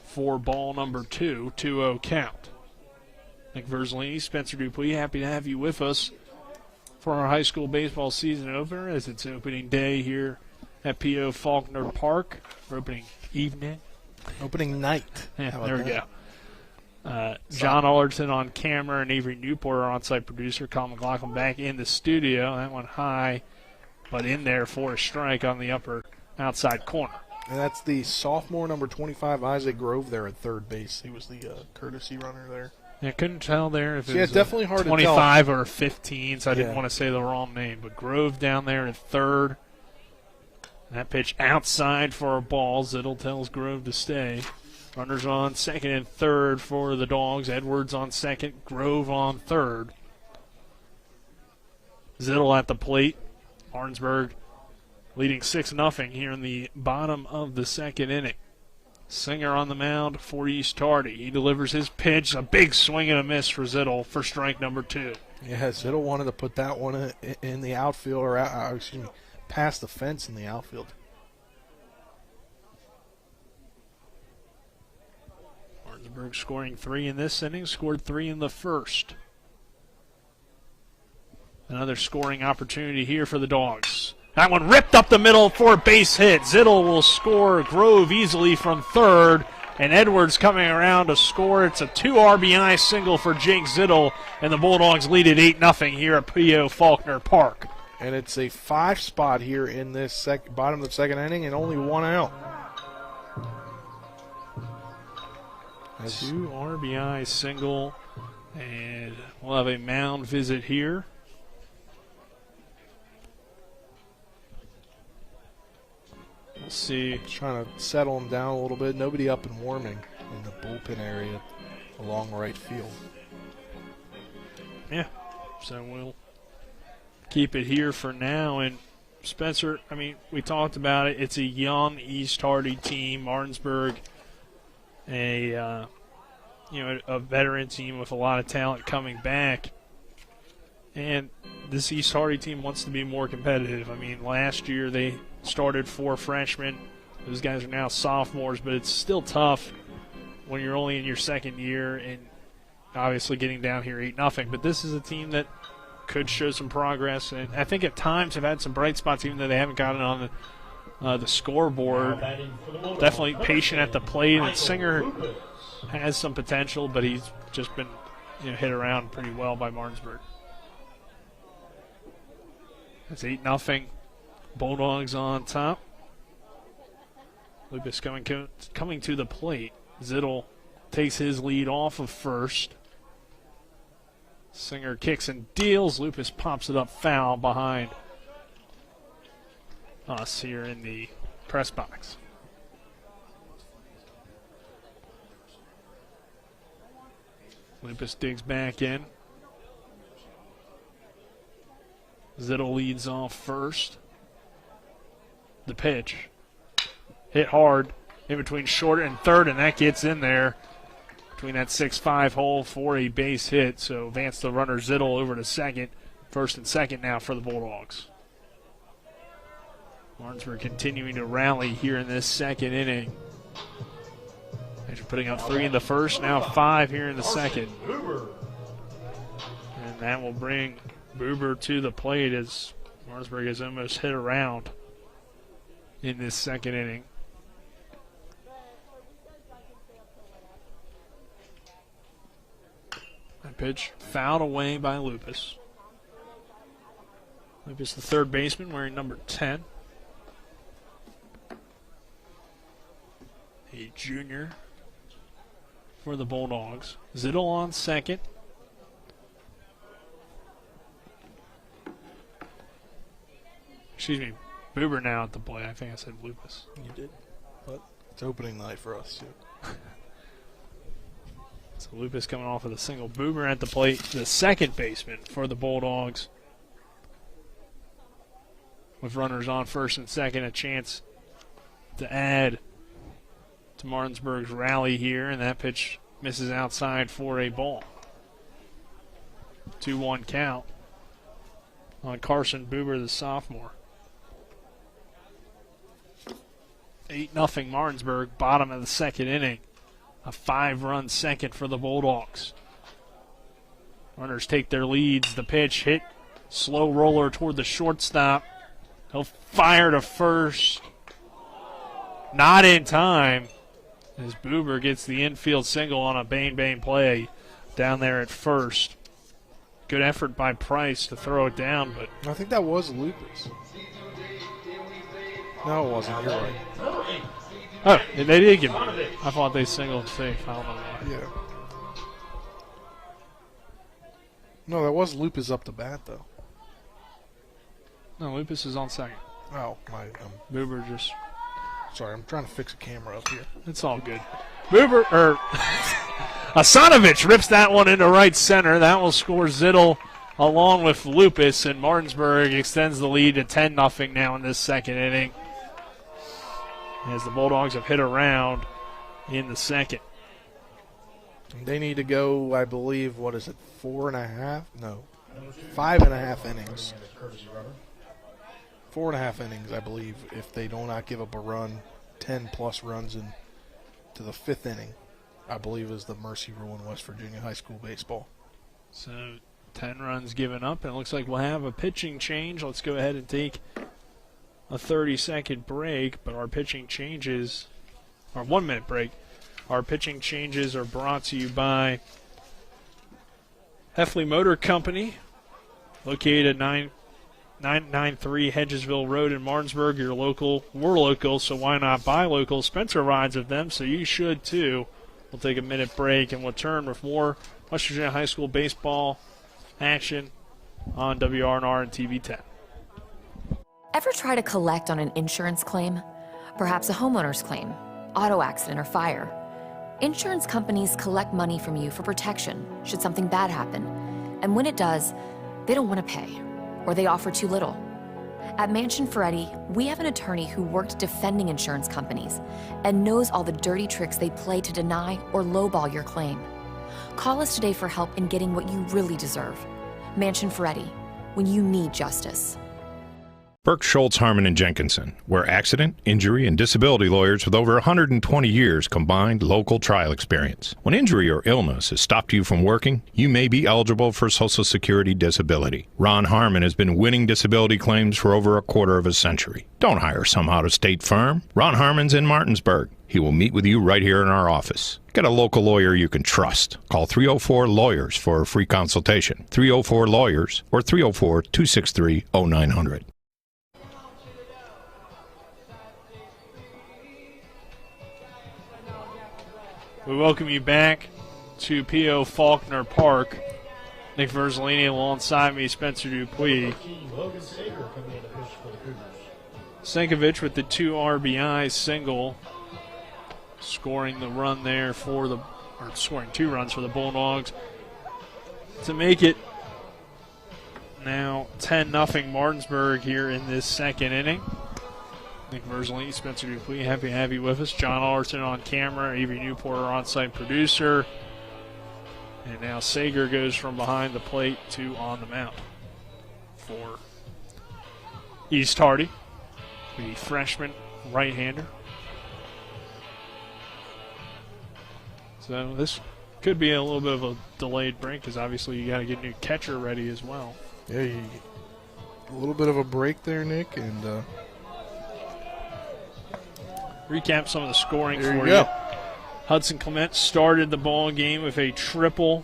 S6: for ball number 2, 2-0 count. Nick Verzolini, Spencer Dupuis, happy to have you with us for our high school baseball season opener as it's opening day here at P.O. Faulkner Park, or opening evening.
S7: Opening night.
S6: Yeah, there we go. John Allerton on camera and Avery Newport, our on-site producer. Colin McLaughlin back in the studio. That one high, but in there for a strike on the upper outside corner.
S7: And that's the sophomore, number 25, Isaac Grove there at third base. He was the courtesy runner there.
S6: Yeah, couldn't tell there if it was
S7: definitely hard
S6: 25
S7: to tell.
S6: or 15, so I didn't want to say the wrong name. But Grove down there at third. That pitch outside for a ball. Zittel tells Grove to stay. Runners on second and third for the Dogs. Edwards on second, Grove on third. Zittel at the plate. Martinsburg leading 6-0 here in the bottom of the second inning. Singer on the mound for East Hardy. He delivers his pitch. A big swing and a miss for Zittel for strike number 2.
S7: Yeah, Zittel wanted to put that one in the outfield, or past the fence in the outfield.
S6: Martinsburg scoring 3 in this inning, scored 3 in the first. Another scoring opportunity here for the Dogs. That one ripped up the middle for a base hit. Zittel will score. Grove easily from third, and Edwards coming around to score. It's a 2 RBI single for Jake Zittel, and the Bulldogs lead at 8-0 here at P.O. Faulkner Park.
S7: And it's a 5 spot here in this bottom of the second inning, and only 1 out.
S6: 2 RBI single, and we'll have a mound visit here. We'll see.
S7: Trying to settle him down a little bit. Nobody up and warming in the bullpen area along right field.
S6: Yeah, so we'll keep it here for now. And Spencer, I mean, we talked about it. It's a young East Hardy team. Martinsburg, a veteran team with a lot of talent coming back. And this East Hardy team wants to be more competitive. I mean, last year they started 4 freshmen. Those guys are now sophomores, but it's still tough when you're only in your second year and obviously getting down here 8-0. But this is a team that could show some progress, and I think at times have had some bright spots, even though they haven't gotten on the scoreboard. Definitely patient at the plate, and Singer has some potential, but he's just been hit around pretty well by Martinsburg. It's 8-0. Bulldogs on top. Lucas coming to the plate. Zittel takes his lead off of first. Singer kicks and deals. Lupus pops it up foul behind us here in the press box. Lupus digs back in. Zittel leads off first. The pitch. Hit hard in between short and third, and that gets in there between that 6-5 hole for a base hit. So advance the runner Zittel over to second. First and second now for the Bulldogs. Martinsburg continuing to rally here in this second inning. After putting up 3 in the first, now 5 here in the second. And that will bring Buber to the plate as Martinsburg has almost hit around in this second inning. That pitch fouled away by Lupus. Lupus, the third baseman, wearing number 10. A junior for the Bulldogs. Zittel on second. Excuse me, Buber now at the plate. I think I said Lupus.
S7: You did. But it's opening night for us, too.
S6: So Lupus coming off with a single. Buber at the plate, the second baseman for the Bulldogs. With runners on first and second, a chance to add to Martinsburg's rally here, and that pitch misses outside for a ball. 2-1 count on Carson Buber, the sophomore. 8-0 Martinsburg, bottom of the second inning. A 5-run second for the Bulldogs. Runners take their leads. The pitch hit, slow roller toward the shortstop. He'll fire to first. Not in time, as Buber gets the infield single on a bang play down there at first. Good effort by Price to throw it down, but
S7: I think that was Lupus. No, it wasn't. You're right.
S6: Oh, they did give me. I thought they singled safe. I don't know why.
S7: Yeah. No, that was Lupus up the bat, though.
S6: No, Lupus is on second.
S7: Oh, my.
S6: Buber just.
S7: Sorry, I'm trying to fix a camera up here.
S6: It's all good. Asanovich rips that one into right center. That will score Zittel along with Lupus, and Martinsburg extends the lead to 10-0 now in this second inning, as the Bulldogs have hit around in the second.
S7: They need to go, I believe, 4.5? No, 5.5 innings. 4.5 innings, I believe, if they do not give up a run, 10-plus runs to the fifth inning, I believe is the mercy rule in West Virginia high school baseball.
S6: So 10 runs given up, and it looks like we'll have a pitching change. Let's go ahead and take a 30-second break, but our pitching changes, or 1-minute break. Our pitching changes are brought to you by Heffley Motor Company, located at 993 Hedgesville Road in Martinsburg. You're local. We're local, so why not buy local? Spencer rides with them, so you should too. We'll take a minute break, and we'll turn with more West Virginia High School baseball action on WRNR and TV 10.
S13: Ever try to collect on an insurance claim? Perhaps a homeowner's claim, auto accident, or fire? Insurance companies collect money from you for protection should something bad happen. And when it does, they don't want to pay, or they offer too little. At Mansion Ferretti, we have an attorney who worked defending insurance companies and knows all the dirty tricks they play to deny or lowball your claim. Call us today for help in getting what you really deserve. Mansion Ferretti, when you need justice.
S14: Burke, Schultz, Harmon, and Jenkinson. We're accident, injury, and disability lawyers with over 120 years combined local trial experience. When injury or illness has stopped you from working, you may be eligible for Social Security disability. Ron Harmon has been winning disability claims for over a quarter of a century. Don't hire some out-of-state firm. Ron Harmon's in Martinsburg. He will meet with you right here in our office. Get a local lawyer you can trust. Call 304-LAWYERS for a free consultation. 304-LAWYERS or 304-263-0900.
S6: We welcome you back to P.O. Faulkner Park. Nick Verzolini alongside me, Spencer Dupuis. Stankovic with the 2 RBI single, scoring the run there scoring 2 runs for the Bulldogs to make it now 10-0 Martinsburg here in this second inning. Nick Verzolini, Spencer Dupuis, happy to have you with us. John Alderson on camera, Avery Newport, our on-site producer. And now Sager goes from behind the plate to on the mound for East Hardy, the freshman right-hander. So this could be a little bit of a delayed break because obviously you got to get a new catcher ready as well.
S7: Yeah, a little bit of a break there, Nick, and
S6: recap some of the scoring
S7: there
S6: for you. Hudson Clement started the ball game with a triple,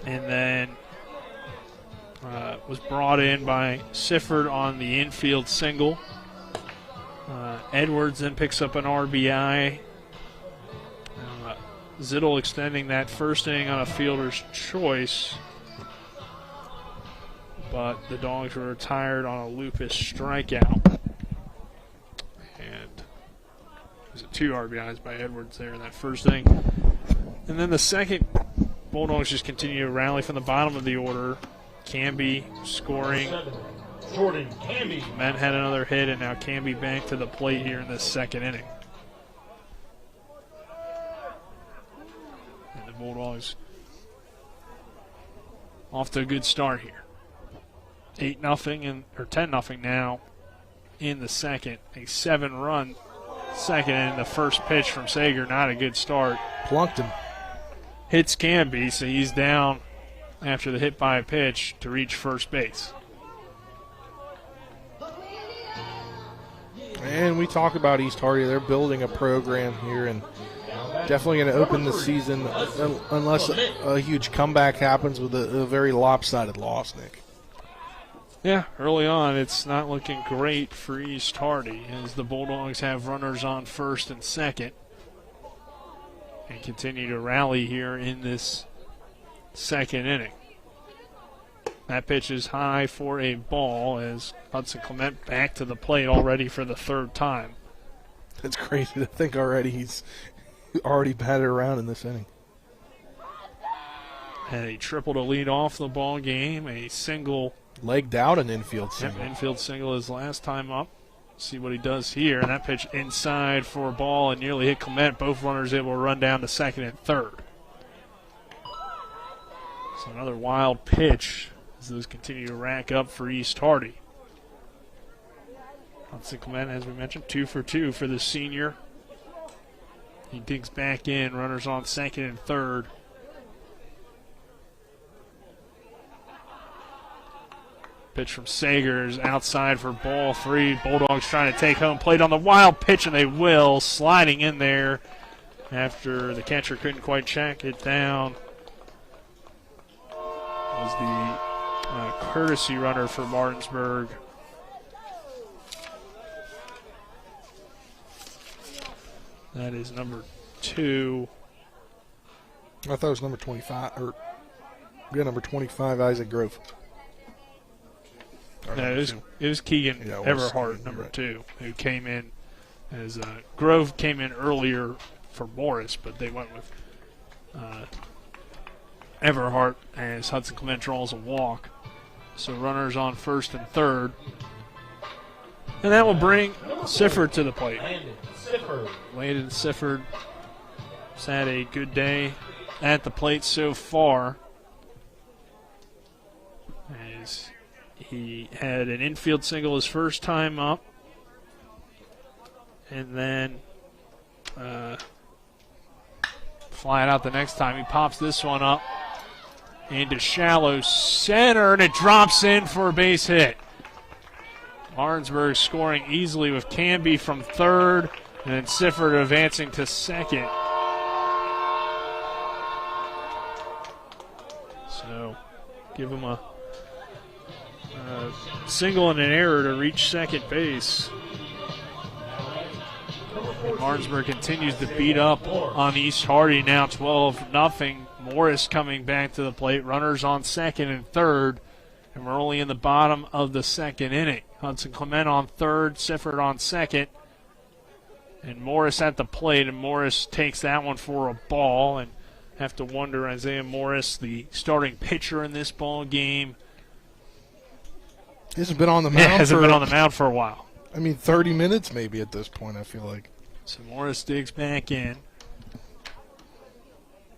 S6: and then was brought in by Sifford on the infield single. Edwards then picks up an RBI. Zittel extending that first inning on a fielder's choice, but the Dogs were retired on a Lupus strikeout. And there's 2 RBIs by Edwards there in that first inning. And then the second, Bulldogs just continue to rally from the bottom of the order. Canby scoring.
S11: Jordan Canby.
S6: Men had another hit, and now Canby back to the plate here in this second inning. And the Bulldogs off to a good start here. 8-0 or 10-0 now in the second. A 7-run second inning. The first pitch from Sager, not a good start.
S7: Plunked him.
S6: Hits Canby, so he's down after the hit by a pitch to reach first base.
S7: And we talk about East Hardy. They're building a program here and definitely going to open the season unless a huge comeback happens with a very lopsided loss, Nick.
S6: Yeah, early on it's not looking great for East Hardy as the Bulldogs have runners on first and second and continue to rally here in this second inning. That pitch is high for a ball as Hudson Clement back to the plate already for the third time.
S7: It's crazy to think already he's already batted around in this inning.
S6: Had a triple to lead off the ball game, a single.
S7: Legged out an infield single.
S6: Yep, infield single his last time up. See what he does here. And that pitch inside for a ball and nearly hit Clement. Both runners able to run down to second and third. So another wild pitch as those continue to rack up for East Hardy. Hudson Clement, as we mentioned, 2 for 2 for the senior. He digs back in, runners on second and third. Pitch from Sagers outside for ball 3. Bulldogs trying to take home plate on the wild pitch, and they will. Sliding in there after the catcher couldn't quite check it down. Was the courtesy runner for Martinsburg. That is number 2.
S7: I thought it was number 25, number 25, Isaac Grove.
S6: No, it was Keegan Everhart, number 2, who came in as Grove came in earlier for Morris, but they went with Everhart as Hudson Clement draws a walk. So runners on first and third. And that will bring Sifford to the plate. Landon Sifford has had a good day at the plate so far, as he had an infield single his first time up, and then fly it out the next time. He pops this one up into shallow center, and it drops in for a base hit. Martinsburg scoring easily with Canby from third, and then Sifford advancing to second. So give him a single and an error to reach second base. And Martinsburg continues to beat up on East Hardy, now 12-0. Morris coming back to the plate. Runners on second and third, and we're only in the bottom of the second inning. Hudson Clement on third, Sifford on second, and Morris at the plate, and Morris takes that one for a ball. And have to wonder, Isaiah Morris, the starting pitcher in this ball game,
S7: hasn't been on the mound.
S6: Hasn't been on the mound for a while.
S7: I mean, 30 minutes maybe at this point, I feel like.
S6: So Morris digs back in.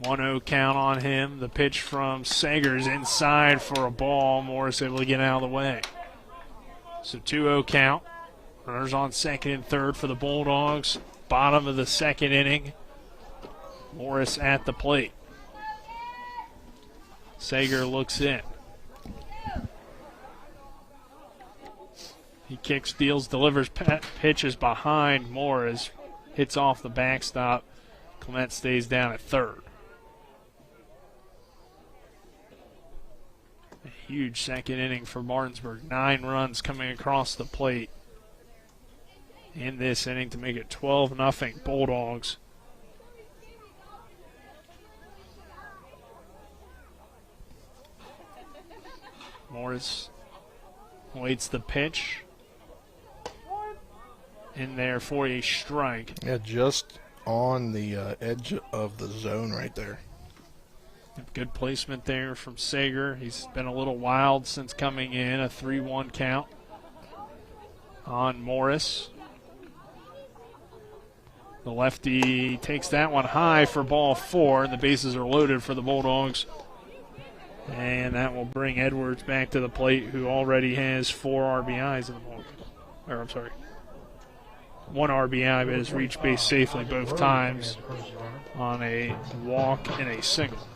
S6: 1-0 count on him. The pitch from Sagers inside for a ball. Morris able to get out of the way. So 2-0 count. Runners on second and third for the Bulldogs. Bottom of the second inning. Morris at the plate. Sager looks in. He kicks, deals, delivers, pitches behind Morris. Hits off the backstop. Clement stays down at third. A huge second inning for Martinsburg. 9 runs coming across the plate in this inning to make it 12-0 Bulldogs. Morris waits the pitch. In there for a strike.
S7: Yeah, just on the edge of the zone right there.
S6: Good placement there from Sager. He's been a little wild since coming in. A 3-1 count on Morris. The lefty takes that one high for ball 4, and the bases are loaded for the Bulldogs. And that will bring Edwards back to the plate, who already has 4 RBIs in the ball. Or, I'm sorry, 1 RBI, but has reached base safely both times on a walk and a single.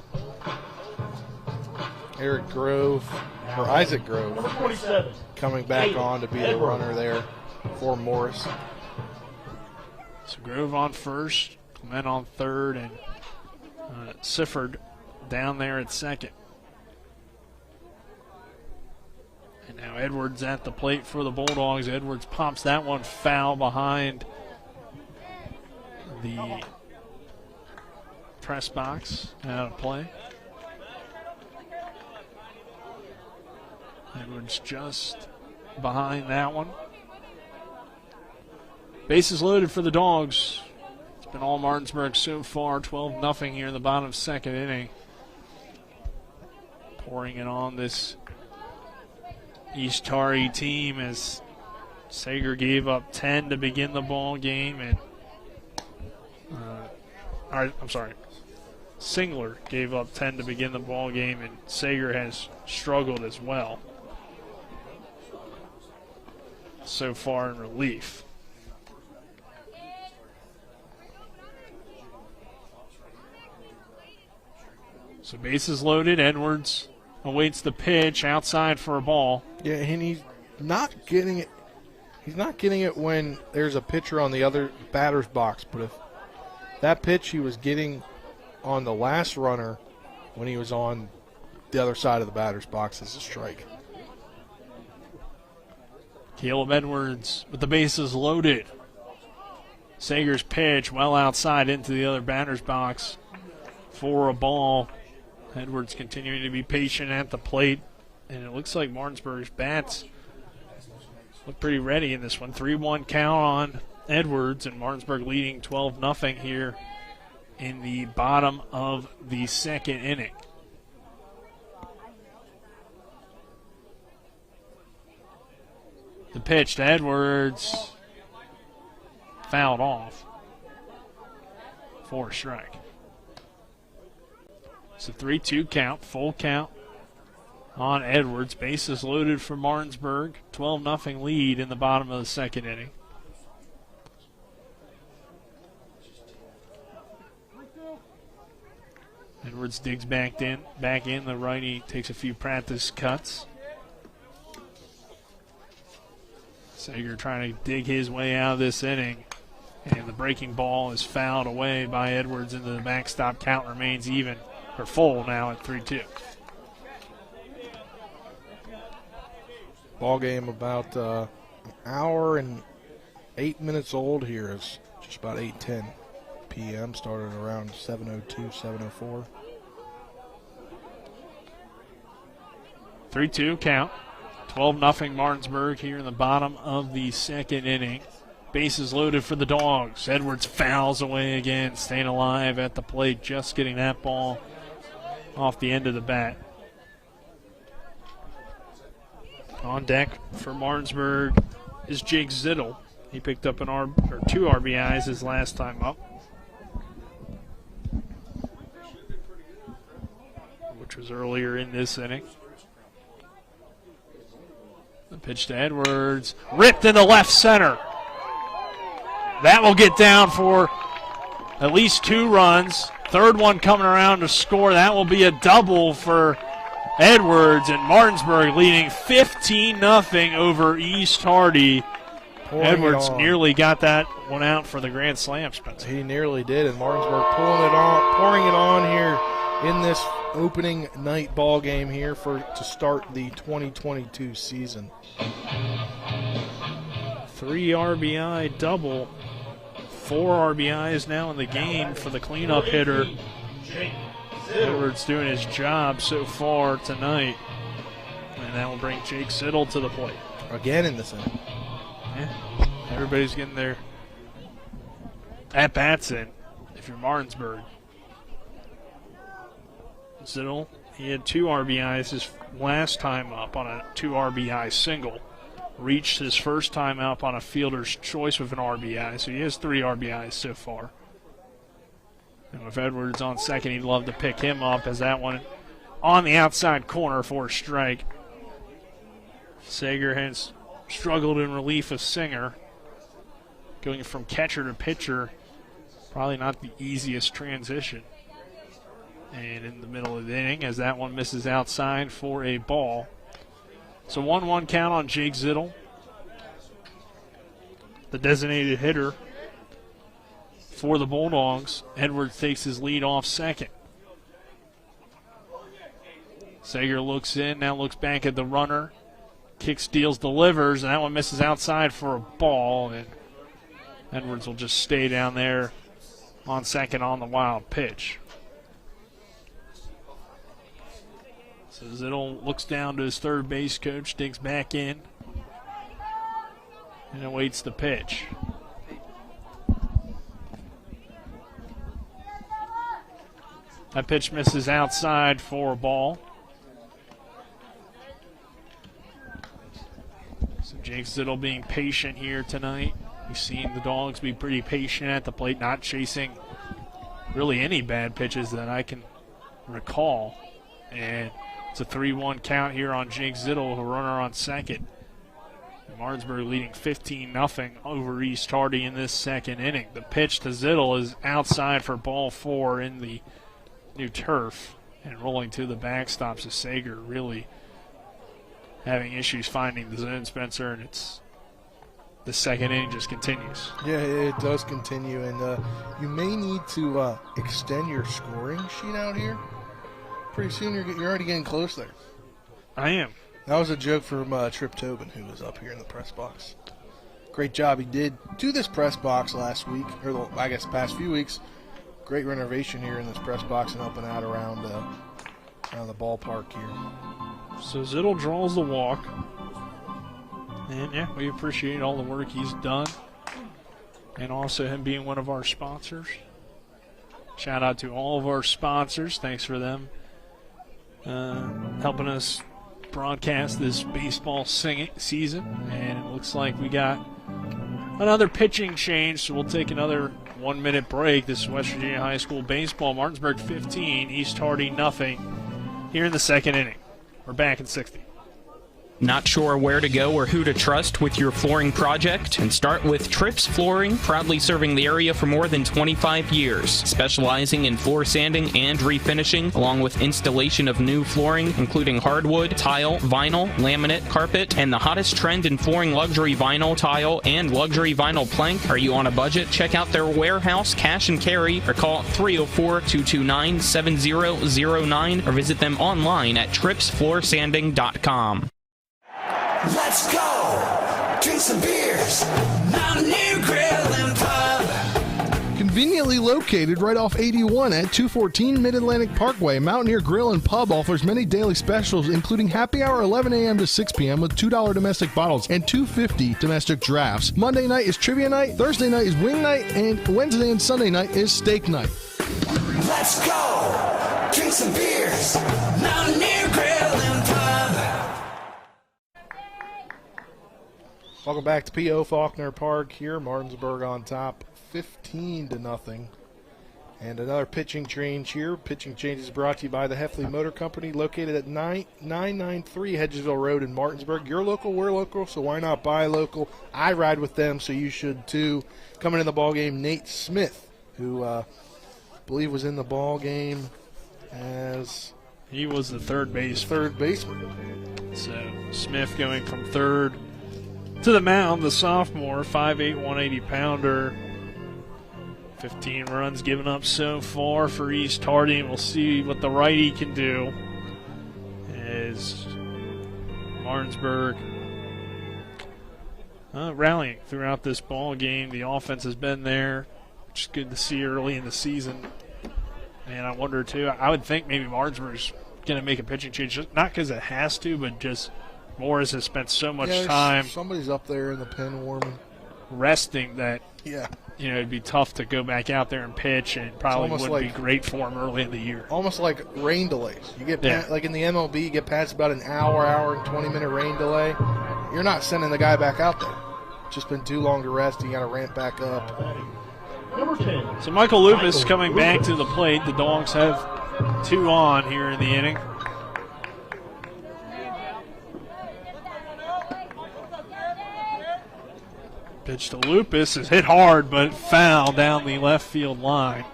S7: Isaac Grove,
S11: Number 27.
S7: coming back on to be the runner there for Morris.
S6: So Grove on first, Clement on third, and Sifford down there at second. And now Edwards at the plate for the Bulldogs. Edwards pops that one foul behind the press box, out of play. Edwards just behind that one. Bases loaded for the Dogs. It's been all Martinsburg so far, 12-0 here in the bottom second inning. Pouring it on this East Tarry team as Sager gave up 10 to begin the ball game, and Singler gave up 10 to begin the ball game, and Sager has struggled as well so far in relief. So bases loaded. Edwards awaits the pitch outside for a ball.
S7: Yeah, and he's not getting it. He's not getting it when there's a pitcher on the other batter's box. But if that pitch he was getting on the last runner when he was on the other side of the batter's box is a strike.
S6: Caleb Edwards with the bases loaded. Sager's pitch well outside into the other batter's box for a ball. Edwards continuing to be patient at the plate, and it looks like Martinsburg's bats look pretty ready in this one. 3-1 count on Edwards, and Martinsburg leading 12-0 here in the bottom of the second inning. The pitch to Edwards, fouled off for a strike. It's a 3-2 count, full count on Edwards. Bases loaded for Martinsburg. 12-0 lead in the bottom of the second inning. Edwards digs back in. The righty takes a few practice cuts. Sager trying to dig his way out of this inning. And the breaking ball is fouled away by Edwards into the backstop. Count remains even, or full now at 3-2.
S7: Ball game about an hour and 8 minutes old here. It's just about 8:10 p.m. Started around 7:02, 7:04.
S6: 3-2 count. 12-0 Martinsburg here in the bottom of the second inning. Bases loaded for the Dogs. Edwards fouls away again, staying alive at the plate, just getting that ball off the end of the bat. On deck for Martinsburg is Jake Zittel. He picked up 2 RBIs his last time up, which was earlier in this inning. The pitch to Edwards, ripped in the left center. That will get down for at least 2 runs. Third one coming around to score. That will be a double for Edwards, and Martinsburg leading 15-0 over East Hardy. Edwards nearly got that one out for the grand slam, Spencer.
S7: He nearly did, and Martinsburg pouring it on here in this opening night ball game here to start the 2022 season.
S6: 3 RBI double. 4 RBIs now in the game for the cleanup hitter. Edwards doing his job so far tonight. And that will bring Jake Zittel to the plate.
S7: Again in this inning.
S6: Yeah. Everybody's getting their at-bats in if you're Martinsburg. Zittel, he had 2 RBIs his last time up on a 2 RBI single. Reached his first time up on a fielder's choice with an RBI, so he has 3 RBIs so far. And with Edwards on second, he'd love to pick him up as that one on the outside corner for a strike. Sager has struggled in relief of Singer. Going from catcher to pitcher, probably not the easiest transition. And in the middle of the inning, as that one misses outside for a ball. So 1-1 count on Jake Zittel, the designated hitter for the Bulldogs. Edwards takes his lead off second. Sager looks in, now looks back at the runner. Kick, steals, delivers, and that one misses outside for a ball. And Edwards will just stay down there on second on the wild pitch. So Zittel looks down to his third base coach, digs back in, and awaits the pitch. That pitch misses outside for a ball. So Jake Zittel being patient here tonight. We've seen the Dogs be pretty patient at the plate, not chasing really any bad pitches that I can recall. And it's a 3-1 count here on Jake Zittel, a runner on second. And Martinsburg leading 15-0 over East Hardy in this second inning. The pitch to Zittel is outside for ball 4 in the new turf. And rolling to the backstop, so Sager really having issues finding the zone, Spencer, and it's the second inning just continues.
S7: Yeah, it does continue, and you may need to extend your scoring sheet out here. Pretty soon you're already getting close there.
S6: I am.
S7: That was a joke from Trip Tobin, who was up here in the press box. Great job he did to this press box last week, or I guess the past few weeks. Great renovation here in this press box and helping out around the ballpark here.
S6: So Zittel draws the walk. And, yeah, we appreciate all the work he's done. And also him being one of our sponsors. Shout out to all of our sponsors. Thanks for them helping us broadcast this baseball season. And it looks like we got another pitching change, so we'll take another 1-minute break. This is West Virginia High School baseball. Martinsburg 15, East Hardy nothing here in the second inning. We're back in 60.
S8: Not sure where to go or who to trust with your flooring project? And start with Trips Flooring, proudly serving the area for more than 25 years, specializing in floor sanding and refinishing, along with installation of new flooring, including hardwood, tile, vinyl, laminate, carpet, and the hottest trend in flooring, luxury vinyl, tile, and luxury vinyl plank. Are you on a budget? Check out their warehouse, cash and carry, or call 304-229-7009, or visit them online at tripsfloorsanding.com.
S19: Let's go! Drink some beers! Mountaineer Grill and Pub!
S3: Conveniently located right off 81 at 214 Mid-Atlantic Parkway, Mountaineer Grill and Pub offers many daily specials, including happy hour 11 a.m. to 6 p.m. with $2 domestic bottles and $2.50 domestic drafts. Monday night is trivia night, Thursday night is wing night, and Wednesday and Sunday night is steak night.
S19: Let's go! Drink some beers! Mountaineer Grill and Pub!
S7: Welcome back to P.O. Faulkner Park here. Martinsburg on top, 15-0. And another pitching change here. Pitching change is brought to you by the Heffley Motor Company, located at 993 Hedgesville Road in Martinsburg. You're local, we're local, so why not buy local? I ride with them, so you should too. Coming in the ball game, Nate Smith, who I believe was in the ball game as
S6: he was the third
S7: baseman.
S6: So Smith going from third to the mound, the sophomore, 5'8", 180-pounder. 15 runs given up so far for East Hardy, and we'll see what the righty can do as Martinsburg rallying throughout this ball game. The offense has been there, which is good to see early in the season. And I wonder, too, I would think maybe Martinsburg's going to make a pitching change, not because it has to, but just Morris has spent so much time.
S7: Somebody's up there in the pen warming.
S6: Resting that, it'd be tough to go back out there and pitch, and probably wouldn't be great for him early in the year.
S7: Almost like rain delays. You get like in the MLB, you get past about an hour and 20-minute rain delay. You're not sending the guy back out there. It's just been too long to rest. You got to ramp back up.
S6: So Michael Lupus coming back to the plate. The Dogs have 2 on here in the inning. Pitch to Lupus is hit hard, but foul down the left field line.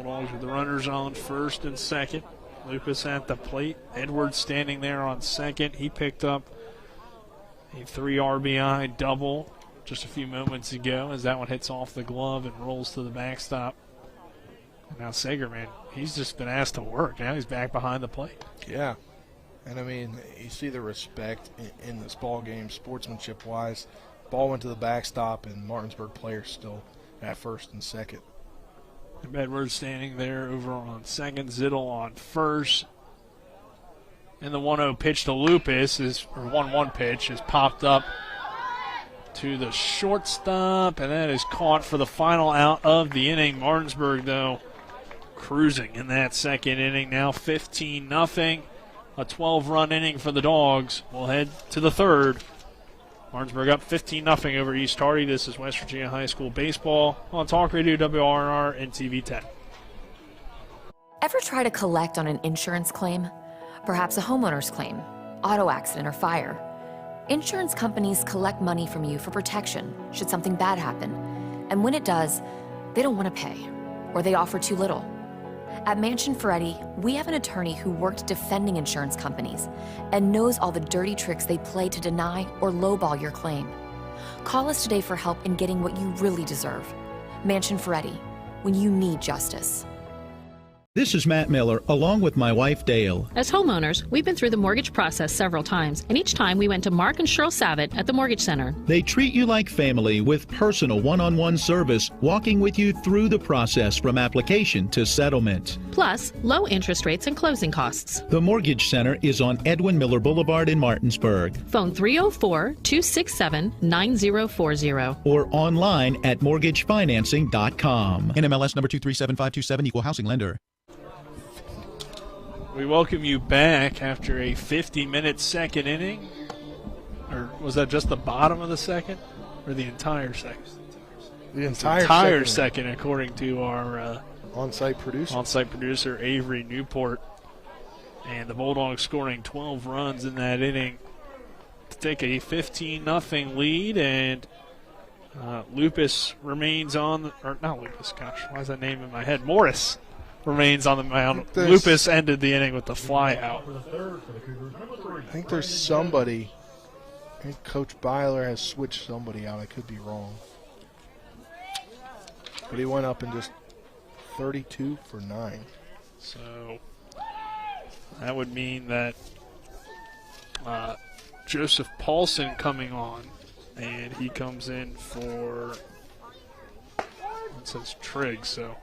S6: Bulldogs with the runners on first and second. Lupus at the plate. Edwards standing there on second. He picked up a 3 RBI double just a few moments ago as that one hits off the glove and rolls to the backstop. And now Sager, man, he's just been asked to work. Now he's back behind the plate.
S7: Yeah. And, I mean, you see the respect in this ball game, sportsmanship-wise. Ball went to the backstop, and Martinsburg players still at first and second.
S6: Edwards standing there over on second. Zittel on first. And the 1-0 pitch to Lupus, or 1-1 pitch, is popped up to the shortstop, and that is caught for the final out of the inning. Martinsburg, though, cruising in that second inning. Now 15-0. A 12-run inning for the Dogs. We'll head to the third. Martinsburg up 15-0 over East Hardy. This is West Virginia High School baseball on Talk Radio WRNR and TV 10.
S13: Ever try to collect on an insurance claim? Perhaps a homeowner's claim, auto accident, or fire. Insurance companies collect money from you for protection should something bad happen. And when it does, they don't want to pay, or they offer too little. At Mansion Ferretti, we have an attorney who worked defending insurance companies and knows all the dirty tricks they play to deny or lowball your claim. Call us today for help in getting what you really deserve. Mansion Ferretti, when you need justice.
S9: This is Matt Miller, along with my wife, Dale.
S10: As homeowners, we've been through the mortgage process several times, and each time we went to Mark and Cheryl Savitt at the Mortgage Center.
S9: They treat you like family with personal one-on-one service, walking with you through the process from application to settlement.
S10: Plus, low interest rates and closing costs.
S9: The Mortgage Center is on Edwin Miller Boulevard in Martinsburg.
S10: Phone 304-267-9040.
S9: Or online at mortgagefinancing.com. NMLS number 237527, equal housing lender.
S6: We welcome you back after a 50-minute second inning. Or was that just the bottom of the second? Or the entire second?
S7: The entire
S6: second, according to our
S7: on-site
S6: producer, Avery Newport. And the Bulldogs scoring 12 runs in that inning to take a 15-0 lead. And Lupus remains on, or not Lupus, gosh, why is that name in my head? Morris remains on the mound. Lupus ended the inning with the fly out.
S7: I think there's somebody. I think Coach Byler has switched somebody out. I could be wrong. But he went up and just 32 for 9.
S6: So that would mean that Joseph Paulson coming on, and he comes in for, it says Trigg, so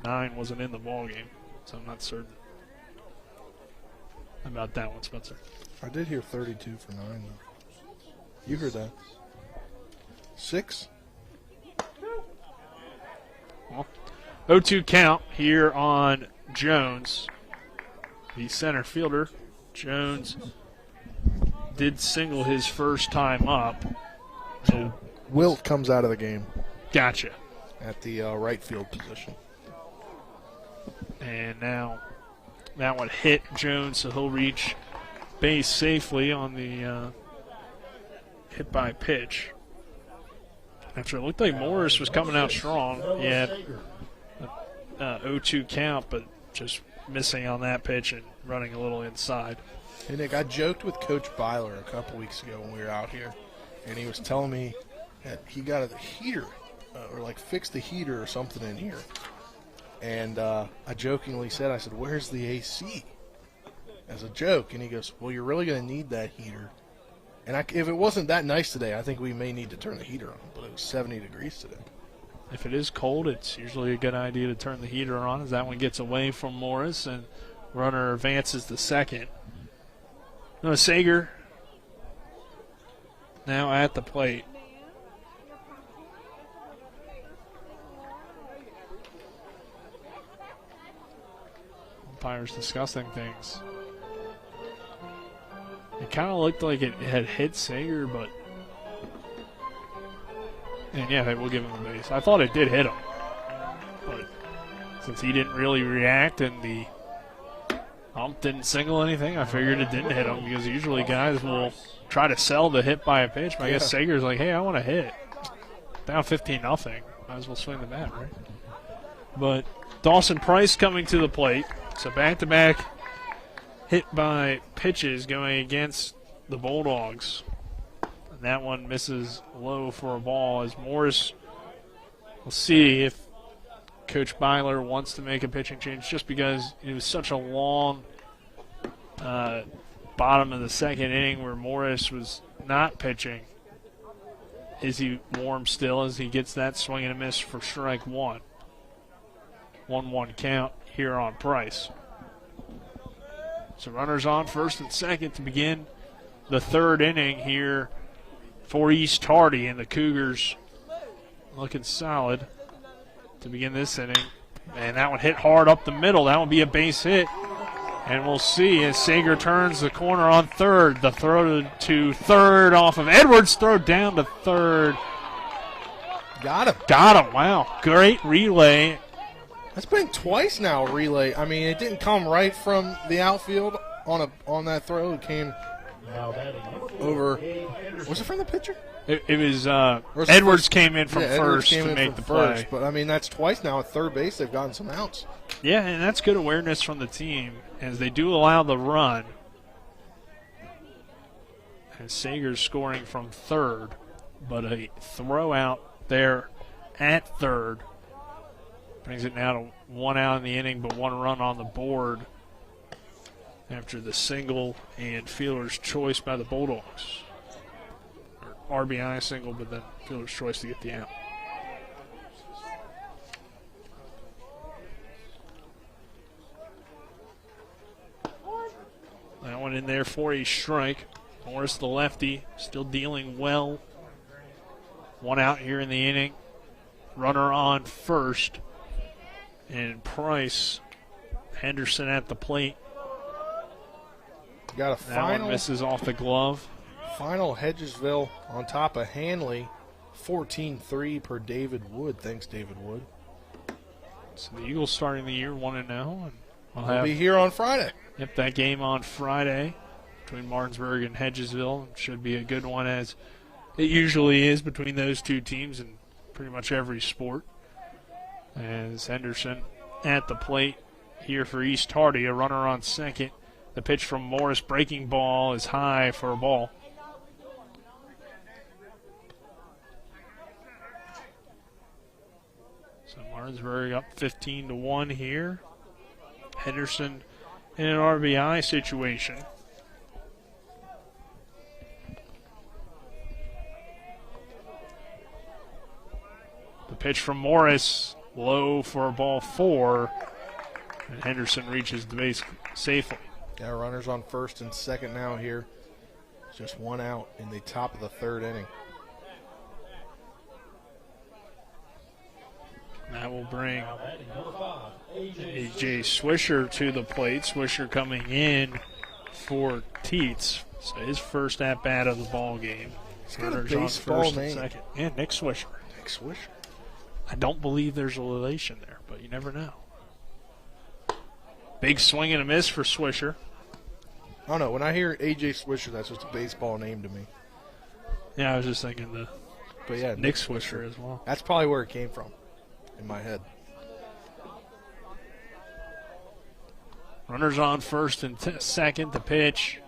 S6: 9 wasn't in the ball game, so I'm not certain about that one, Spencer.
S7: I did hear 32 for 9, though. You heard that. 6?
S6: Well, 0-2 count here on Jones, the center fielder. Jones did single his first time up. So
S7: Wilt comes out of the game.
S6: Gotcha.
S7: At the right field position.
S6: And now that one hit Jones, so he'll reach base safely on the hit by pitch. After it looked like Morris was coming out strong. He had a 0-2 count, but just missing on that pitch and running a little inside.
S7: Hey, Nick, I joked with Coach Byler a couple weeks ago when we were out here, and he was telling me that he got a heater, or like fixed the heater or something in here. And I jokingly said, I said, where's the AC? As a joke. And he goes, well, you're really going to need that heater. And if it wasn't that nice today, I think we may need to turn the heater on. But it was 70 degrees today.
S6: If it is cold, it's usually a good idea to turn the heater on as that one gets away from Morris and runner advances to second. No, Sager now at the plate. Umpires discussing things. It kind of looked like it had hit Sager, but... And yeah, we'll give him the base. I thought it did hit him. But since he didn't really react and the ump didn't single anything, I figured it didn't hit him because usually guys will try to sell the hit by a pitch. But I guess Sager's like, hey, I want to hit. Down 15-0. Might as well swing the bat, right? But Dawson Price coming to the plate. So back-to-back hit by pitches going against the Bulldogs. And that one misses low for a ball as Morris will see if Coach Byler wants to make a pitching change just because it was such a long bottom of the second inning where Morris was not pitching. Is he warm still as he gets that swing and a miss for strike one? 1-1 count here on Price. So runners on first and second to begin the third inning here for East Hardy, and the Cougars looking solid to begin this inning. And that one hit hard up the middle. That will be a base hit. And we'll see as Sager turns the corner on third. The throw to third off of Edwards. Throw down to third.
S7: Got him.
S6: Got him. Wow. Great relay.
S7: That's been twice now, relay. I mean, it didn't come right from the outfield on that throw. It came over. Was it from the pitcher?
S6: It was Edwards came in from first to make the play.
S7: But, I mean, that's twice now at third base. They've gotten some outs.
S6: Yeah, and that's good awareness from the team as they do allow the run. And Sager's scoring from third, but a throw out there at third brings it now to 1 out in the inning, but 1 run on the board after the single and fielder's choice by the Bulldogs. Or RBI single, but then fielder's choice to get the out. That one in there for a strike. Morris, the lefty, still dealing well. 1 out here in the inning. Runner on first. And Price, Henderson at the plate.
S7: Got a
S6: that one misses off the glove.
S7: Final Hedgesville on top of Hanley. 14-3 per David Wood. Thanks, David Wood.
S6: So the Eagles starting the year 1-0. And
S7: we'll be here on Friday.
S6: Yep, that game on Friday between Martinsburg and Hedgesville should be a good one, as it usually is between those two teams in pretty much every sport. As Henderson at the plate here for East Hardy, a runner on second. The pitch from Morris, breaking ball, is high for a ball. So Martinsburg up 15-1 here. Henderson in an RBI situation. The pitch from Morris, low for ball 4, and Henderson reaches the base safely.
S7: Yeah, runners on first and second now here. Just 1 out in the top of the third inning.
S6: That will bring A.J. Swisher to the plate. Swisher coming in for Teets. So his first at-bat of the ball game.
S7: He's got a baseball name.
S6: Second. And Nick Swisher.
S7: Nick Swisher.
S6: I don't believe there's a relation there, but you never know. Big swing and a miss for Swisher.
S7: I don't know. When I hear A.J. Swisher, that's just a baseball name to me.
S6: Yeah, I was just thinking
S7: but yeah,
S6: Nick Swisher as well.
S7: That's probably where it came from in my head.
S6: Runners on first and second. The pitch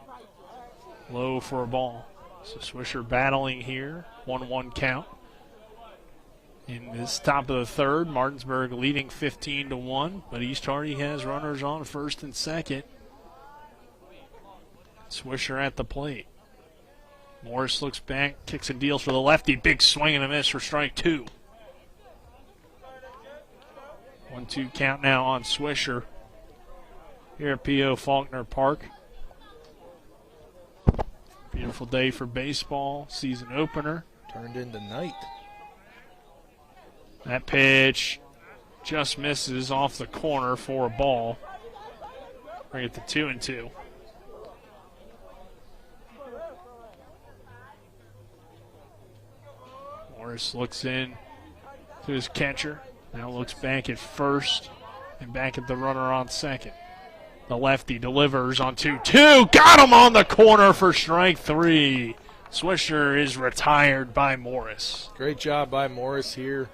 S6: low for a ball. So Swisher battling here. 1-1 count. In this top of the third, Martinsburg leading 15-1, but East Hardy has runners on first and second. Swisher at the plate. Morris looks back, kicks and deals for the lefty. Big swing and a miss for strike 2. 1-2 count now on Swisher here at P.O. Faulkner Park. Beautiful day for baseball, season opener.
S7: Turned into night.
S6: That pitch just misses off the corner for a ball. Bring it to 2-2. Morris looks in to his catcher. Now looks back at first and back at the runner on second. The lefty delivers on 2-2. Got him on the corner for strike 3. Swisher is retired by Morris.
S7: Great job by Morris here.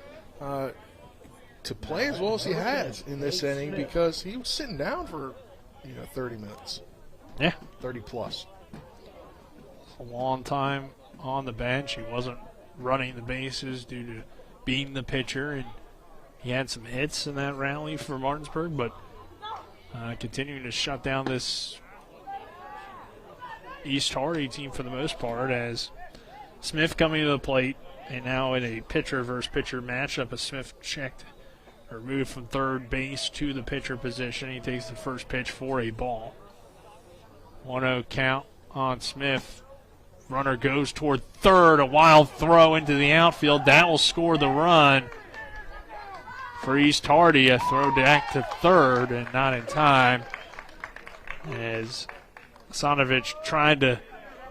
S7: to play as well as he has in this inning because he was sitting down for 30 minutes.
S6: Yeah.
S7: 30 plus.
S6: A long time on the bench. He wasn't running the bases due to being the pitcher, and he had some hits in that rally for Martinsburg, but continuing to shut down this East Hardy team for the most part, as Smith coming to the plate, and now in a pitcher versus pitcher matchup, as Smith checked or moved from third base to the pitcher position. He takes the first pitch for a ball. 1-0 count on Smith. Runner goes toward third, a wild throw into the outfield. That will score the run for East Hardy. A throw back to third and not in time, as Sanovich tried to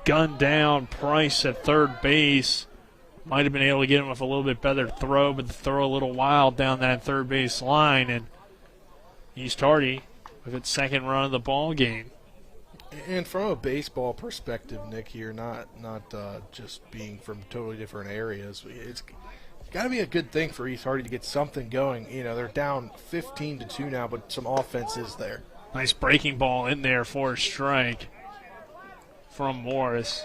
S6: gun down Price at third base. Might have been able to get him with a little bit better throw, but the throw a little wild down that third base line, and East Hardy with its second run of the ball game.
S7: And from a baseball perspective, Nick, here, not just being from totally different areas, it's got to be a good thing for East Hardy to get something going. They're down 15-2 now, but some offense is there.
S6: Nice breaking ball in there for a strike from Morris.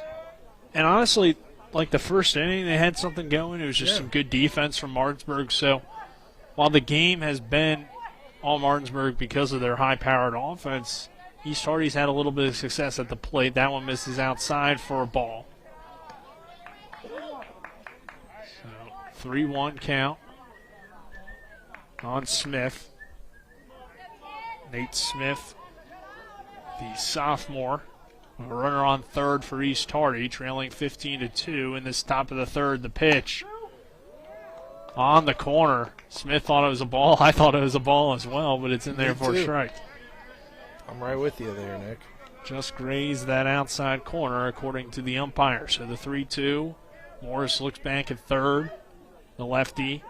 S6: And honestly, like the first inning, they had something going. It was just some good defense from Martinsburg. So while the game has been all Martinsburg because of their high-powered offense, East Hardy's had a little bit of success at the plate. That one misses outside for a ball. So 3-1 count on Smith. Nate Smith, the sophomore, a runner on third for East Hardy, trailing 15-2 in this top of the third. The pitch on the corner. Smith thought it was a ball. I thought it was a ball as well, but it's in there for a strike.
S7: I'm right with you there, Nick.
S6: Just grazed that outside corner according to the umpire. So the 3-2. Morris looks back at third. The lefty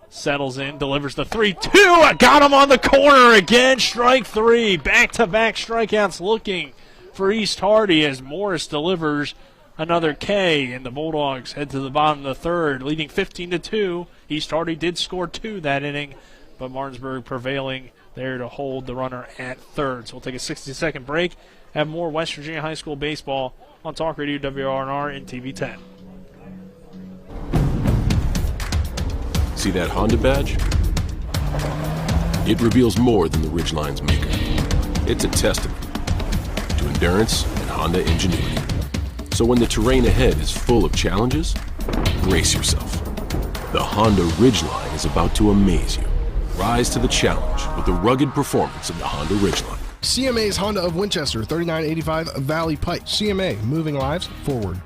S6: settles in, delivers the 3-2. I got him on the corner again. Strike three. Back-to-back strikeouts looking for East Hardy as Morris delivers another K, and the Bulldogs head to the bottom of the third, leading 15-2. East Hardy did score 2 that inning, but Martinsburg prevailing there to hold the runner at third. So we'll take a 60-second break, have more West Virginia High School baseball on Talk Radio WRNR and TV 10.
S2: See that Honda badge? It reveals more than the Ridgeline's maker. It's a testament to endurance and Honda ingenuity. So when the terrain ahead is full of challenges, brace yourself. The Honda Ridgeline is about to amaze you. Rise to the challenge with the rugged performance of the Honda Ridgeline.
S3: CMA's Honda of Winchester, 3985 Valley Pike. CMA, moving lives forward.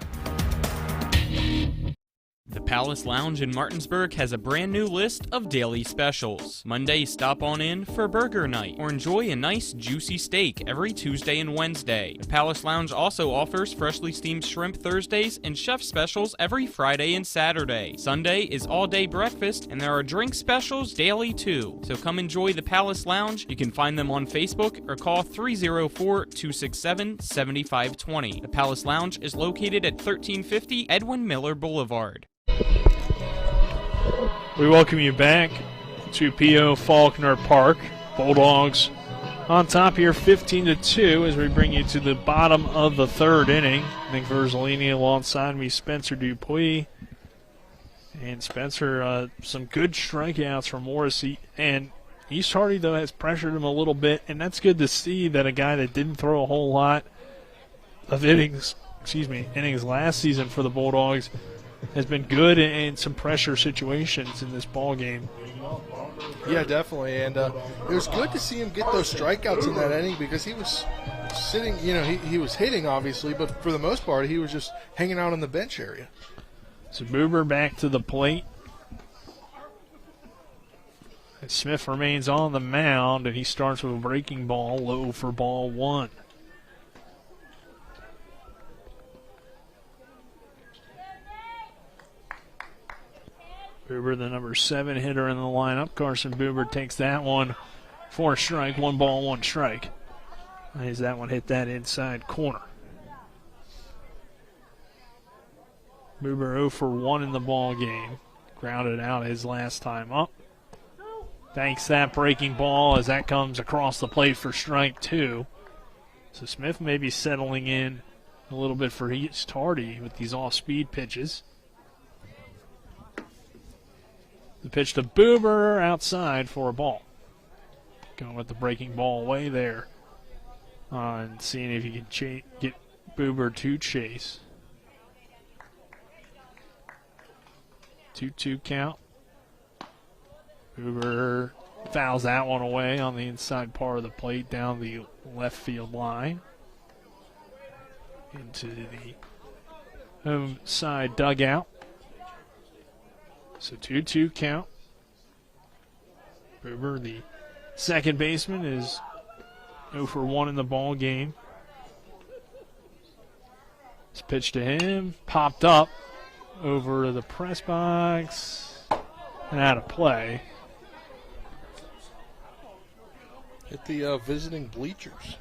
S8: The Palace Lounge in Martinsburg has a brand new list of daily specials. Monday, stop on in for burger night or enjoy a nice juicy steak every Tuesday and Wednesday. The Palace Lounge also offers freshly steamed shrimp Thursdays and chef specials every Friday and Saturday. Sunday is all-day breakfast and there are drink specials daily too. So come enjoy the Palace Lounge. You can find them on Facebook or call 304-267-7520. The Palace Lounge is located at 1350 Edwin Miller Boulevard.
S6: We welcome you back to P.O. Faulkner Park. Bulldogs on top here 15-2 as we bring you to the bottom of the third inning. Nick Verzolini alongside me, Spencer Dupuis. And Spencer, some good strikeouts from Morrissey. And East Hardy, though, has pressured him a little bit. And that's good to see that a guy that didn't throw a whole lot of innings last season for the Bulldogs has been good in some pressure situations in this ball game.
S7: Yeah, definitely, and it was good to see him get those strikeouts in that inning because he was sitting, he was hitting obviously, but for the most part he was just hanging out in the bench area.
S6: So Buber back to the plate. And Smith remains on the mound, and he starts with a breaking ball, low for ball one. Buber, the number 7 hitter in the lineup. Carson Buber takes that one for a strike. 1 ball, 1 strike. As that one hit that inside corner. Buber 0 for 1 in the ball game. Grounded out his last time up. Thanks that breaking ball as that comes across the plate for strike 2. So Smith may be settling in a little bit for he's tardy with these off-speed pitches. The pitch to Boober outside for a ball. Going with the breaking ball away there. And seeing if you can get Boober to chase. 2-2 count. Boober fouls that one away on the inside part of the plate down the left field line. Into the home side dugout. So 2-2 count. Boober, the second baseman, is 0 for 1 in the ball game. This pitch to him, popped up over the press box and out of play.
S7: Hit the visiting bleachers.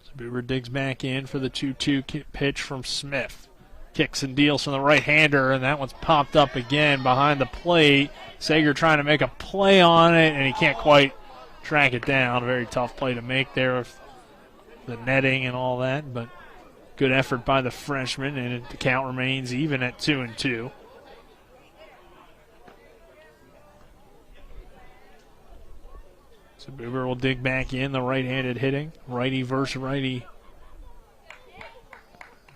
S6: So Boober digs back in for the 2-2 pitch from Smith. Kicks and deals from the right-hander, and that one's popped up again behind the plate. Sager trying to make a play on it, and he can't quite track it down. A very tough play to make there with the netting and all that, but good effort by the freshman, and the count remains even at 2-2. So Boober will dig back in, the right-handed hitting. Righty versus righty.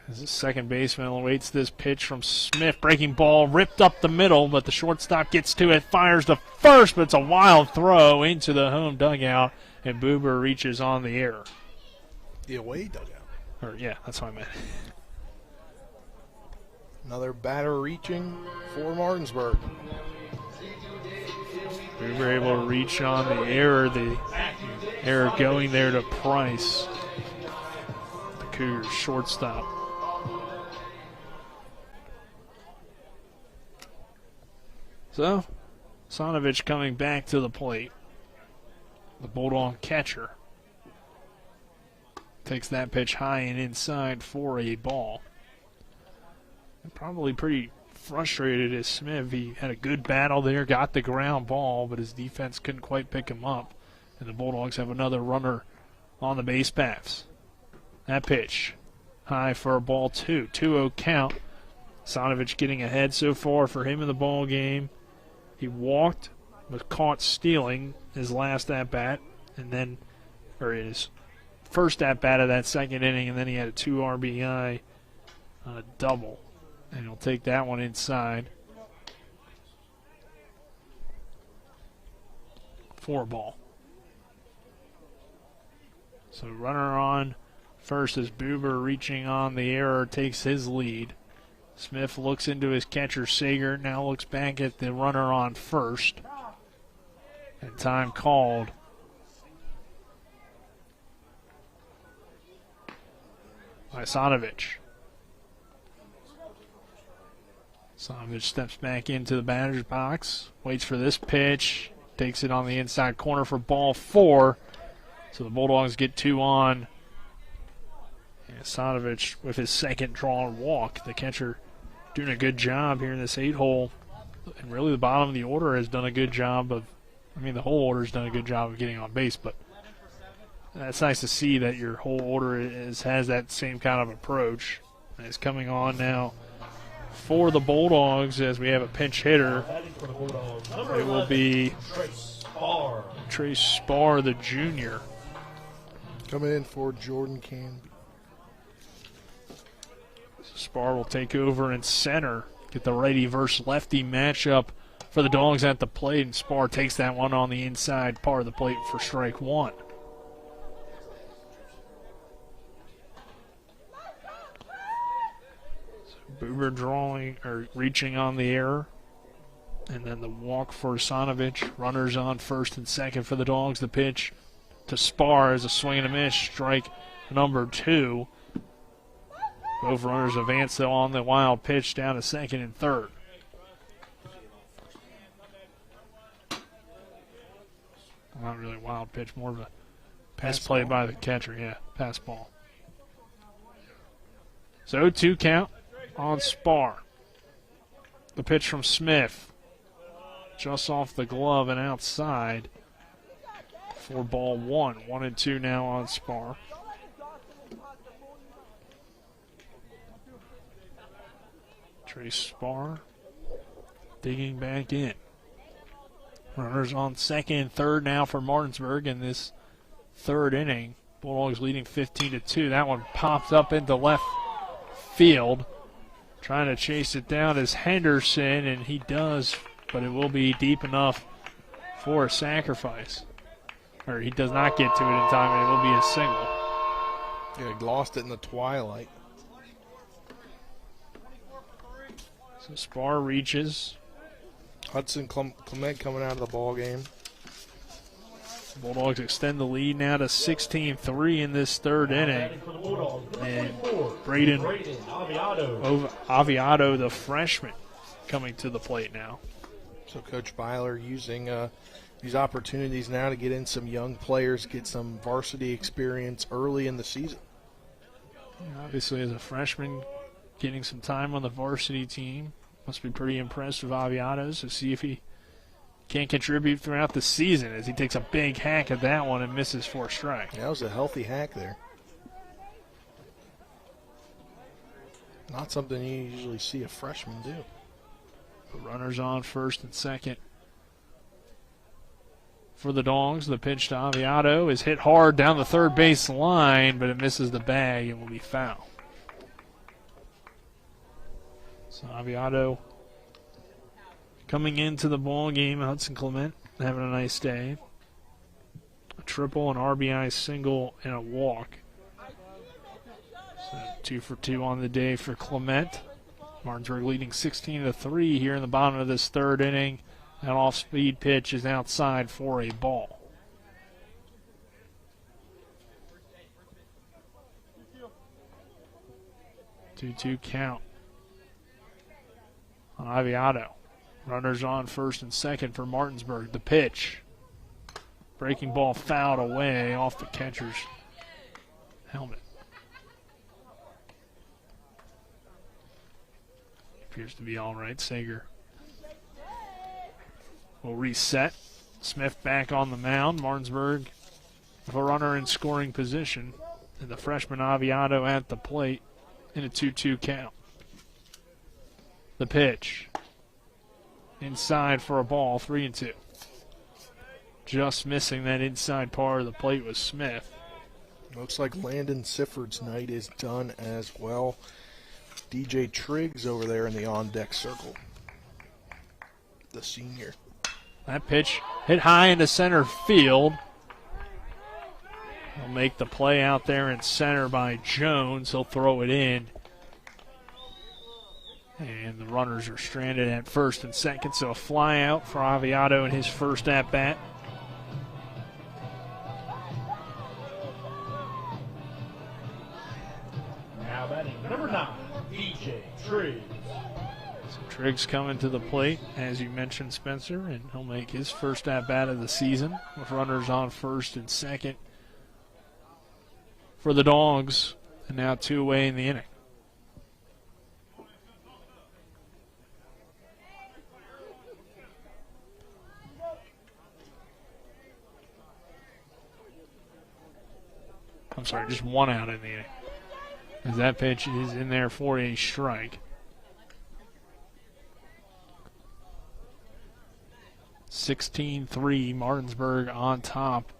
S6: As the second baseman awaits this pitch from Smith. Breaking ball ripped up the middle, but the shortstop gets to it, fires to first, but it's a wild throw into the home dugout, and Boober reaches on the error.
S7: The away dugout.
S6: Yeah, that's what I meant.
S7: Another batter reaching for Martinsburg.
S6: We were able to reach on the error going there to Price, the Cougars shortstop. So, Sonovich coming back to the plate. The Bulldog catcher takes that pitch high and inside for a ball. And probably pretty frustrated as Smith. He had a good battle there, got the ground ball, but his defense couldn't quite pick him up. And the Bulldogs have another runner on the base paths. That pitch high for a ball 2. 2-0 count. Sonovich getting ahead so far for him in the ball game. He walked, was caught stealing his last at-bat, and then, or his first at-bat of that second inning, and then he had a 2 RBI on a double. And he'll take that one inside for a ball. So runner on first as Boober reaching on the error takes his lead. Smith looks into his catcher, Sager, now looks back at the runner on first. And time called. By Sonovich. Sonovich steps back into the batter's box, waits for this pitch, takes it on the inside corner for ball 4. So the Bulldogs get 2 on. And Sonovich with his second drawn walk. The catcher doing a good job here in this 8-hole. And really the bottom of the order has done a good job of, the whole order has done a good job of getting on base, but it's nice to see that your whole order has that same kind of approach. And it's coming on now for the Bulldogs as we have a pinch hitter. It will be Trace Spar, the junior.
S7: Coming in for Jordan Canby.
S6: Spar will take over in center, get the righty versus lefty matchup for the Dogs at the plate, and Spar takes that one on the inside part of the plate for strike 1. So Boober reaching on the error, and then the walk for Sonovich. Runners on first and second for the Dogs. The pitch to Spar as a swing and a miss, strike number 2. Both runners advance though on the wild pitch down to second and third. Not really a wild pitch, more of a pass play by the catcher. Yeah, pass ball. So 0-2 count on Spar. The pitch from Smith. Just off the glove and outside for ball 1. 1-2 now on Spar. Trace Spar digging back in. Runners on second and third now for Martinsburg in this third inning. Bulldogs leading 15-2. That one popped up into left field. Trying to chase it down is Henderson, and he does, but it will be deep enough for a sacrifice. Or he does not get to it in time, and it will be a single.
S7: Yeah, he lost it in the twilight.
S6: So Spar reaches.
S7: Hudson Clement coming out of the ball game.
S6: Bulldogs extend the lead now to 16-3 in this third inning. And Braden Aviado, the freshman, coming to the plate now.
S7: So Coach Byler using these opportunities now to get in some young players, get some varsity experience early in the season.
S6: Obviously, as a freshman, getting some time on the varsity team. Must be pretty impressed with Aviado, so see if he can contribute throughout the season as he takes a big hack at that one and misses for a strike.
S7: That was a healthy hack there. Not something you usually see a freshman do.
S6: The runners on first and second for the Dogs. The pitch to Aviado is hit hard down the third base line, but it misses the bag and will be foul. So Aviado coming into the ball game. Hudson Clement having a nice day. A triple, an RBI single, and a walk. So 2 for 2 on the day for Clement. Martinsburg leading 16-3 here in the bottom of this third inning. That off-speed pitch is outside for a ball. Two count on Aviado. Runners on first and second for Martinsburg. The pitch. Breaking ball fouled away off the catcher's helmet. Appears to be all right. Sager will reset. Smith back on the mound. Martinsburg with a runner in scoring position. And the freshman Aviado at the plate in a 2-2 count. The pitch. Inside for a ball, 3-2. Just missing that inside part of the plate was Smith.
S7: Looks like Landon Sifford's night is done as well. DJ Triggs over there in the on-deck circle. The senior.
S6: That pitch hit high into center field. He'll make the play out there in center by Jones. He'll throw it in. And the runners are stranded at first and second, so a fly out for Aviado in his first at-bat.
S11: Now batting number 9, DJ Triggs.
S6: So Triggs coming to the plate, as you mentioned, Spencer, and he'll make his first at-bat of the season with runners on first and second for the Dogs, and now 2 away in the inning. I'm sorry, just 1 out in the inning. As that pitch is in there for a strike. 16-3, Martinsburg on top.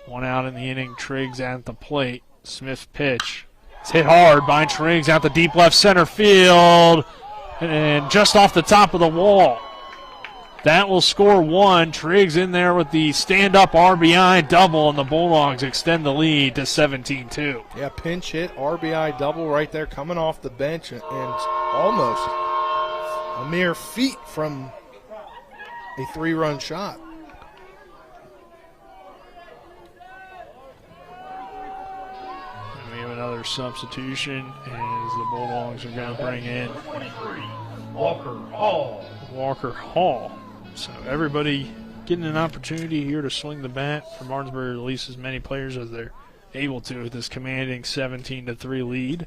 S6: 1 out in the inning, Triggs at the plate. Smith's pitch. It's hit hard by Triggs out the deep left center field. And just off the top of the wall. That will score 1. Triggs in there with the stand-up RBI double, and the Bulldogs extend the lead to 17-2.
S7: Yeah, pinch hit, RBI double right there coming off the bench, and almost a mere feet from a 3-run shot.
S6: And we have another substitution as the Bulldogs are going to bring in
S11: 23, Walker
S6: Hall. So everybody getting an opportunity here to swing the bat for Martinsburg, to release as many players as they're able to with this commanding 17-3 lead.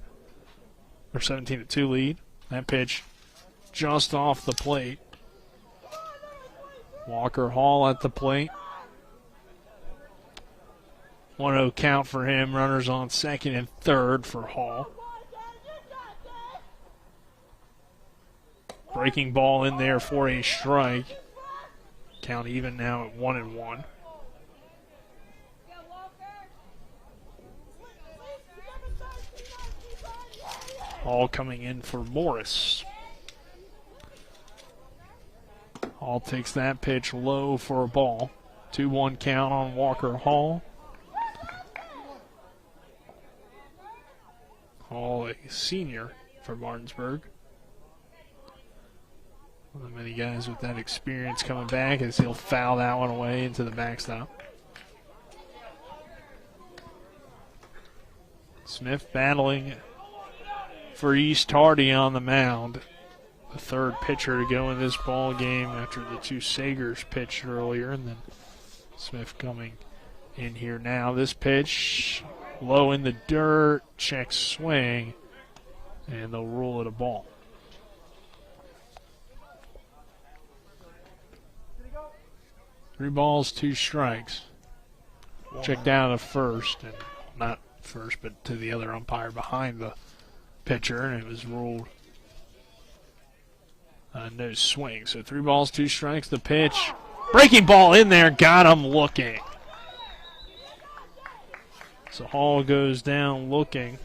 S6: or 17-2 lead. That pitch just off the plate. Walker Hall at the plate. 1-0 count for him. Runners on second and third for Hall. Breaking ball in there for a strike. Count even now at 1-1. Hall coming in for Morris. Hall takes that pitch low for a ball. 2-1 count on Walker Hall. Hall, a senior for Martinsburg. One of the many guys with that experience coming back as he'll foul that one away into the backstop. Smith battling for East Hardy on the mound. The third pitcher to go in this ball game after the two Sagers pitched earlier, and then Smith coming in here now. This pitch low in the dirt, check swing, and they'll rule it a ball. Three balls, two strikes. Check down to first, and not first, but to the other umpire behind the pitcher, and it was ruled no swing. So 3 balls, 2 strikes. The pitch, breaking ball in there, got him looking. So Hall goes down looking.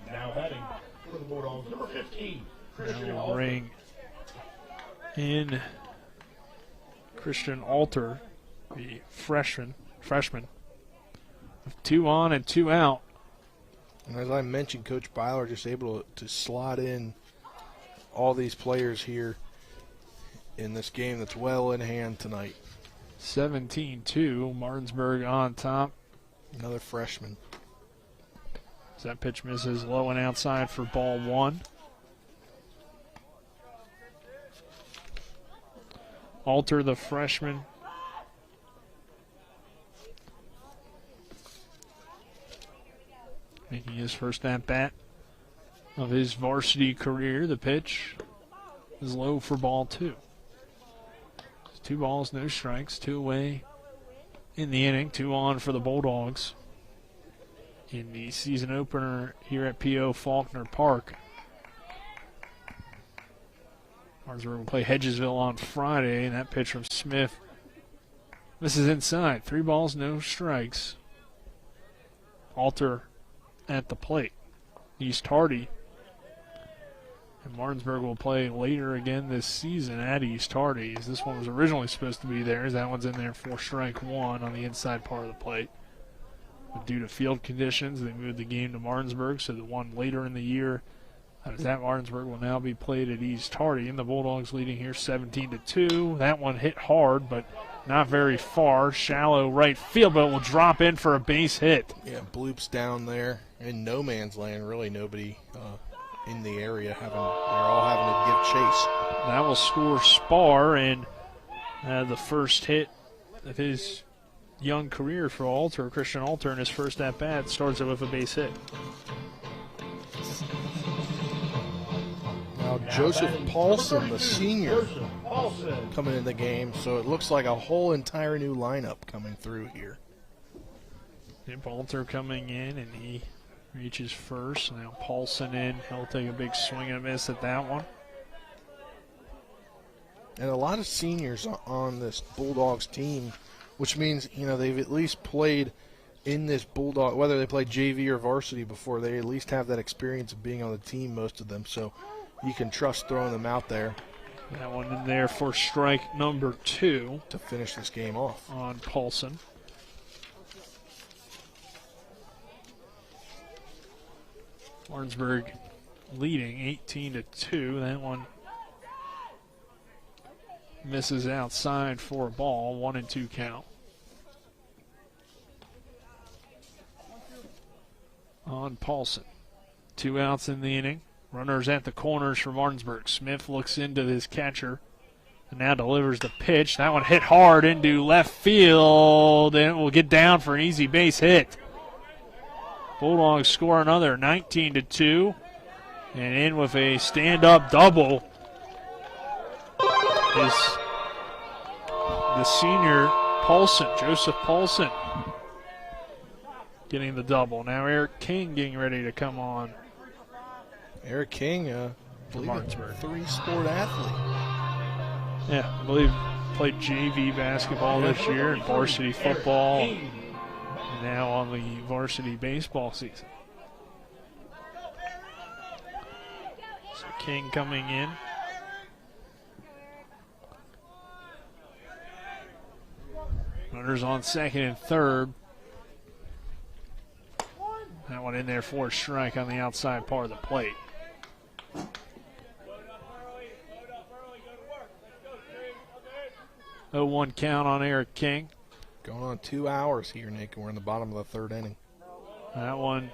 S11: Now batting for the Bulldogs, number 15.
S6: Now we'll bring in Christian Alter, the freshman. 2 on and 2 out.
S7: And as I mentioned, Coach Byler just able to slot in all these players here in this game that's well in hand tonight.
S6: 17-2, Martinsburg on top.
S7: Another freshman.
S6: As that pitch misses low and outside for ball 1. Alter, the freshman. Making his first at-bat of his varsity career. The pitch is low for ball 2. 2 balls, no strikes, 2 away in the inning, 2 on for the Bulldogs in the season opener here at P.O. Faulkner Park. Martinsburg will play Hedgesville on Friday, and that pitch from Smith misses inside. 3 balls, no strikes. Alter at the plate. East Hardy. And Martinsburg will play later again this season at East Hardy. This one was originally supposed to be theirs. That one's in there for strike 1 on the inside part of the plate. But due to field conditions, they moved the game to Martinsburg, so the one later in the year that is at Martinsburg will now be played at East Hardy. And the Bulldogs leading here 17-2. That one hit hard, but not very far. Shallow right field, but it will drop in for a base hit.
S7: Yeah, bloops down there in no man's land. Really nobody in the area. They're all having to give chase.
S6: That will score Spar, and the first hit of his young career for Alter, Christian Alter, in his first at-bat, starts it with a base hit.
S7: Now Joseph Paulson, the senior, coming in the game, so it looks like a whole entire new lineup coming through here.
S6: Yep, Alter coming in, and he reaches first. Now Paulson in. He'll take a big swing and a miss at that one.
S7: And a lot of seniors on this Bulldogs team, which means, they've at least played in this Bulldog, whether they play JV or varsity before, they at least have that experience of being on the team, most of them. So you can trust throwing them out there.
S6: That one in there for strike number 2.
S7: To finish this game off.
S6: On Paulson. Martinsburg leading 18-2. That one misses outside for a ball. 1-2 count. On Paulson. 2 outs in the inning. Runners at the corners for Martinsburg. Smith looks into his catcher and now delivers the pitch. That one hit hard into left field, and it will get down for an easy base hit. Bulldogs score another 19-2. And in with a stand-up double is the senior Paulson, Joseph Paulson, getting the double. Now Eric King getting ready to come on.
S7: Eric King,
S6: Martinsburg.
S7: Three-sport athlete.
S6: Yeah, I believe played JV basketball this year and varsity football. And now on the varsity baseball season. So King coming in. Runners on second and third. That one in there for a strike on the outside part of the plate. Oh, 1 count on Eric King.
S7: Going on 2 hours here, Nick. We're in the bottom of the third inning.
S6: That one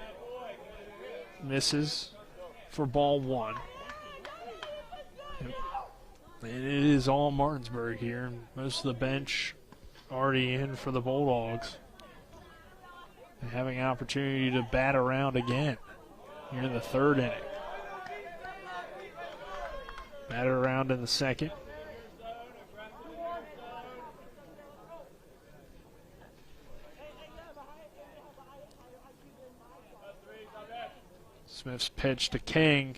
S6: misses for ball 1. And it is all Martinsburg here. Most of the bench already in for the Bulldogs. And having an opportunity to bat around again here in the third inning. Batted around in the second. Smith's pitch to King.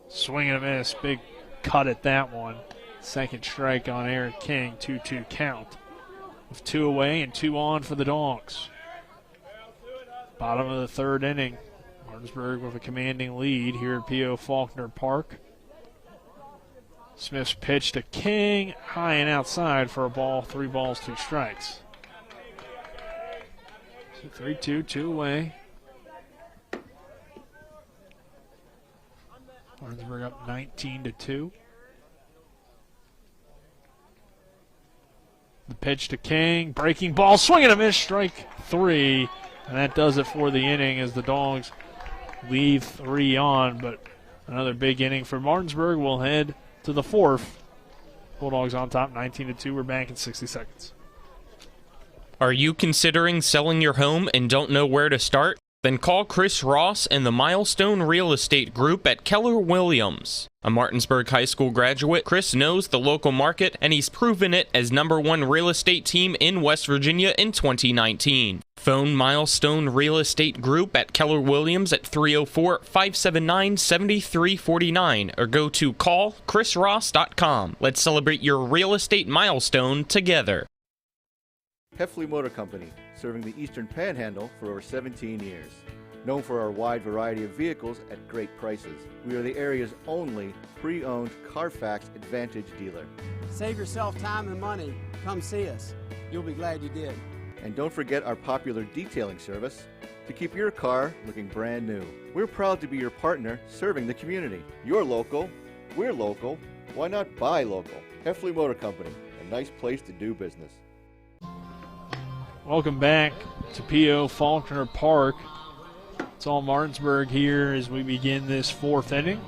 S6: Swing and a miss. Big cut at that one. Second strike on Eric King. 2-2 count. With 2 away and 2 on for the Dogs. Bottom of the third inning. Martinsburg with a commanding lead here at P.O. Faulkner Park. Smith's pitch to King. High and outside for a ball. 3 balls, 2 strikes. So 3-2, 2 away. Martinsburg up 19-2. The pitch to King. Breaking ball. Swing and a miss. Strike 3. And that does it for the inning as the Dogs leave 3 on. But another big inning for Martinsburg. We'll head to the 4th. Bulldogs on top 19-2. We're back in 60 seconds.
S8: Are you considering selling your home and don't know where to start? Then call Chris Ross and the Milestone Real Estate Group at Keller Williams. A Martinsburg High School graduate, Chris knows the local market, and he's proven it as #1 real estate team in West Virginia in 2019. Phone Milestone Real Estate Group at Keller Williams at 304-579-7349 or go to callchrisross.com. Let's celebrate your real estate milestone together.
S15: Heffley Motor Company, serving the Eastern Panhandle for over 17 years. Known for our wide variety of vehicles at great prices, we are the area's only pre-owned Carfax Advantage dealer.
S16: Save yourself time and money. Come see us. You'll be glad you did.
S15: And don't forget our popular detailing service to keep your car looking brand new. We're proud to be your partner serving the community. You're local, we're local, why not buy local? Heffley Motor Company, a nice place to do business.
S6: Welcome back to P.O. Faulkner Park. It's all Martinsburg here as we begin this 4th inning.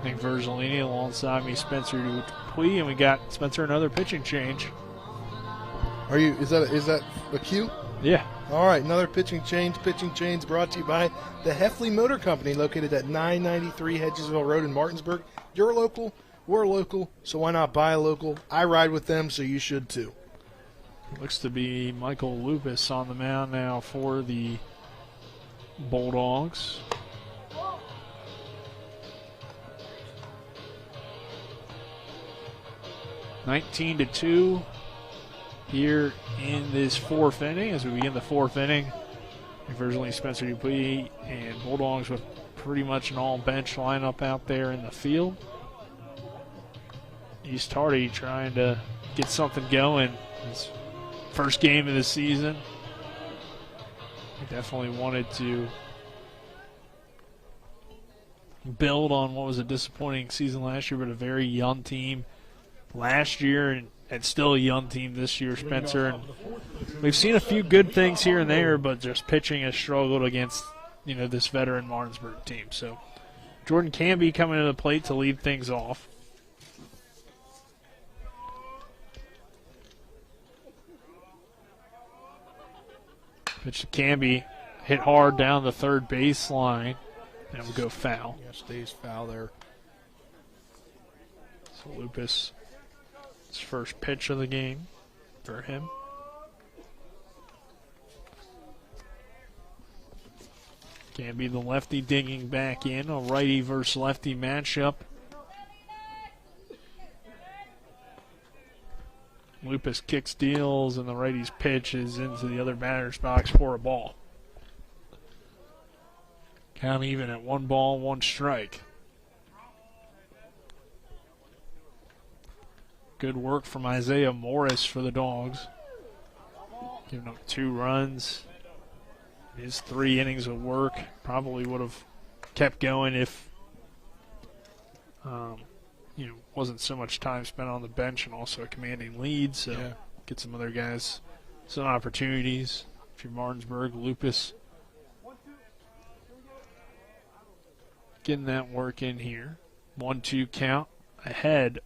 S6: Nick Verzolini alongside me, Spencer Dupuis, and we got Spencer another pitching change.
S7: Is that a cue?
S6: Yeah.
S7: All right, another pitching change. Pitching change brought to you by the Heffley Motor Company, located at 993 Hedgesville Road in Martinsburg. You're local, we're local, so why not buy a local? I ride with them, so you should too.
S6: Looks to be Michael Lupus on the mound now for the Bulldogs. (19-2) here in this 4th inning as we begin the 4th inning. Unfortunately, Spencer Dupuis and Bulldogs with pretty much an all-bench lineup out there in the field. East Hardy trying to get something going. His first game of the season. He definitely wanted to build on what was a disappointing season last year, but a very young team last year and still a young team this year, Spencer. And we've seen a few good things here and there, but just pitching has struggled against, this veteran Martinsburg team. So Jordan Canby coming to the plate to lead things off. Pitch to Canby hit hard down the third baseline. And we'll go foul.
S7: Yeah, stays foul there.
S6: So Lupus, his first pitch of the game for him. Can't be the lefty digging back in. A righty versus lefty matchup. Lupus kicks, deals, and the righty's pitch is into the other batter's box for a ball. Count even at 1 ball, 1 strike. Good work from Isaiah Morris for the Dogs. Giving up 2 runs. His 3 innings of work probably would have kept going if wasn't so much time spent on the bench and also a commanding lead. So
S7: yeah.
S6: Get some other guys some opportunities. If you're Martinsburg, Lupus getting that work in here. 1-2 count ahead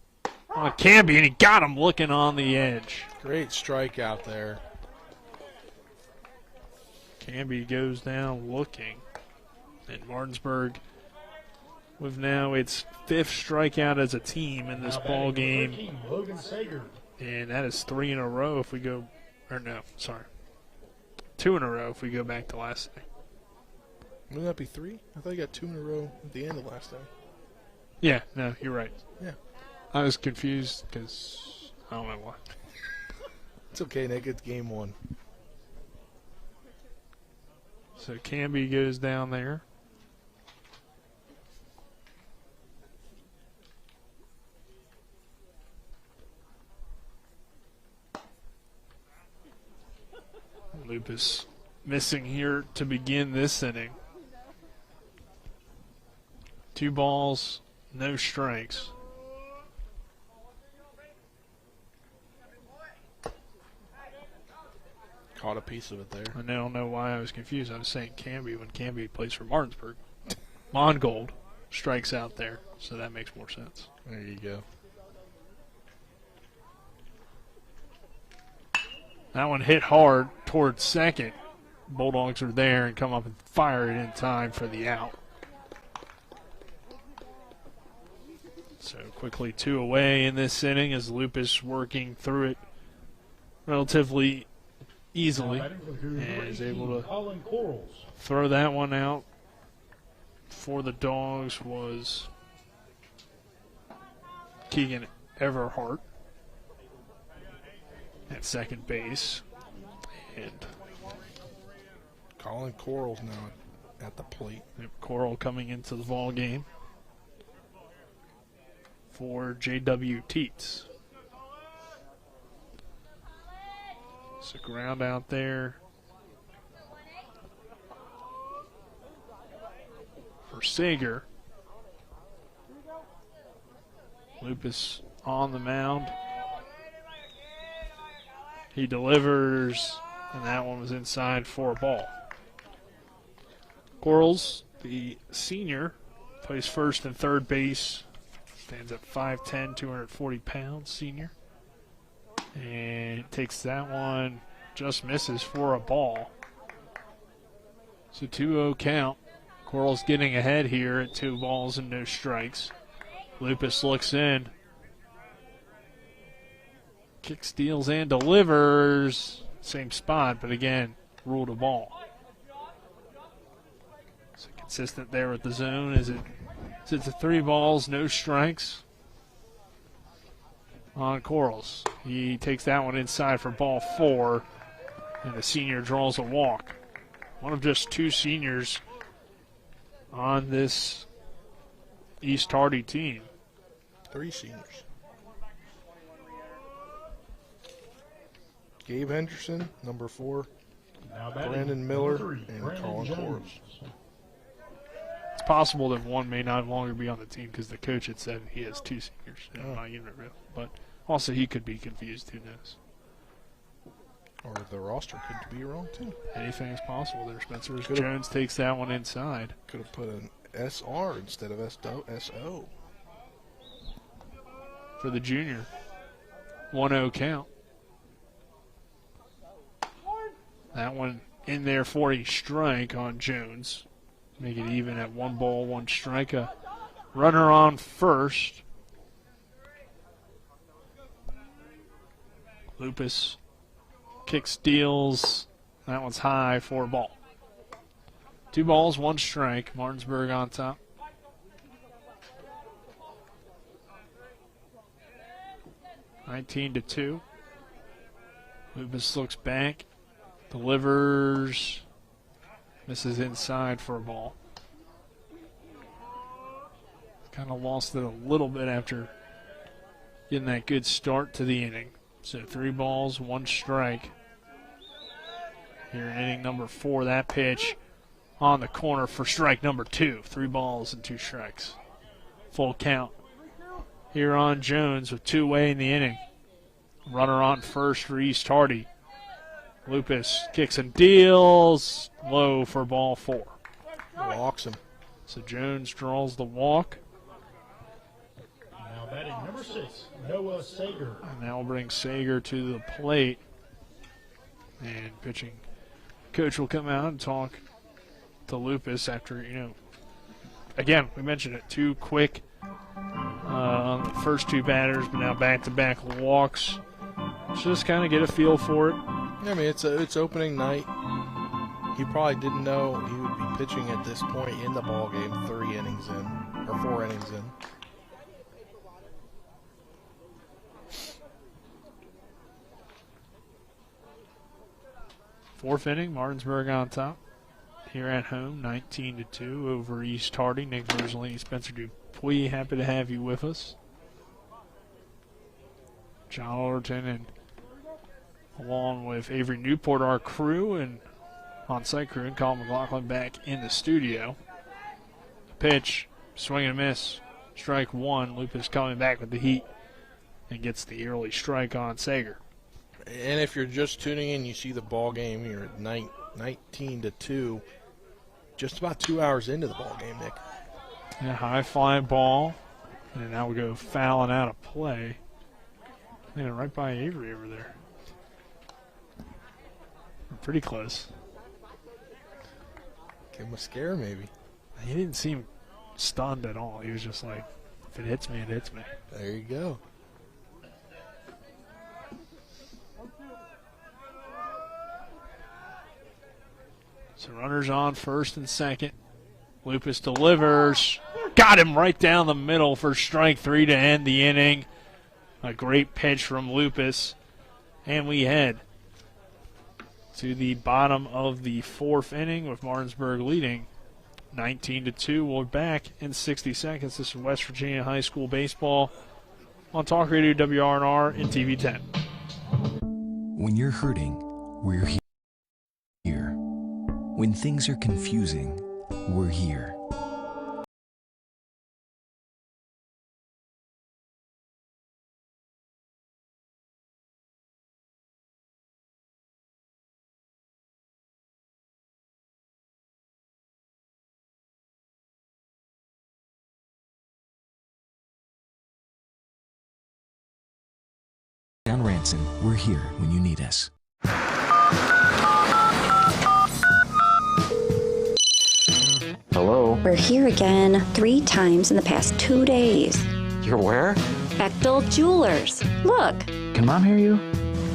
S6: on Camby, and he got him looking on the edge.
S7: Great strikeout there.
S6: Camby goes down looking. And Martinsburg with now its 5th strikeout as a team in this ball game. And that is 3 in a row if we go, or no, sorry. 2 in a row if we go back to last night.
S7: Wouldn't that be 3? I thought you got 2 in a row at the end of last time.
S6: Yeah, no, you're right.
S7: Yeah.
S6: I was confused because I don't know why.
S7: It's okay, Nick. It's game 1.
S6: So Camby goes down there. Lupus missing here to begin this inning. 2 balls, no strikes.
S7: Caught a piece of it there.
S6: I don't know why I was confused. I was saying Camby when Camby plays for Martinsburg. Mongold strikes out there, so that makes more sense.
S7: There you go.
S6: That one hit hard towards second. Bulldogs are there and come up and fire it in time for the out. So quickly 2 away in this inning as Lupus working through it relatively easily and is able to throw that one out. For the Dogs was Keegan Everhart at second base. And
S7: Colin Coral's now at the plate.
S6: Coral coming into the ball game for J.W. Teets. So ground out there for Sager. Lupus on the mound. He delivers, and that one was inside for a ball. Quarles, the senior, plays first and third base. Stands at 5'10", 240 pounds, senior. And takes that one, just misses for a ball. So 2-0 count. Quarles getting ahead here at 2 balls and no strikes. Lupus looks in. Kick, steals, and delivers. Same spot, but again, ruled a ball. So consistent there with the zone as it sits at 3 balls, no strikes on Quarles. He takes that one inside for ball 4, and the senior draws a walk. One of just 2 seniors on this East Hardy team.
S7: 3 seniors. Gabe Henderson, number 4, Brandon Miller, and Colin Quarles.
S6: It's possible that one may not longer be on the team because the coach had said he has 2 seniors in my unit room. But also he could be confused, who knows.
S7: Or the roster could be wrong too.
S6: Anything is possible there, Spencer. Jones takes that one inside.
S7: Could have put an SR instead of SO.
S6: For the junior. 1-0 count. That one in there for a strike on Jones. Make it even at 1 ball, 1 strike. A runner on first. Lupus kick steals. That one's high for a ball. 2 balls, 1 strike. Martinsburg on top. (19-2). Lupus looks back, delivers, misses inside for a ball. Kind of lost it a little bit after getting that good start to the inning. So 3 balls, 1 strike. Here in inning number 4, that pitch on the corner for strike number 2. 3 balls and 2 strikes. Full count here on Jones with 2 away in the inning. Runner on first for East Hardy. Lupus kicks and deals low for ball 4.
S7: Walks him.
S6: So Jones draws the walk.
S11: Now batting number 6, Noah Sager.
S6: And that will bring Sager to the plate. And pitching coach will come out and talk to Lupus after, again, we mentioned it, 2 quick on the first 2 batters, but now back-to-back walks. Just kind of get a feel for it.
S7: Yeah, I mean, it's opening night. He probably didn't know he would be pitching at this point in the ball game, 4 innings in.
S6: Fourth inning, Martinsburg on top. Here at home, 19-2 over East Hardy. Nick Verzolini, Spencer Dupuis, happy to have you with us. John Alderton and along with Avery Newport, our crew, and on-site crew, and Colin McLaughlin back in the studio. Pitch, swing and a miss. Strike 1. Lupus coming back with the heat and gets the early strike on Sager.
S7: And if you're just tuning in, you see the ball game here at 19-2. Just about 2 hours into the ball game, Nick.
S6: Yeah, high fly ball. And now we go fouling out of play. Right by Avery over there. We're pretty close.
S7: Give him a scare, maybe.
S6: He didn't seem stunned at all. He was just like, if it hits me, it hits me.
S7: There you go.
S6: So runners on first and second. Lupus delivers. Got him right down the middle for strike 3 to end the inning. A great pitch from Lupus. And we head to the bottom of the 4th inning with Martinsburg leading 19-2. We're back in 60 seconds. This is West Virginia High School Baseball on Talk Radio WRNR and TV 10.
S17: When you're hurting, we're here. When things are confusing, we're here. Down Ranson, we're here when you need us.
S18: Hello?
S20: We're here again 3 times in the past 2 days.
S18: You're where?
S20: Bechtel Jewelers. Look.
S18: Can Mom hear you?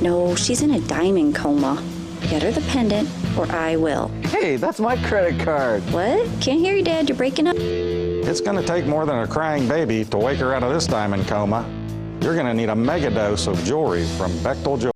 S20: No, she's in a diamond coma. Get her the pendant or I will.
S18: Hey, that's my credit card.
S20: What? Can't hear you, Dad. You're breaking up.
S22: It's going to take more than a crying baby to wake her out of this diamond coma. You're going to need a mega dose of jewelry from Bechtel Jewelers.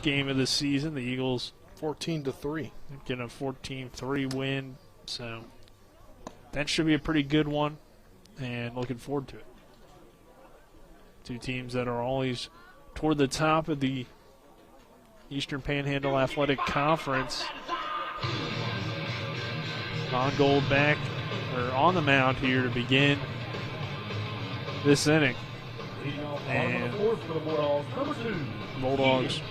S6: game of the season. The Eagles
S7: 14-3.
S6: get a 14-3 win. So that should be a pretty good one, and looking forward to it. Two teams that are always toward the top of the Eastern Panhandle Athletic Conference. Mongold back, or on the mound here to begin this inning. And Bulldogs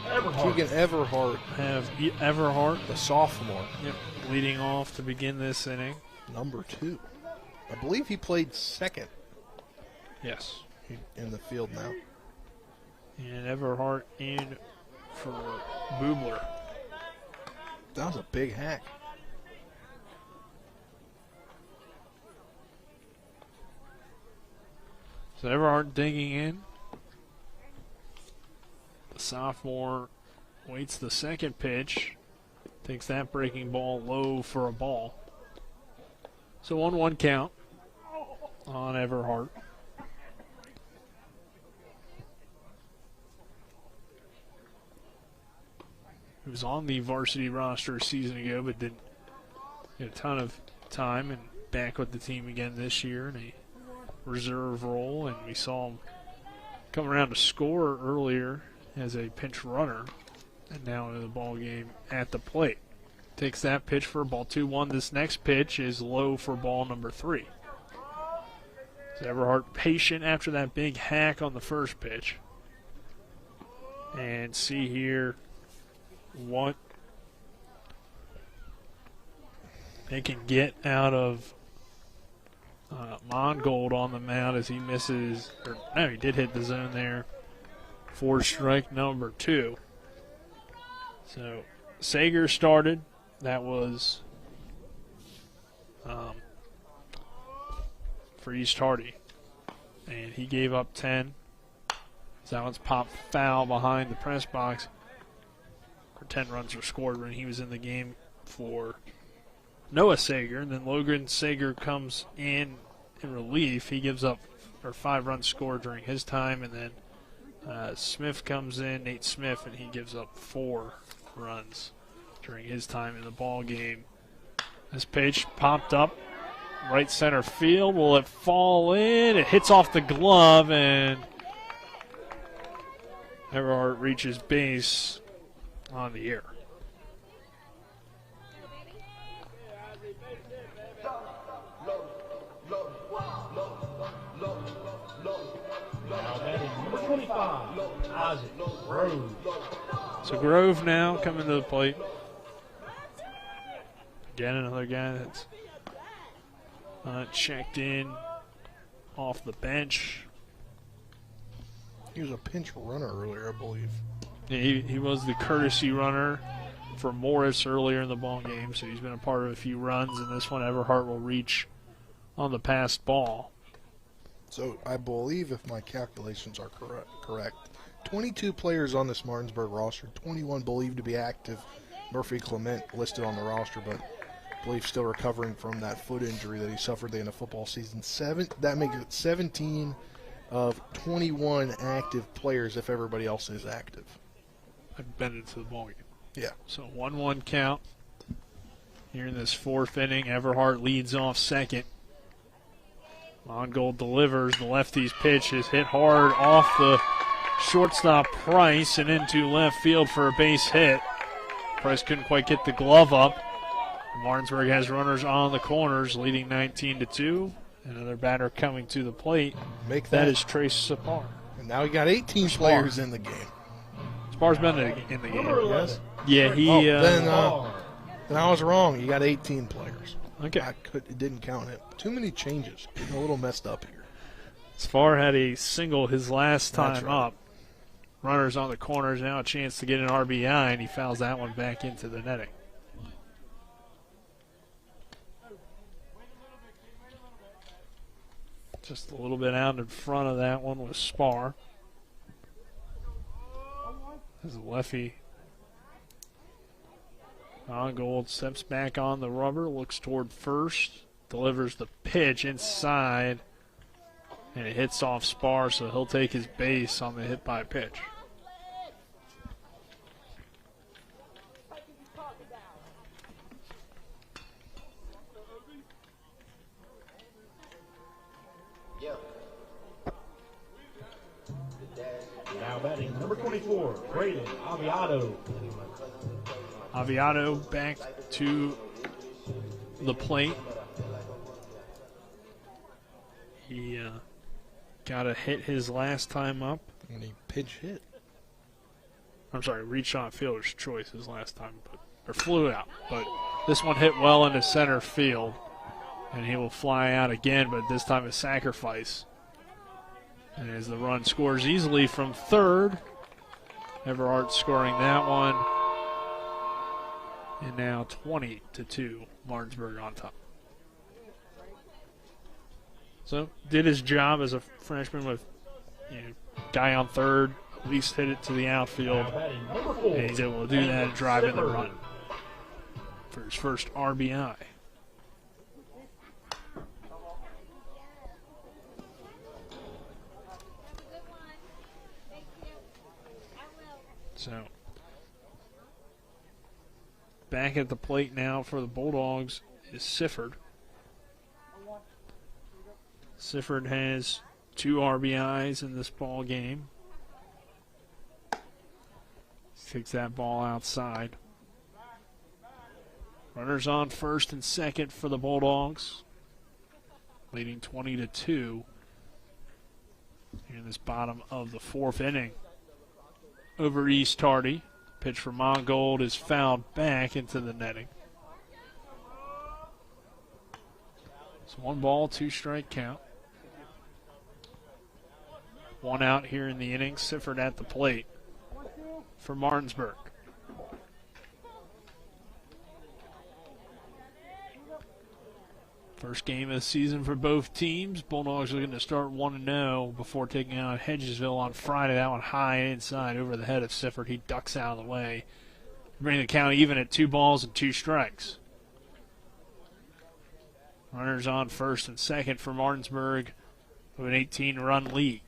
S7: Keegan Everhart
S6: have Everhart,
S7: the sophomore.
S6: Yep, leading off to begin this inning.
S7: Number 2. I believe he played second.
S6: Yes.
S7: In the field now.
S6: And Everhart in for Boobler.
S7: That was a big hack.
S6: So Everhart digging in. The sophomore waits the second pitch. Takes that breaking ball low for a ball. So 1-1 count on Everhart. He was on the varsity roster a season ago, but didn't get a ton of time, and back with the team again this year in a reserve role. And we saw him come around to score earlier as a pinch runner, and now in the ball game at the plate. Takes that pitch for a ball 2-1. This next pitch is low for ball number 3. So Everhart patient after that big hack on the first pitch. And see here what they can get out of Mongold on the mound as he misses. Or no, he did hit the zone there for strike number 2. So Sager started. That was for East Hardy, and he gave up 10. So that one's popped foul behind the press box. 10 runs were scored when he was in the game for Noah Sager, and then Logan Sager comes in relief. He gives up 5 runs scored during his time, and then Smith comes in, Nate Smith, and he gives up 4 runs during his time in the ball game. This pitch popped up right center field. Will it fall in? It hits off the glove, and Everhart reaches base on the air.
S11: Number 25, Isaac Grove.
S6: So Grove now coming to the plate. Again, another guy that's checked in off the bench.
S7: He was a pinch runner earlier, I believe.
S6: Yeah, he was the courtesy runner for Morris earlier in the ball game, so he's been a part of a few runs, and this one Everhart will reach on the passed ball.
S7: So I believe, if my calculations are correct, 22 players on this Martinsburg roster, 21 believed to be active. Murphy Clement listed on the roster, but I believe still recovering from that foot injury that he suffered at the end of football season. That makes it 17 of 21 active players if everybody else is active.
S6: I've been into the ball game.
S7: Yeah.
S6: So 1-1 count here in this 4th inning. Everhart leads off second. Mongold delivers. The lefty's pitch is hit hard off the shortstop Price and into left field for a base hit. Price couldn't quite get the glove up. Martinsburg has runners on the corners, leading 19-2. Another batter coming to the plate. That is Trace Sapar.
S7: And now we got 18 players in the game.
S6: Sapar's been in the game.
S7: Yes?
S6: Yeah, he.
S7: Then I was wrong. You got 18 players.
S6: Okay.
S7: It didn't count it. Too many changes. Getting a little messed up here.
S6: Sapar had a single his last time up. Runners on the corners, now a chance to get an RBI, and he fouls that one back into the netting. Just a little bit out in front of that one was Spar. As Leffy Gold steps back on the rubber, looks toward first, delivers the pitch inside, and it hits off Spar, so he'll take his base on the hit by pitch.
S11: 24, Braden Aviado.
S6: Aviado back to the plate. He got a hit his last time up.
S7: And he pitch hit.
S6: I'm sorry, reached on fielder's choice his last time, or flew out. But this one hit well into center field, and he will fly out again, but this time a sacrifice. And as the run scores easily from third, Everhart scoring that one. And now 20-2, Martinsburg on top. So did his job as a freshman with guy on third, at least hit it to the outfield. And he's able to do that and drive in the run for his first RBI. So back at the plate now for the Bulldogs is Sifford. Sifford has 2 RBIs in this ball game. Kicks that ball outside. Runners on first and second for the Bulldogs, leading 20-2 in this bottom of the 4th inning. Over East Tardy. Pitch for Mongold is fouled back into the netting. It's 1 ball, 2 strike count. 1 out here in the inning. Sifford at the plate for Martinsburg. First game of the season for both teams. Bulldogs looking to start 1-0 before taking on Hedgesville on Friday. That one high inside over the head of Sifford. He ducks out of the way, bringing the count even at 2 balls and 2 strikes. Runners on first and second for Martinsburg with an 18-run lead.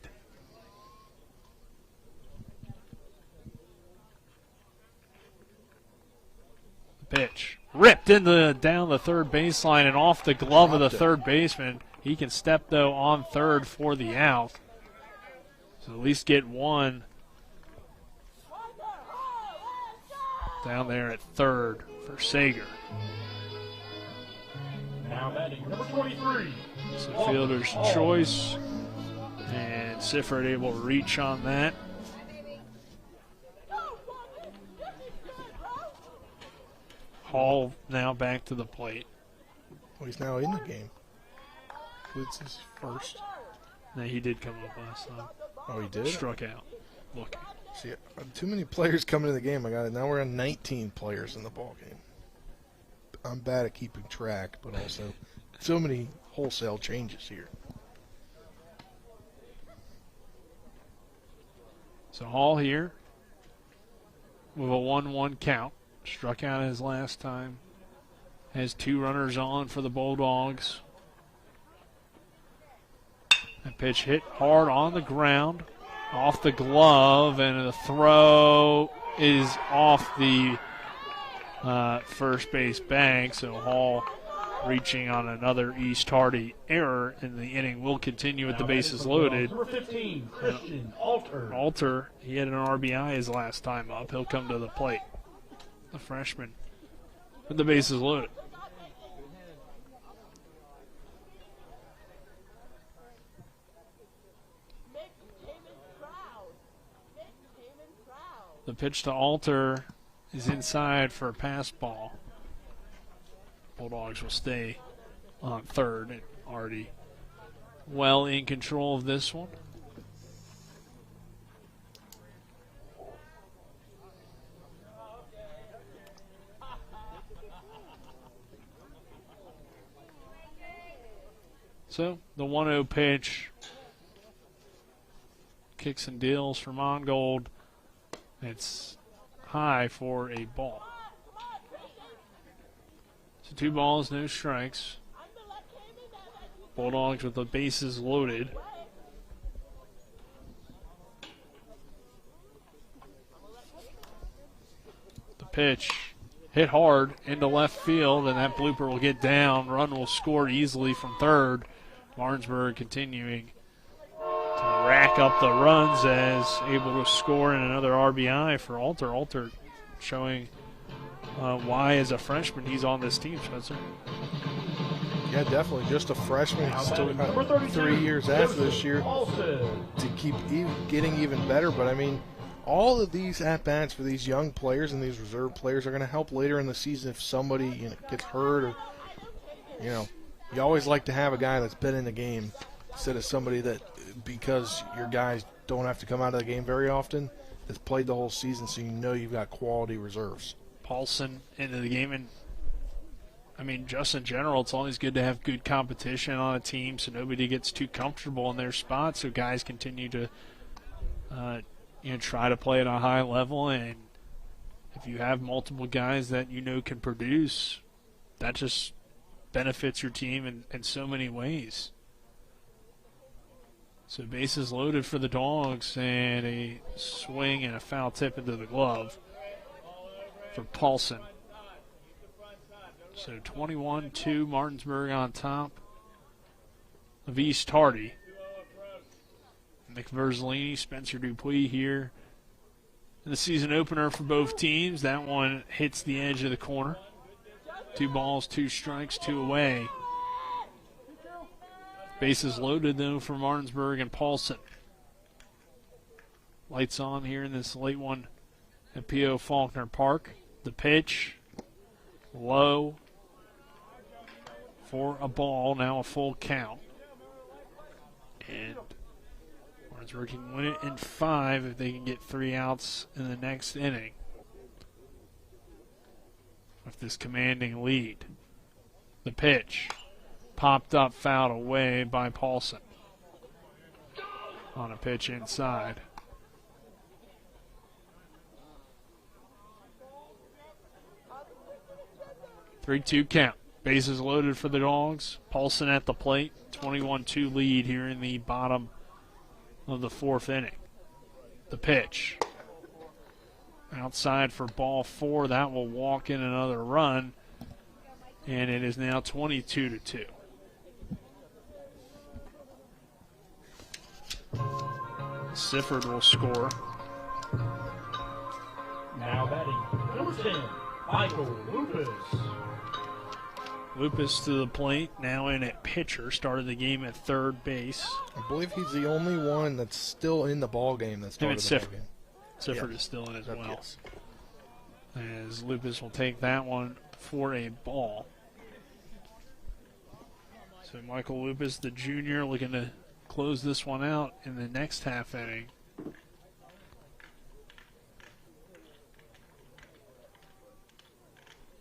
S6: The pitch. Ripped down the third baseline and off the glove of the third baseman. He can step, though, on third for the out. So at least get 1 down there at third for Sager.
S11: Now batting number 23.
S6: So fielder's choice. And Sifford able to reach on that. Hall now back to the plate.
S7: Well, he's now in the game. It's his first.
S6: No, he did come up last time.
S7: Oh, he did?
S6: Struck out. Looking.
S7: See, too many players coming to the game. I got it. Now we're on 19 players in the ball game. I'm bad at keeping track, but also so many wholesale changes here.
S6: So Hall here with a 1-1 count. Struck out his last time. Has 2 runners on for the Bulldogs. That pitch hit hard on the ground, off the glove, and the throw is off the first base bank. So Hall reaching on another East Hardy error, and the inning will continue with the bases loaded.
S11: Number 15, Christian Alter.
S6: Alter, he had an RBI his last time up. He'll come to the plate. The freshman with the bases loaded. The pitch to Alter is inside for a pass ball. Bulldogs will stay on third and already well in control of this one. So the 1-0 pitch, kicks and deals for Mongold. It's high for a ball. So 2 balls, no strikes. Bulldogs with the bases loaded. The pitch hit hard into left field, and that blooper will get down. Run will score easily from third. Martinsburg continuing to rack up the runs as able to score in another RBI for Alter. Alter showing why, as a freshman, he's on this team, Spencer.
S7: Yeah, definitely. Just a freshman. He's still got 3 years after this year to keep getting even better. But, I mean, all of these at-bats for these young players and these reserve players are going to help later in the season if somebody gets hurt or, you always like to have a guy that's been in the game instead of somebody that, because your guys don't have to come out of the game very often, that's played the whole season, so you've got quality reserves.
S6: Paulson into the game, and I mean, just in general, it's always good to have good competition on a team so nobody gets too comfortable in their spot, so guys continue to try to play at a high level. And if you have multiple guys that can produce, that just benefits your team in so many ways. So bases loaded for the Dogs, and a swing and a foul tip into the glove for Paulson. So 21-2, Martinsburg on top of East Hardy. Nick Verzolini, Spencer Dupuis here in the season opener for both teams. That one hits the edge of the corner. 2 balls, 2 strikes, 2 away. Bases loaded, though, for Martinsburg and Paulson. Lights on here in this late one at P.O. Faulkner Park. The pitch, low for a ball, now a full count. And Martinsburg can win it in 5 if they can get 3 outs in the next inning with this commanding lead. The pitch, popped up, fouled away by Paulson on a pitch inside. Three-two count. Bases loaded for the Dogs. Paulson at the plate. 21-2 lead here in the bottom of the 4th inning. The pitch. Outside for ball 4. That will walk in another run. And it is now 22-2. Sifford will score.
S11: Now batting, number 10, Michael Lupus.
S6: Lupus to the plate, now in at pitcher. Started the game at third base.
S7: I believe he's the only one that's still in the ball game that started the ball game.
S6: Sifford is still in as well. Yes. As Lupus will take that one for a ball. So Michael Lupus, the junior, looking to close this one out in the next half inning.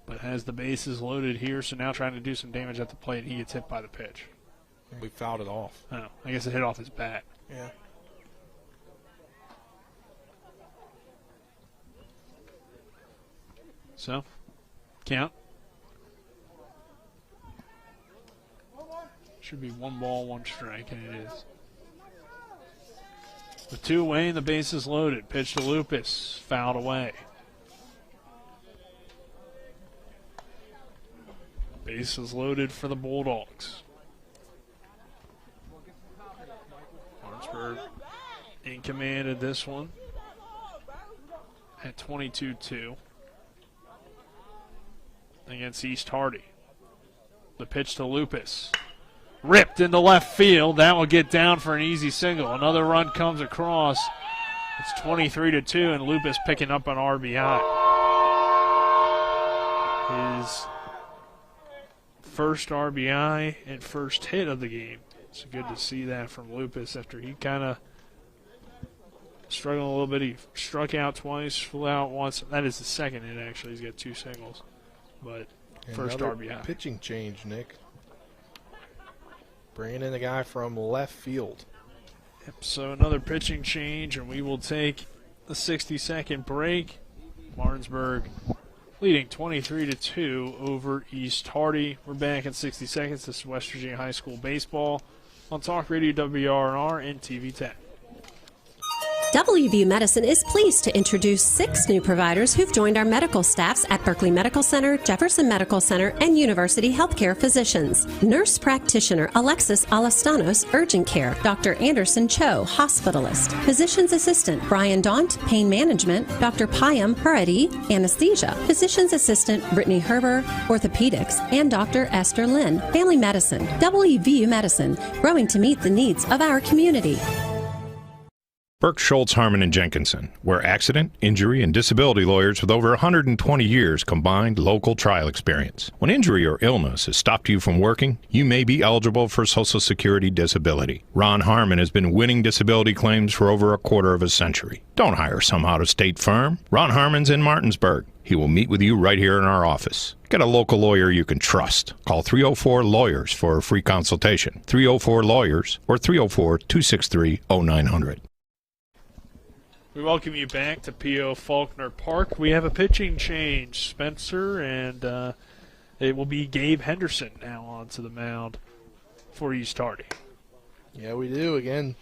S6: But has the bases loaded here, so now trying to do some damage at the plate. He gets hit by the pitch.
S7: We fouled it off.
S6: Oh, I guess it hit off his bat.
S7: Yeah.
S6: So, count. Should be 1 ball, 1 strike, and it is. With 2 away and the bases loaded. Pitch to Lupus. Fouled away. Bases loaded for the Bulldogs. Martinsburg in command of this one at 22-2 against East Hardy. The pitch to Lupus. Ripped into left field. That will get down for an easy single. Another run comes across. It's 23-2, and Lupus picking up an RBI. His first RBI and first hit of the game. It's good to see that from Lupus after he kind of struggled a little bit. He struck out twice, flew out once. That is the second hit, actually. He's got 2 singles. But first RBI.
S7: Pitching change, Nick. Bringing in a guy from left field.
S6: Yep, so another pitching change, and we will take the 60-second break. Martinsburg leading 23-2 over East Hardy. We're back in 60 seconds. This is West Virginia High School Baseball on Talk Radio WRNR and TV 10.
S1: WVU Medicine is pleased to introduce 6 new providers who've joined our medical staffs at Berkeley Medical Center, Jefferson Medical Center, and University Healthcare Physicians. Nurse practitioner Alexis Alastanos, Urgent Care, Dr. Anderson Cho, Hospitalist. Physician's Assistant Brian Daunt, Pain Management, Dr. Payam Haradi, Anesthesia. Physician's Assistant Brittany Herber, Orthopedics, and Dr. Esther Lynn, Family Medicine. WVU Medicine, growing to meet the needs of our community.
S14: Burke, Schultz, Harmon, and Jenkinson, where accident, injury, and disability lawyers with over 120 years combined local trial experience. When injury or illness has stopped you from working, you may be eligible for Social Security disability. Ron Harmon has been winning disability claims for over a quarter of a century. Don't hire some out-of-state firm. Ron Harmon's in Martinsburg. He will meet with you right here in our office. Get a local lawyer you can trust. Call 304-LAWYERS for a free consultation. 304-LAWYERS or 304-263-0900.
S6: We welcome you back to P.O. Faulkner Park. We have a pitching change, Spencer, and it will be Gabe Henderson now onto the mound for East Hardy.
S7: Yeah, we do. Again,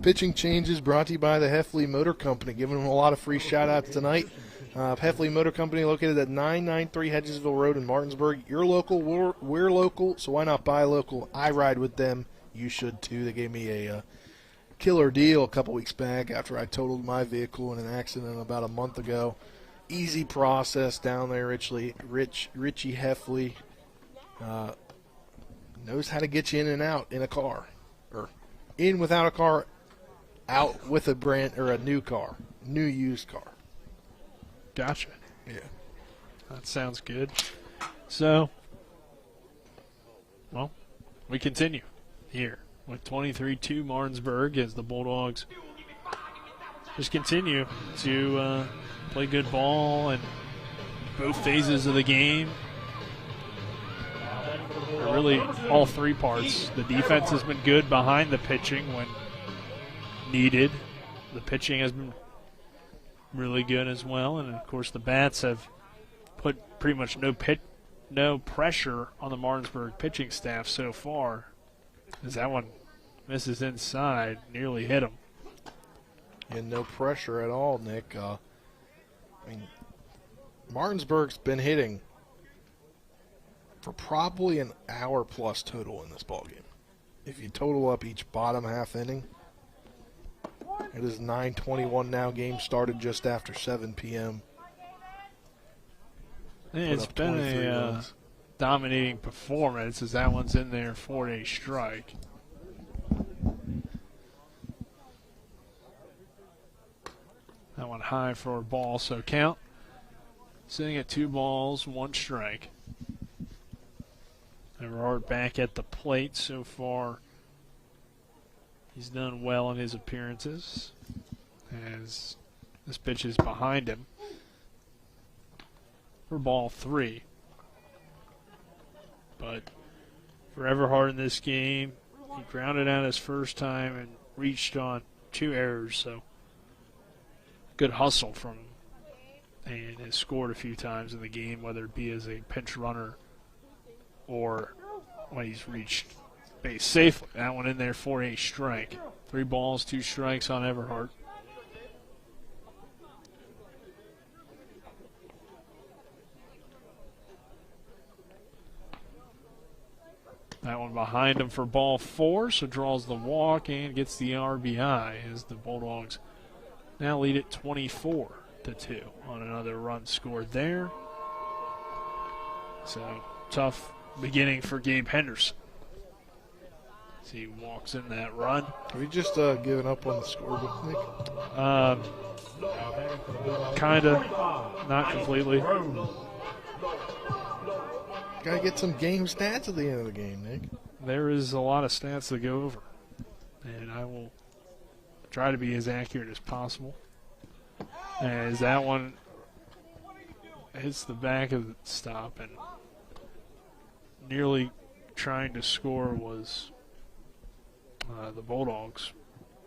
S7: pitching changes brought to you by the Heffley Motor Company, giving them a lot of free shout-outs tonight. Heffley Motor Company located at 993 Hedgesville Road in Martinsburg. You're local, we're local, so why not buy local? I ride with them. You should, too. They gave me a killer deal a couple weeks back after I totaled my vehicle in an accident about a month ago. Easy process down there. Richie Heffley knows how to get you in and out in a car, or in without a car, out with a brand or a new car, new used car.
S6: Gotcha.
S7: Yeah,
S6: that sounds good. So, well, we continue here with 23-2 Martinsburg as the Bulldogs just continue to play good ball in both phases of the game. Or really all three parts. The defense has been good behind the pitching when needed. The pitching has been really good as well. And, of course, the bats have put pretty much no pressure on the Martinsburg pitching staff so far. As that one misses inside, nearly hit him.
S7: And no pressure at all, Nick. I mean, Martinsburg's been hitting for probably an hour plus total in this ballgame. If you total up each bottom half inning, it is 9:21 now. Game started just after 7 p.m.
S6: It's been a dominating performance as that one's in there for a strike. That one high for a ball, so count. Sitting at 2 balls, 1 strike. Everard back at the plate so far. He's done well in his appearances as this pitch is behind him for ball 3. But for Everhart in this game, he grounded out his first time and reached on 2 errors, so good hustle from him, and has scored a few times in the game, whether it be as a pinch runner or when he's reached base safely. That one in there for a strike. 3 balls, 2 strikes on Everhart. That one behind him for ball 4, so draws the walk and gets the RBI as the Bulldogs now lead it 24-2 on another run scored there. So tough beginning for Gabe Henderson as he walks in that run.
S7: Have we just given up on the scorebook, Nick?
S6: Kind of, not completely.
S7: Got to get some game stats at the end of the game, Nick.
S6: There is a lot of stats to go over, and I will try to be as accurate as possible. As that one hits the back of the stop, and nearly trying to score was the Bulldogs,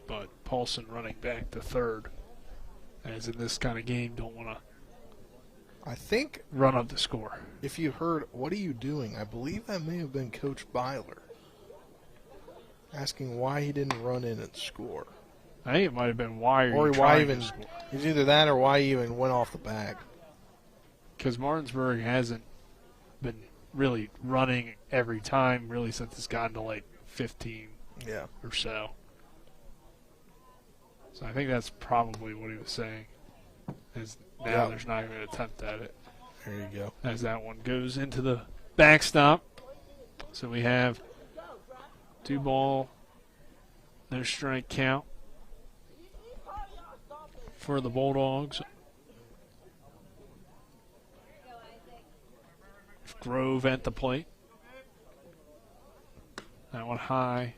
S6: but Paulson running back to third, as in this kind of game don't want to run up the score.
S7: If you heard, "What are you doing?" I believe that may have been Coach Byler asking why he didn't run in and score.
S6: I think it might have been why
S7: or why even it's either that or why he even went off the bag.
S6: Because Martinsburg hasn't been really running every time really since it's gotten to like 15 or so. So I think that's probably what he was saying. Is now there's not even an attempt at it.
S7: There you go.
S6: As that one goes into the backstop. So we have 2 ball, no strike count for the Bulldogs. Grove at the plate. That one high.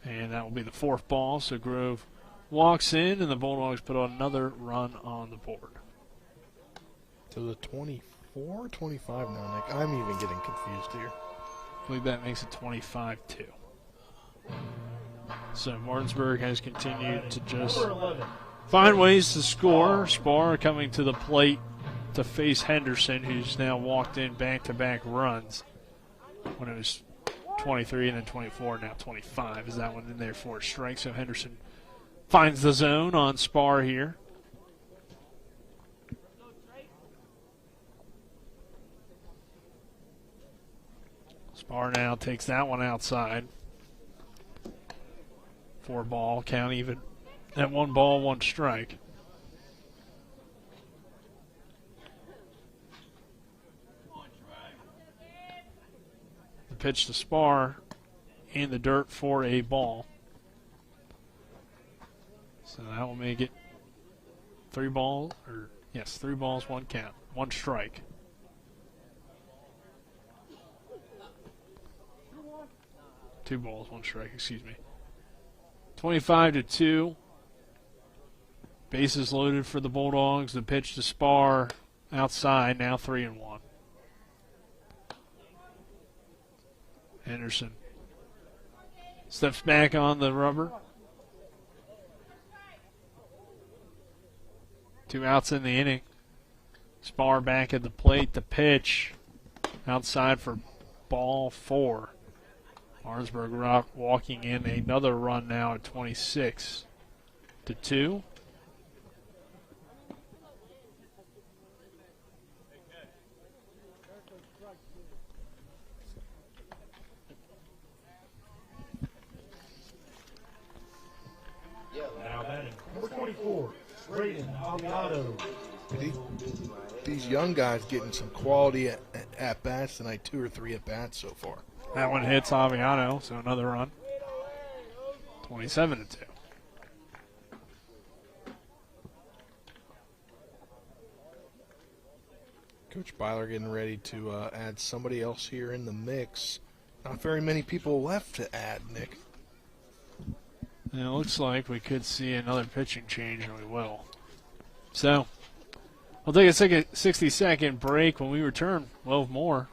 S6: And that will be the 4th ball. So Grove walks in, and the Bulldogs put on another run on the board.
S7: To the 24, 25 now, Nick. I'm even getting confused here.
S6: I believe that makes it 25-2. So Martinsburg has continued to just find ways to score. Spar coming to the plate to face Henderson, who's now walked in back-to-back runs. When it was 23 and then 24, now 25. Is that one in there for a strike? So Henderson finds the zone on Spar here. Spar now takes that one outside. 4 ball, count even at 1 ball, 1 strike. The pitch to Spar in the dirt for a ball. So that will make it 3 balls, 3 balls, 1 count, 1 strike. Two balls, 1 strike, excuse me. 25-2. Bases loaded for the Bulldogs. The pitch to Spar outside, now 3-1. Henderson steps back on the rubber. 2 outs in the inning. Spar back at the plate. The pitch outside for ball 4. Martinsburg walking in another run now at 26-2.
S11: Number 24, Braden Aviano.
S7: These young guys getting some quality at bats tonight, 2 or 3 at bats so far.
S6: That one hits Aviano, so another run. 27-2.
S7: Coach Byler getting ready to add somebody else here in the mix. Not very many people left to add, Nick.
S6: And it looks like we could see another pitching change, and we will. So, we'll take a 60-second break. When we return, we'll have more.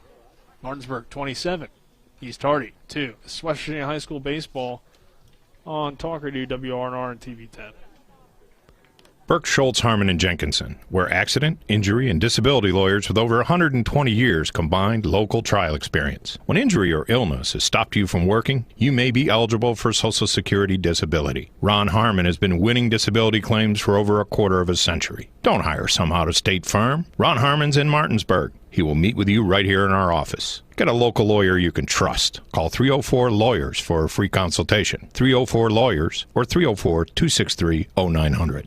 S6: Martinsburg 27, East Hardy 2. This is West Virginia High School Baseball on Talker Do WRNR and TV 10.
S14: Burke, Schultz, Harmon, and Jenkinson, where accident, injury, and disability lawyers with over 120 years combined local trial experience. When injury or illness has stopped you from working, you may be eligible for Social Security disability. Ron Harmon has been winning disability claims for over a quarter of a century. Don't hire some out-of-state firm. Ron Harmon's in Martinsburg. He will meet with you right here in our office. Get a local lawyer you can trust. Call 304-LAWYERS for a free consultation. 304-LAWYERS or 304-263-0900.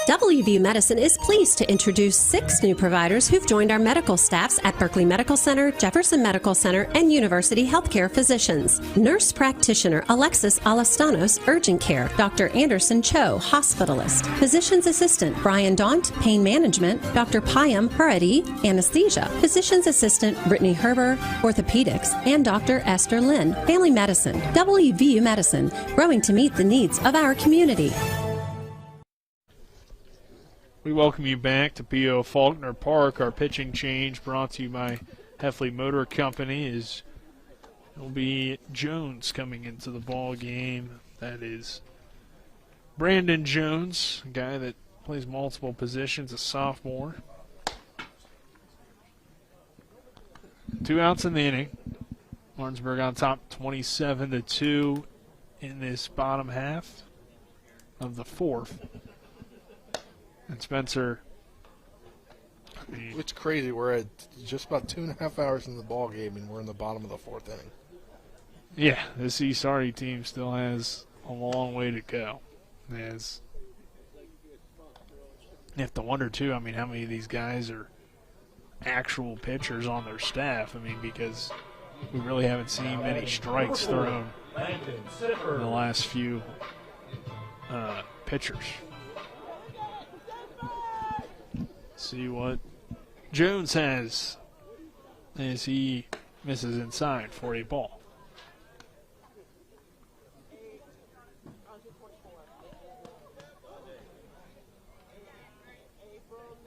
S1: WVU Medicine is pleased to introduce 6 new providers who've joined our medical staffs at Berkeley Medical Center, Jefferson Medical Center, and University Healthcare Physicians. Nurse practitioner Alexis Alastanos, urgent care. Dr. Anderson Cho, hospitalist. Physician's assistant Brian Daunt, pain management. Dr. Payam Haradi, anesthesia. Physician's assistant Brittany Herber, orthopedics. And Dr. Esther Lynn, family medicine. WVU Medicine, growing to meet the needs of our community.
S6: We welcome you back to P.O. Faulkner Park. Our pitching change brought to you by Heffley Motor Company it'll be Jones coming into the ball game. That is Brandon Jones, a guy that plays multiple positions, a sophomore. 2 outs in the inning. Martinsburg on top 27-2 in this bottom half. of the fourth. And Spencer.
S7: It's crazy. We're at just about 2.5 hours in the ball game, and we're in the bottom of the fourth inning.
S6: Yeah, this East Hardy team still has a long way to go. As you have to wonder, too, I mean, how many of these guys are actual pitchers on their staff. I mean, because we really haven't seen many strikes thrown in the last few pitchers. See what Jones has as he misses inside for a ball.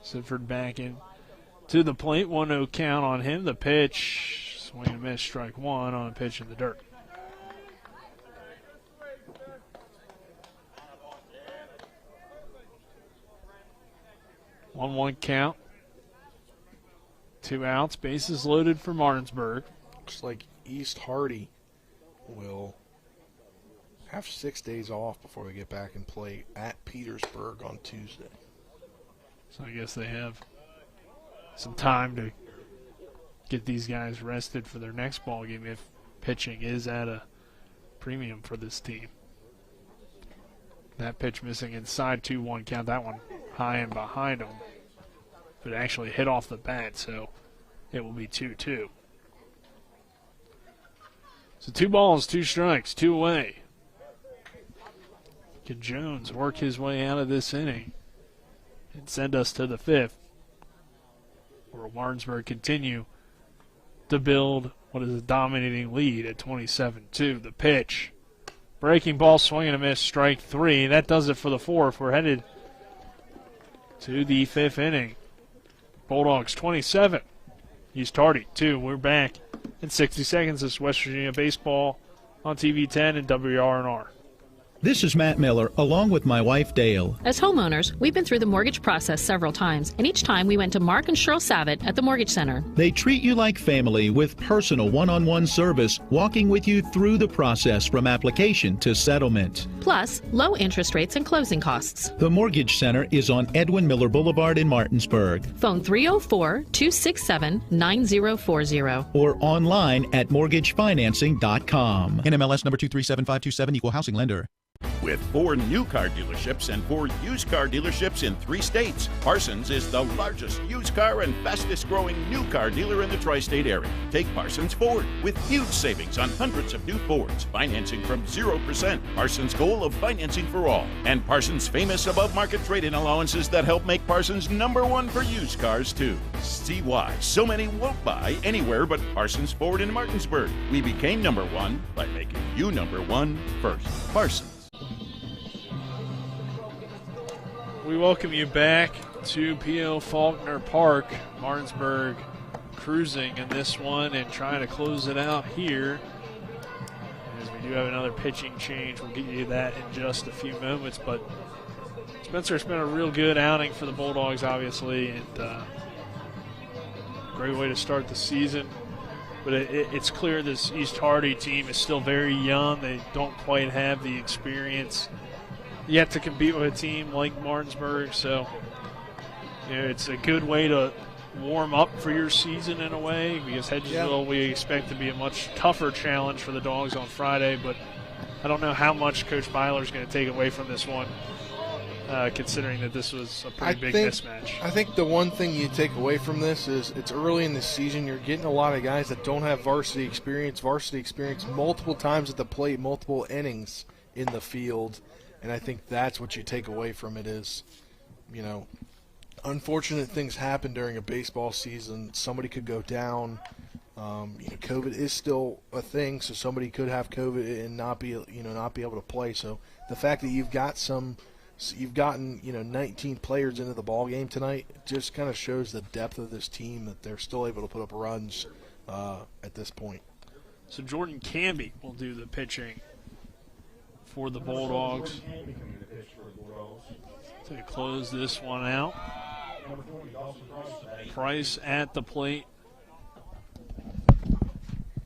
S6: Sidford back in to the plate. 1-0 count on him. The pitch, swing and miss, strike one on a pitch in the dirt. One count. 2 outs. Bases loaded for Martinsburg.
S7: Looks like East Hardy will have 6 days off before we get back and play at Petersburg on Tuesday.
S6: So I guess they have some time to get these guys rested for their next ball game if pitching is at a premium for this team. That pitch missing inside, 2-1 count. That one high and behind him. But it actually hit off the bat, so it will be 2-2. So 2 balls, 2 strikes, 2 away. Can Jones work his way out of this inning and send us to the 5th? Or will Martinsburg continue to build what is a dominating lead at 27-2? The pitch. Breaking ball, swing and a miss, strike 3. That does it for the 4th. We're headed to the 5th inning. Bulldogs 27. East Hardy 2. We're back in 60 seconds. This is West Virginia baseball on TV 10 and WRNR.
S9: This is Matt Miller, along with my wife, Dale.
S10: As homeowners, we've been through the mortgage process several times, and each time we went to Mark and Cheryl Savitt at the Mortgage Center.
S9: They treat you like family with personal one-on-one service, walking with you through the process from application to settlement.
S10: Plus, low interest rates and closing costs.
S9: The Mortgage Center is on Edwin Miller Boulevard in Martinsburg.
S10: Phone 304-267-9040.
S9: Or online at mortgagefinancing.com. NMLS number 237527, equal housing lender.
S5: With 4 new car dealerships and 4 used car dealerships in 3 states, Parsons is the largest used car and fastest growing new car dealer in the tri-state area. Take Parsons Ford with huge savings on hundreds of new Fords, financing from 0%, Parsons' goal of financing for all, and Parsons' famous above-market trade-in allowances that help make Parsons #1 for used cars too. See why so many won't buy anywhere but Parsons Ford in Martinsburg. We became #1 by making you #1 first. Parsons.
S6: We welcome you back to P.O. Faulkner Park. Martinsburg cruising in this one and trying to close it out here. As we do have another pitching change, we'll get you that in just a few moments. But Spencer's been a real good outing for the Bulldogs, obviously, and great way to start the season. But it's clear this East Hardy team is still very young. They don't quite have the experience yet to compete with a team like Martinsburg, so it's a good way to warm up for your season in a way, because Hedgesville we expect to be a much tougher challenge for the Dogs on Friday, but I don't know how much Coach Byler's going to take away from this one, considering that this was a pretty big mismatch.
S7: I think the one thing you take away from this is it's early in the season. You're getting a lot of guys that don't have varsity experience multiple times at the plate, multiple innings in the field. And I think that's what you take away from it is, unfortunate things happen during a baseball season. Somebody could go down. COVID is still a thing, so somebody could have COVID and not be able to play. So the fact that you've gotten 19 players into the ball game tonight just kind of shows the depth of this team, that they're still able to put up runs at this point.
S6: So Jordan Canby will do the pitching for the Bulldogs to close this one out. Price at the plate.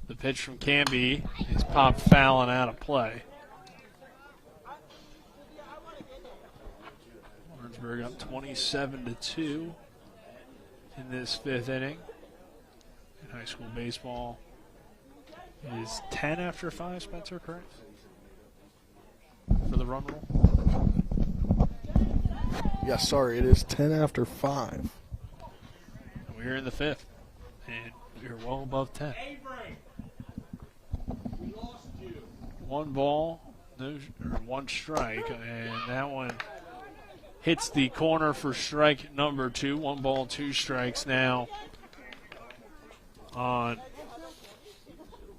S6: The pitch from Canby is popped foul and out of play. Martinsburg up 27-2 in this fifth inning. In high school baseball, it is 10 after 5, Spencer, correct? For the run rule?
S7: Yes, sorry, it is 10 after 5.
S6: We're in the fifth, and we're well above 10. One ball, one strike, and that one hits the corner for strike number 2. 1 ball, 2 strikes now on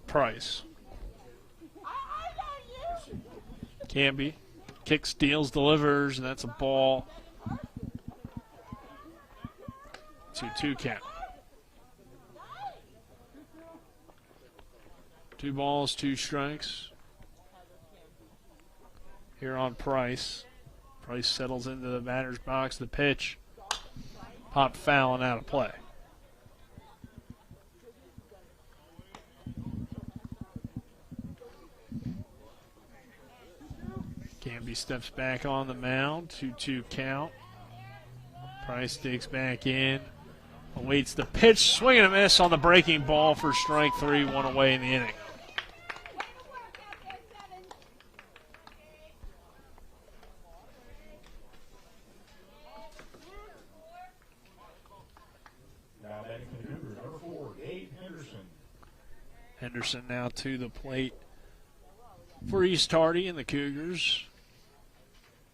S6: Price. Canby kicks, steals, delivers, and that's a ball. 2-2 count. 2 balls, 2 strikes. Here on Price. Price settles into the batter's box. The pitch popped foul and out of play. Canby steps back on the mound. 2-2 count. Price digs back in. Awaits the pitch. Swing and a miss on the breaking ball for strike 3. 1 away in the inning. Henderson now to the plate for East Hardy and the Cougars.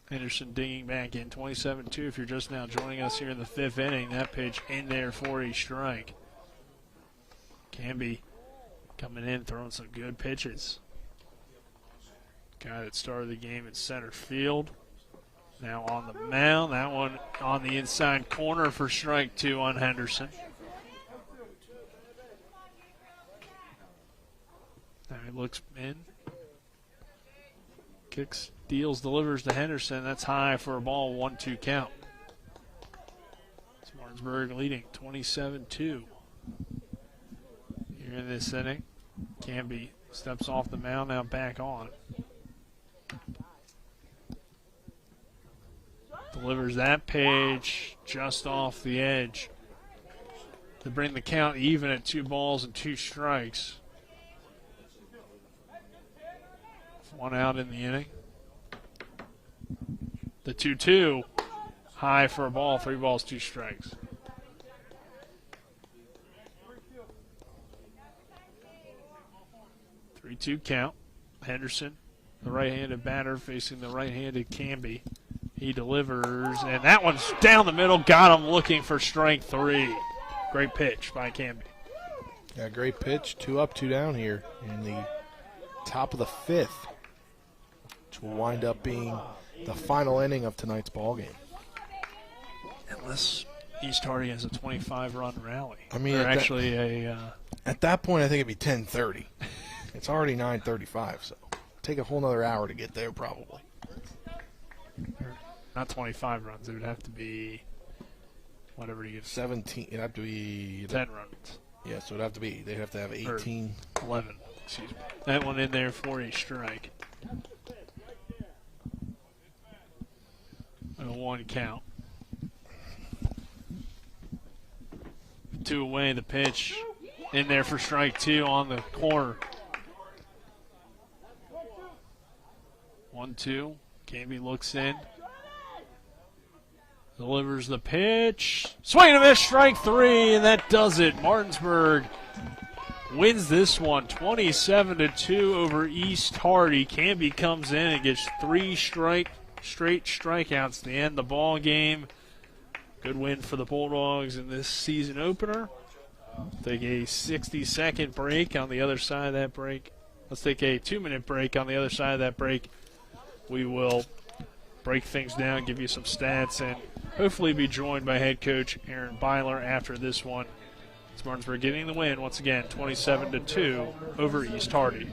S6: Henderson digging back in, 27-2. If you're just now joining us here in the fifth inning, that pitch in there for a strike. Canby coming in, throwing some good pitches. Guy that started the game in center field. Now on the mound. That one on the inside corner for strike 2 on Henderson. Now he looks in. Kicks, deals, delivers to Henderson. That's high for a ball, 1-2 count. It's Martinsburg leading 27-2. Here in this inning, Canby steps off the mound, now back on. Delivers that pitch just off the edge to bring the count even at 2 balls and 2 strikes. 1 out in the inning. The 2-2, high for a ball, 3 balls, 2 strikes. Three 2 count. Henderson, the right-handed batter, facing the right-handed Canby. He delivers, and that one's down the middle. Got him looking for strike 3. Great pitch by Canby.
S7: Yeah, great pitch. 2 up, 2 down here in the top of the fifth, which will wind up being the final inning of tonight's ball game.
S6: Unless East Hardy has a 25-run rally.
S7: I mean,
S6: at
S7: that point, I think it'd be 10:30. It's already 9:35, so take a whole nother hour to get there, probably.
S6: Not 25 runs. It would have to be whatever you get.
S7: 17. It'd have to be
S6: 10 runs.
S7: Yeah, so it'd have to be. They'd have to have 18.
S6: Or 11. Excuse me. That one in there for a strike. A 1 count. 2 away, the pitch in there for strike 2 on the corner. 1-2. Canby looks in. Delivers the pitch. Swing and a miss, strike 3, and that does it. Martinsburg wins this one 27-2 over East Hardy. Canby comes in and gets 3 straight strikeouts to end the ball game. Good win for the Bulldogs in this season opener. Take a 60-second break on the other side of that break. Let's take a 2-minute break on the other side of that break. We will break things down, give you some stats, and hopefully be joined by head coach Aaron Byler after this one. It's Martinsburg getting the win once again, 27-2 over East Hardy.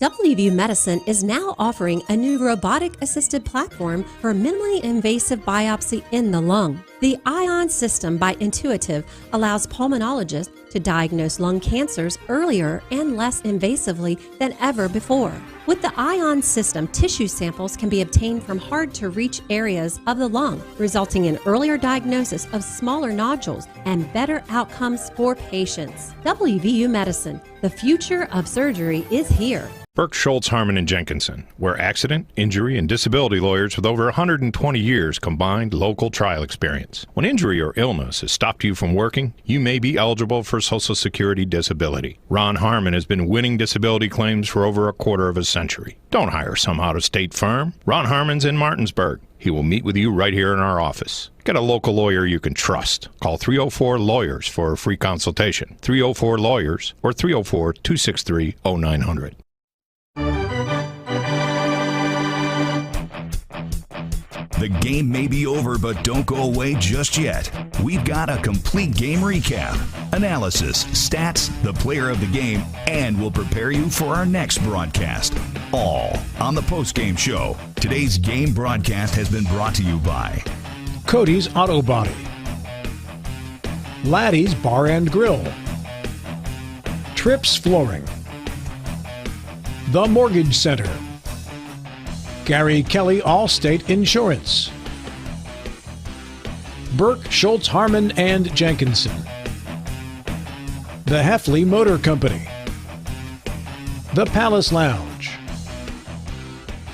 S1: WVU Medicine is now offering a new robotic-assisted platform for minimally invasive biopsy in the lung. The ION system by Intuitive allows pulmonologists to diagnose lung cancers earlier and less invasively than ever before. With the ION system, tissue samples can be obtained from hard-to-reach areas of the lung, resulting in earlier diagnosis of smaller nodules and better outcomes for patients. WVU Medicine, the future of surgery is here.
S14: Burke, Schultz, Harmon, and Jenkinson, where accident, injury, and disability lawyers with over 120 years combined local trial experience. When injury or illness has stopped you from working, you may be eligible for Social Security disability. Ron Harmon has been winning disability claims for over a quarter of a century. Don't hire some out-of-state firm. Ron Harmon's in Martinsburg. He will meet with you right here in our office. Get a local lawyer you can trust. Call 304-LAWYERS for a free consultation. 304-LAWYERS or 304-263-0900.
S4: The game may be over, but don't go away just yet. We've got a complete game recap, analysis, stats, the player of the game, and we'll prepare you for our next broadcast. All on the Postgame Show. Today's game broadcast has been brought to you by
S21: Cody's Auto Body, Laddie's Bar and Grill, Trips Flooring, The Mortgage Center, Gary Kelly Allstate Insurance, Burke, Schultz, Harmon, and Jenkinson, the Heffley Motor Company, the Palace Lounge,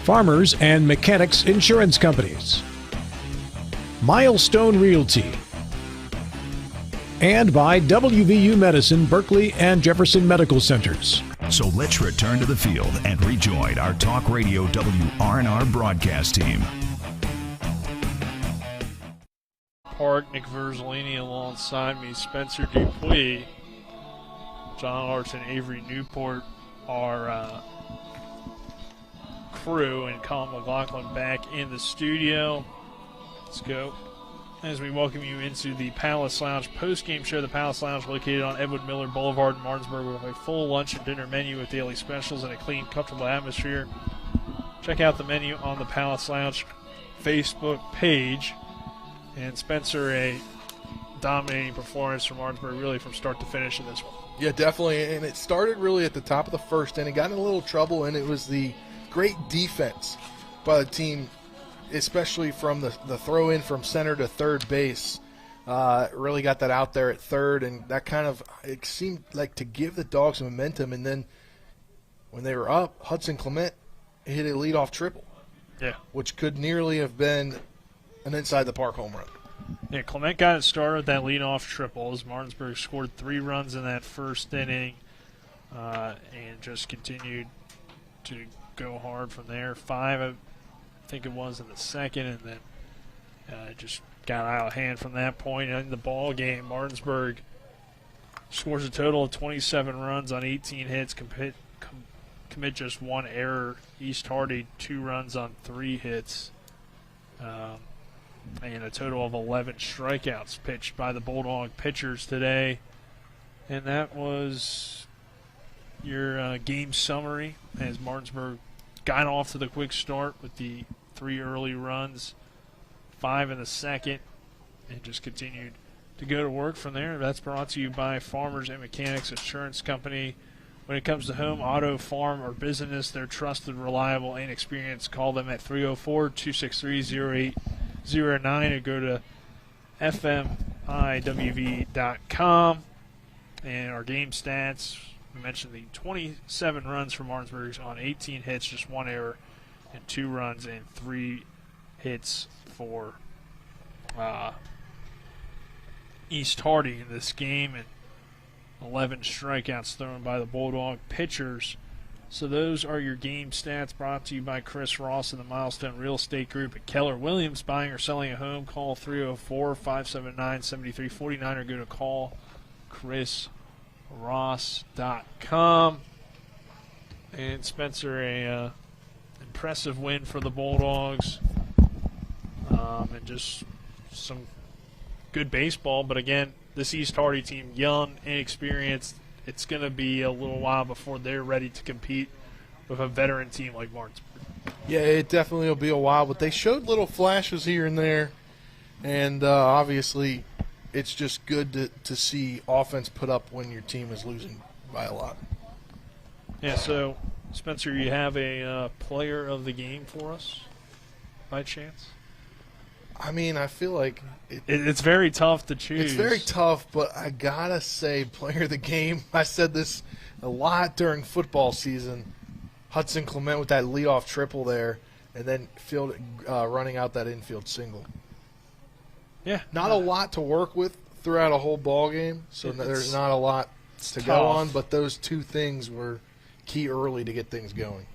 S21: Farmers and Mechanics Insurance Companies, Milestone Realty, and by WVU Medicine, Berkeley, and Jefferson Medical Centers.
S4: So let's return to the field and rejoin our Talk Radio WRNR broadcast team.
S6: Park, Nick Verzolini alongside me, Spencer Dupuis, John Larson, Avery Newport, our crew, and Colin McLaughlin back in the studio. Let's go as we welcome you into the Palace Lounge post-game show. The Palace Lounge, located on Edward Miller Boulevard in Martinsburg, with a full lunch and dinner menu with daily specials and a clean, comfortable atmosphere. Check out the menu on the Palace Lounge Facebook page. And Spencer, a dominating performance from Martinsburg, really from start to finish in this one.
S7: Yeah, definitely. And it started really at the top of the first, and it got in a little trouble, and it was the great defense by the team, especially from the throw in from center to third base. Really got that out there at third, and that kind of, it seemed like to give the Dogs momentum. And then when they were up, Hudson Clement hit a leadoff triple, which could nearly have been an inside the park home run.
S6: Yeah, Clement got it started with that leadoff triple as Martinsburg scored 3 runs in that first inning and just continued to go hard from there. 5, I think it was, in the second, and then just got out of hand from that point. In the ball game, Martinsburg scores a total of 27 runs on 18 hits, commit just 1 error. East Hardy 2 runs on 3 hits, and a total of 11 strikeouts pitched by the Bulldog pitchers today. And that was your game summary as Martinsburg got off to the quick start with the 3 early runs, 5 in the second, and just continued to go to work from there. That's brought to you by Farmers and Mechanics Insurance Company. When it comes to home, auto, farm, or business, they're trusted, reliable, and experienced. Call them at 304-263-0809 or go to fmiwv.com. And our game stats, we mentioned the 27 runs for Martinsburg on 18 hits, just 1 error, and 2 runs and 3 hits for East Hardy in this game, and 11 strikeouts thrown by the Bulldog pitchers. So those are your game stats, brought to you by Chris Ross and the Milestone Real Estate Group at Keller Williams. Buying or selling a home, call 304-579-7349 or go to callchrisross.com. And Spencer, a impressive win for the Bulldogs, and just some good baseball. But again, this East Hardy team, young, inexperienced. It's going to be a little while before they're ready to compete with a veteran team like Martinsburg.
S7: Yeah, it definitely will be a while, but they showed little flashes here and there And obviously it's just good to see offense put up when your team is losing by a lot.
S6: Yeah, so, Spencer, you have a player of the game for us, by chance?
S7: I mean, I feel like
S6: it's very tough to choose.
S7: It's very tough, but I got to say player of the game. I said this a lot during football season. Hudson Clement with that leadoff triple there, and then running out that infield single.
S6: Yeah.
S7: Not a lot to work with throughout a whole ball game, so there's not a lot to go on, but those two things were key early to get things going.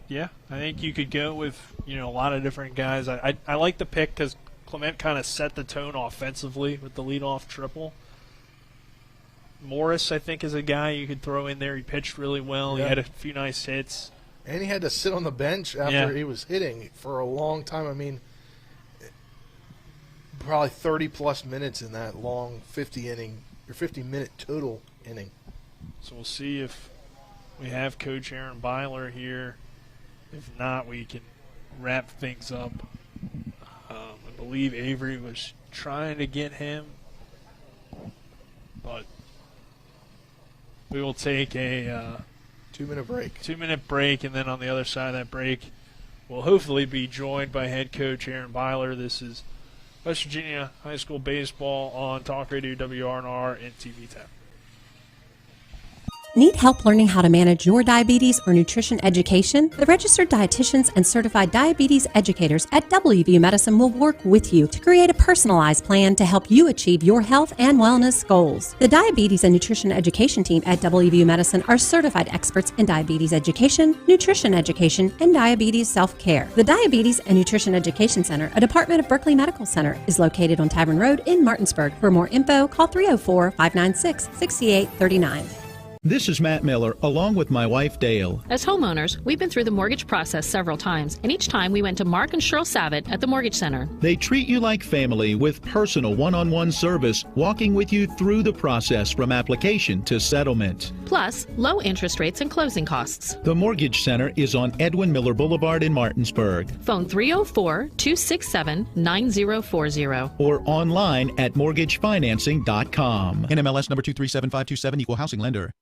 S6: Yeah, I think you could go with, a lot of different guys. I like the pick because Clement kind of set the tone offensively with the leadoff triple. Morris, I think, is a guy you could throw in there. He pitched really well. Yeah. He had a few nice hits.
S7: And he had to sit on the bench after he was hitting for a long time. I mean, probably 30-plus minutes in that long 50-minute total inning.
S6: So we'll see if we have Coach Aaron Byler here. If not, we can wrap things up. I believe Avery was trying to get him, but we will take a
S7: 2-minute break.
S6: 2-minute break, and then on the other side of that break, we'll hopefully be joined by head coach Aaron Byler. This is West Virginia High School Baseball on Talk Radio WRNR and TV 10.
S1: Need help learning how to manage your diabetes or nutrition education? The registered dietitians and certified diabetes educators at WVU Medicine will work with you to create a personalized plan to help you achieve your health and wellness goals. The diabetes and nutrition education team at WVU Medicine are certified experts in diabetes education, nutrition education, and diabetes self-care. The Diabetes and Nutrition Education Center, a department of Berkeley Medical Center, is located on Tavern Road in Martinsburg. For more info, call 304-596-6839.
S9: This is Matt Miller, along with my wife, Dale.
S10: As homeowners, we've been through the mortgage process several times, and each time we went to Mark and Cheryl Savitt at the Mortgage Center.
S9: They treat you like family with personal one-on-one service, walking with you through the process from application to settlement.
S10: Plus, low interest rates and closing costs.
S9: The Mortgage Center is on Edwin Miller Boulevard in Martinsburg.
S10: Phone 304-267-9040.
S9: Or online at mortgagefinancing.com. NMLS number 237527, equal housing lender.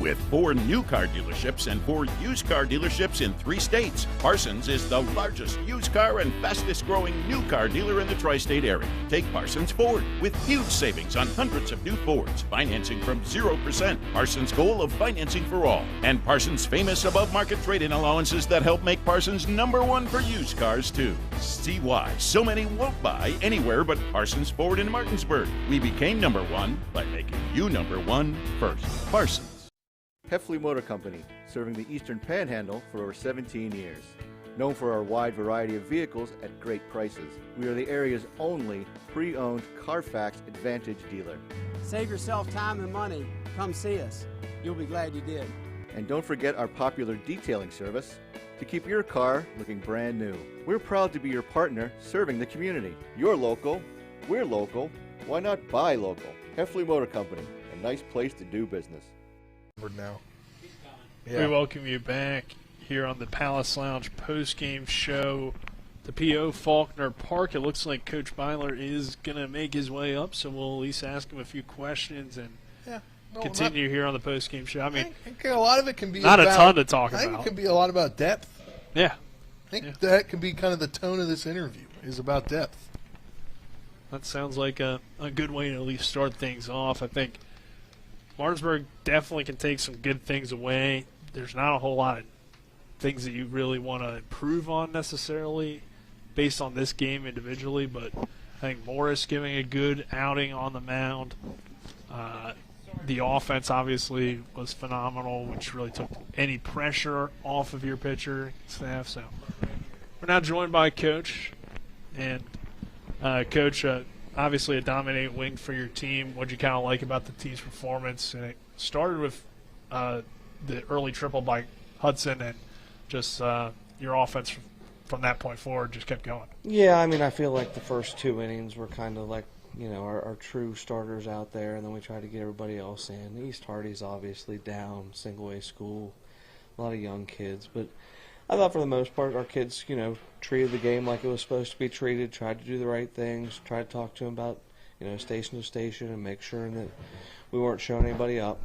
S5: With 4 new car dealerships and 4 used car dealerships in 3 states, Parsons is the largest used car and fastest growing new car dealer in the tri-state area. Take Parsons Ford with huge savings on hundreds of new Fords, financing from 0%, Parsons' goal of financing for all, and Parsons' famous above-market trade-in allowances that help make Parsons #1 for used cars too. See why so many won't buy anywhere but Parsons Ford in Martinsburg. We became #1 by making you #1 first. Parsons.
S15: Heffley Motor Company, serving the Eastern Panhandle for over 17 years. Known for our wide variety of vehicles at great prices, we are the area's only pre-owned Carfax Advantage dealer.
S16: Save yourself time and money. Come see us. You'll be glad you did.
S15: And don't forget our popular detailing service to keep your car looking brand new. We're proud to be your partner serving the community. You're local, we're local, why not buy local? Heffley Motor Company, a nice place to do business.
S7: Now.
S6: We welcome you back here on the Palace Lounge post-game show. The P.O. Faulkner Park. It looks like Coach Byler is going to make his way up, so we'll at least ask him a few questions and continue here on the post-game show. I mean,
S7: I think a lot of it can be
S6: not a ton to talk about.
S7: I think it can be a lot about depth.
S6: Yeah.
S7: I think that can be kind of the tone of this interview, is about depth.
S6: That sounds like a good way to at least start things off. I think Martinsburg definitely can take some good things away. There's not a whole lot of things that you really want to improve on necessarily based on this game individually, but I think Morris giving a good outing on the mound. The offense obviously was phenomenal, which really took any pressure off of your pitcher staff. So we're now joined by Coach, and Coach, obviously a dominating wing for your team. What did you kind of like about the team's performance? And it started with the early triple by Hudson, and just your offense from that point forward just kept going.
S12: Yeah, I mean, I feel like the first 2 innings were kind of like, our true starters out there, and then we tried to get everybody else in. East Hardy's obviously down, single-A school, a lot of young kids. But I thought for the most part our kids, treated the game like it was supposed to be treated, tried to do the right things, tried to talk to them about, station to station and make sure that we weren't showing anybody up.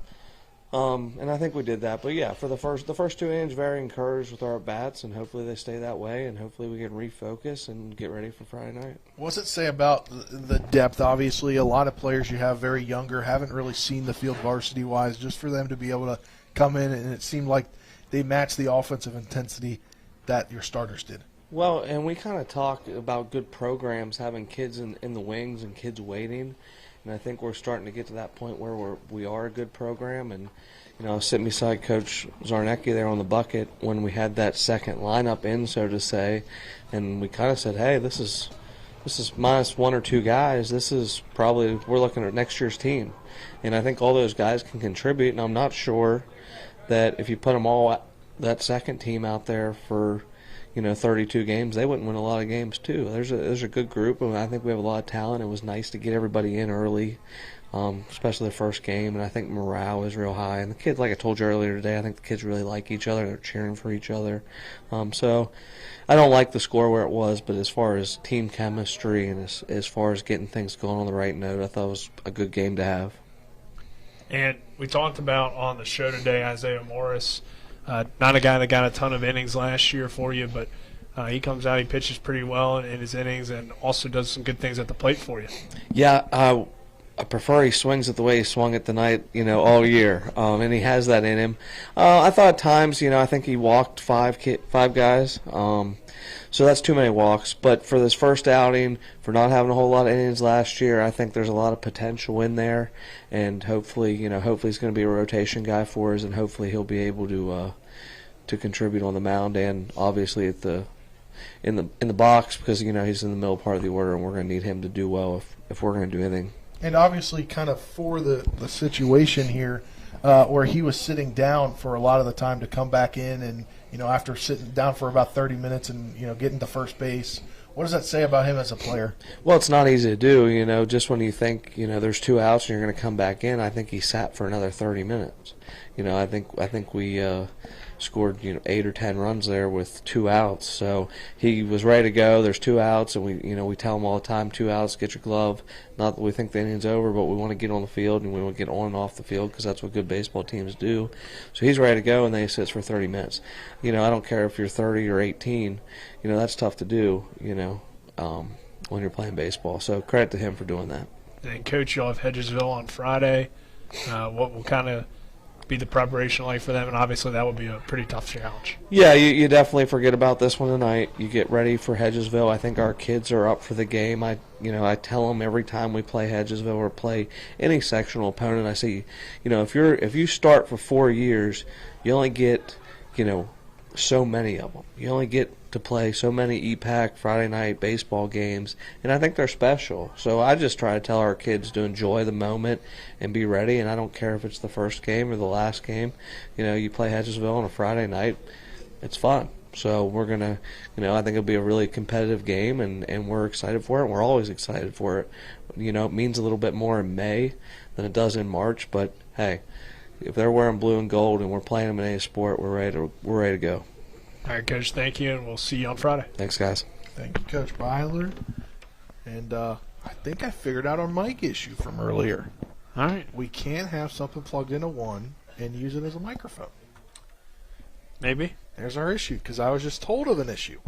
S12: And I think we did that. But, yeah, for the first 2 innings, very encouraged with our bats, and hopefully they stay that way, and hopefully we can refocus and get ready for Friday night.
S7: What's it say about the depth? Obviously, a lot of players you have very younger, haven't really seen the field varsity-wise, just for them to be able to come in, and it seemed like they matched the offensive intensity that your starters did.
S12: Well, and we kind of talk about good programs having kids in the wings and kids waiting. And I think we're starting to get to that point where we are a good program. And, I was sitting beside Coach Zarnecki there on the bucket when we had that second lineup in, so to say. And we kind of said, hey, this is minus 1 or 2 guys. This is probably, we're looking at next year's team. And I think all those guys can contribute. And I'm not sure that if you put them all, that second team out there for, 32 games, they wouldn't win a lot of games too. There's a good group, and I think we have a lot of talent. It was nice to get everybody in early, especially the first game, and I think morale is real high. And the kids, like I told you earlier today, I think the kids really like each other. They're cheering for each other. So I don't like the score where it was, but as far as team chemistry and as far as getting things going on the right note, I thought it was a good game to have.
S6: And we talked about on the show today Isaiah Morris. Not a guy that got a ton of innings last year for you, but he comes out, he pitches pretty well in his innings and also does some good things at the plate for you.
S12: Yeah, I prefer he swings it the way he swung it tonight, all year, and he has that in him. I thought at times, I think he walked five guys, so that's too many walks. But for this first outing, for not having a whole lot of innings last year, I think there's a lot of potential in there, and hopefully he's going to be a rotation guy for us, and hopefully he'll be able to contribute on the mound and obviously at in the box because he's in the middle part of the order, and we're going to need him to do well if we're going to do anything.
S7: And obviously, kind of for the situation here, where he was sitting down for a lot of the time to come back in, and after sitting down for about 30 minutes and getting to first base, what does that say about him as a player?
S12: Well, it's not easy to do. Just when you think there's 2 outs and you're going to come back in, I think he sat for another 30 minutes. I think we scored 8 or 10 runs there with 2 outs. So he was ready to go. There's 2 outs, and we tell him all the time, 2 outs, get your glove. Not that we think the inning's over, but we want to get on the field and we want to get on and off the field because that's what good baseball teams do. So he's ready to go, and then he sits for 30 minutes. I don't care if you're 30 or 18. That's tough to do. When you're playing baseball. So credit to him for doing that.
S6: And Coach, you'll have Hedgesville on Friday. What will kind of be the preparation like for them? And obviously that would be a pretty tough challenge.
S12: Yeah, you definitely forget about this one tonight. You get ready for Hedgesville. I think our kids are up for the game. I tell them every time we play Hedgesville or play any sectional opponent, I say, if you start for 4 years, you only get, so many of them. You only get to play so many EPAC Friday night baseball games, and I think they're special. So I just try to tell our kids to enjoy the moment and be ready, and I don't care if it's the first game or the last game. You play Hedgesville on a Friday night, it's fun. So we're going to, I think it'll be a really competitive game, and we're excited for it, and we're always excited for it. It means a little bit more in May than it does in March, but hey, if they're wearing blue and gold and we're playing them in any sport, we're ready to go.
S6: All right, Coach, thank you, and we'll see you on Friday.
S12: Thanks, guys.
S7: Thank you, Coach Byler. And I think I figured out our mic issue from earlier.
S6: All right.
S7: We can't have something plugged into one and use it as a microphone.
S6: Maybe.
S7: There's our issue, because I was just told of an issue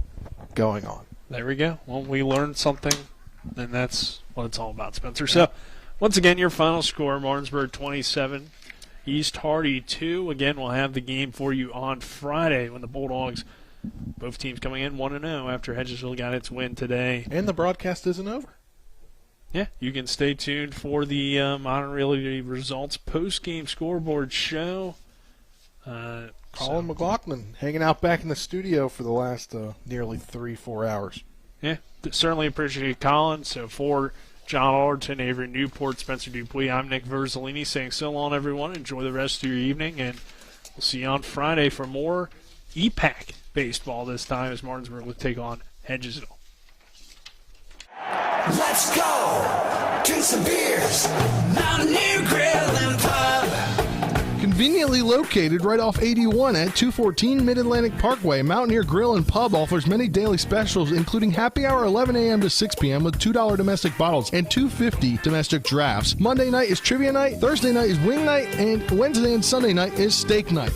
S7: going on.
S6: There we go. Well, we learned something, and that's what it's all about, Spencer. So, once again, your final score, Martinsburg 27, East Hardy 2. Again, we'll have the game for you on Friday when the Bulldogs, both teams coming in 1-0 after Hedgesville got its win today.
S7: And the broadcast isn't over.
S6: Yeah, you can stay tuned for the Modern Realty Results post-game scoreboard show.
S7: Colin McLaughlin hanging out back in the studio for the last nearly 3-4 hours.
S6: Yeah, certainly appreciate Colin. So for John Alderton, Avery Newport, Spencer Dupuis, I'm Nick Verzolini saying so long, everyone. Enjoy the rest of your evening, and we'll see you on Friday for more EPAC baseball this time as Martinsburg will take on Hedgesville.
S13: Let's go! Drink some beers! Mountaineer Grill and Pub!
S3: Conveniently located right off 81 at 214 Mid-Atlantic Parkway, Mountaineer Grill and Pub offers many daily specials, including happy hour 11 a.m. to 6 p.m. with $2 domestic bottles and $2.50 domestic drafts. Monday night is trivia night, Thursday night is wing night, and Wednesday and Sunday night is steak night.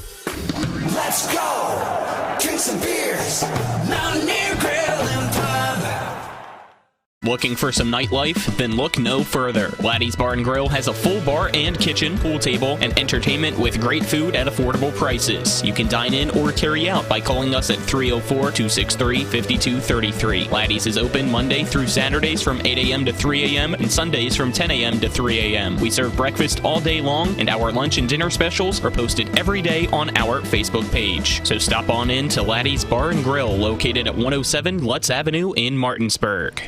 S13: Let's go! Drink some beers! Mountaineer Grill and Pub!
S8: Looking for some nightlife? Then look no further. Laddie's Bar and Grill has a full bar and kitchen, pool table, and entertainment with great food at affordable prices. You can dine in or carry out by calling us at 304-263-5233. Laddie's is open Monday through Saturdays from 8 a.m. to 3 a.m. and Sundays from 10 a.m. to 3 a.m. We serve breakfast all day long, and our lunch and dinner specials are posted every day on our Facebook page. So stop on in to Laddie's Bar and Grill, located at 107 Lutz Avenue in Martinsburg.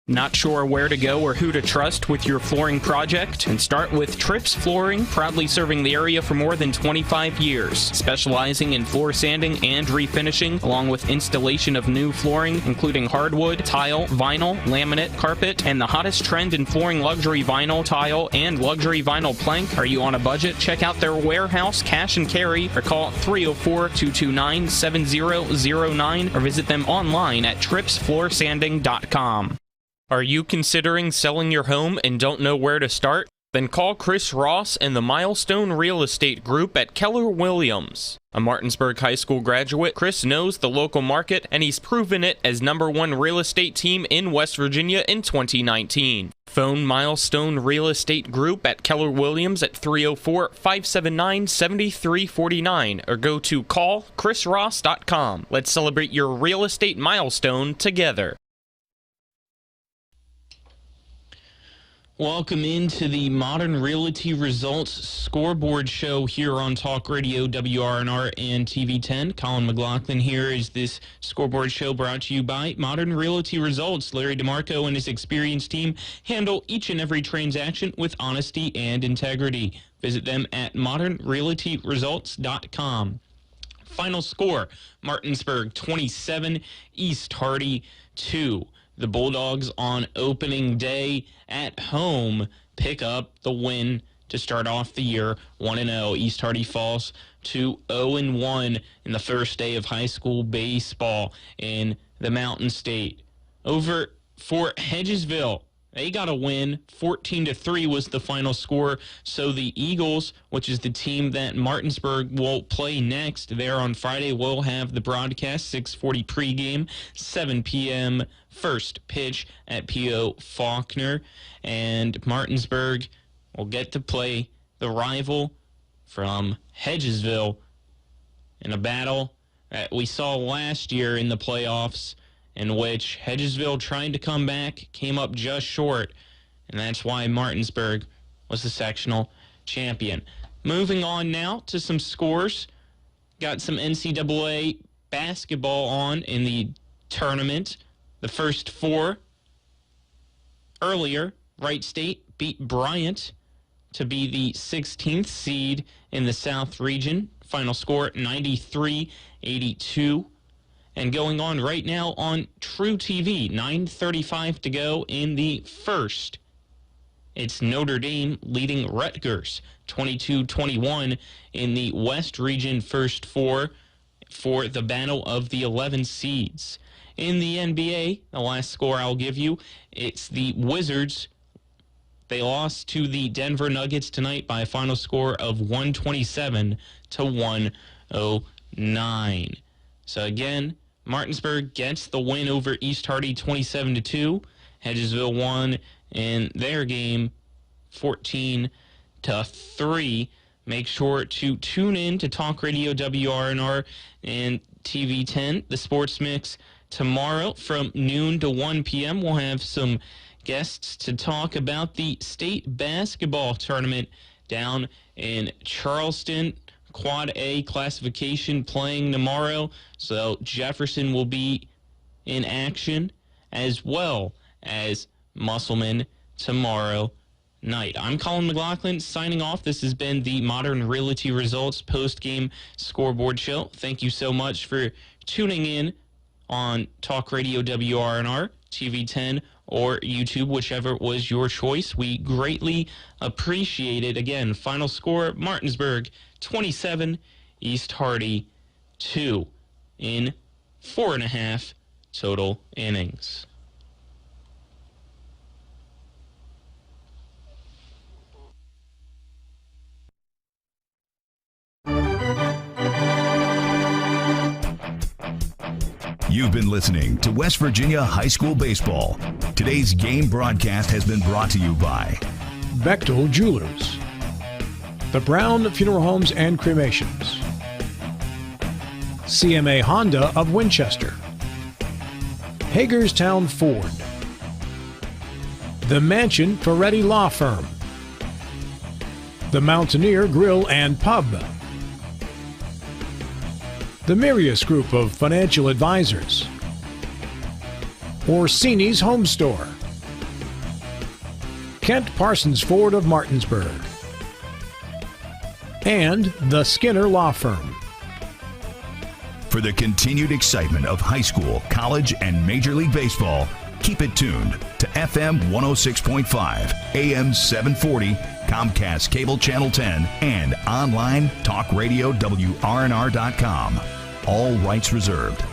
S8: Not sure where to go or who to trust with your flooring project? And start with Trips Flooring, proudly serving the area for more than 25 years, specializing in floor sanding and refinishing, along with installation of new flooring, including hardwood, tile, vinyl, laminate, carpet, and the hottest trend in flooring, luxury vinyl, tile, and luxury vinyl plank. Are you on a budget? Check out their warehouse, cash and carry, or call 304-229-7009, or visit them online at tripsfloorsanding.com. Are you considering selling your home and don't know where to start? Then call Chris Ross and the Milestone Real Estate Group at Keller Williams. A Martinsburg High School graduate, Chris knows the local market, and he's proven it as #1 real estate team in West Virginia in 2019. Phone Milestone Real Estate Group at Keller Williams at 304-579-7349 or go to callchrisross.com. Let's celebrate your real estate milestone together. Welcome into the Modern Realty Results Scoreboard Show here on Talk Radio, WRNR, and TV10. Colin McLaughlin here. Is this scoreboard show brought to you by Modern Realty Results. Larry DeMarco and his experienced team handle each and every transaction with honesty and integrity. Visit them at modernrealtyresults.com. Final score, Martinsburg 27, East Hardy 2. The Bulldogs on opening day at home pick up the win to start off the year 1-0. East Hardy falls to 0-1 in the first day of high school baseball in the Mountain State. Over for Hedgesville, they got a win. 14-3 was the final score. So the Eagles, which is the team that Martinsburg will play next there on Friday, will have the broadcast, 6:40 pregame, 7 p.m. first pitch at P.O. Faulkner. And Martinsburg will get to play the rival from Hedgesville in a battle that we saw last year in the playoffs, in which Hedgesville tried to come back, came up just short, and that's why Martinsburg was the sectional champion. Moving on now to some scores. Got some NCAA basketball on in the tournament. The first four earlier, Wright State beat Bryant to be the 16th seed in the South region. Final score 93-82. And going on right now on True TV, 9:35 to go in the first. It's Notre Dame leading Rutgers 22-21 in the West region first four for the battle of the 11 seeds. In the NBA, the last score I'll give you, it's the Wizards. They lost to the Denver Nuggets tonight by a final score of 127-109. So again, Martinsburg gets the win over East Hardy 27-2. Hedgesville won in their game 14-3. Make sure to tune in to Talk Radio WRNR and TV10, the Sports Mix, tomorrow from noon to 1 p.m. We'll have some guests to talk about the state basketball tournament down in Charleston. Quad A classification playing tomorrow, so Jefferson will be in action, as well as Musselman tomorrow night. I'm Colin McLaughlin signing off. This has been the Modern Realty Results post-game scoreboard show. Thank you so much for tuning in on Talk Radio WRNR, TV10,
S2: or YouTube, whichever was your choice. We greatly appreciate it. Again, final score, Martinsburg 27, East Hardy 2 in 4.5 total innings.
S4: You've been listening to West Virginia High School Baseball. Today's game broadcast has been brought to you by
S21: Bechtel Jewelers, the Brown Funeral Homes and Cremations, CMA Honda of Winchester, Hagerstown Ford, the Mansion Ferretti Law Firm, the Mountaineer Grill and Pub, the Mirius Group of Financial Advisors, Orsini's Home Store, Kent Parsons Ford of Martinsburg, and the Skinner Law Firm.
S4: For the continued excitement of high school, college, and Major League Baseball, keep it tuned to FM 106.5, AM 740, Comcast Cable Channel 10, and online talk radio WRNR.com. All rights reserved.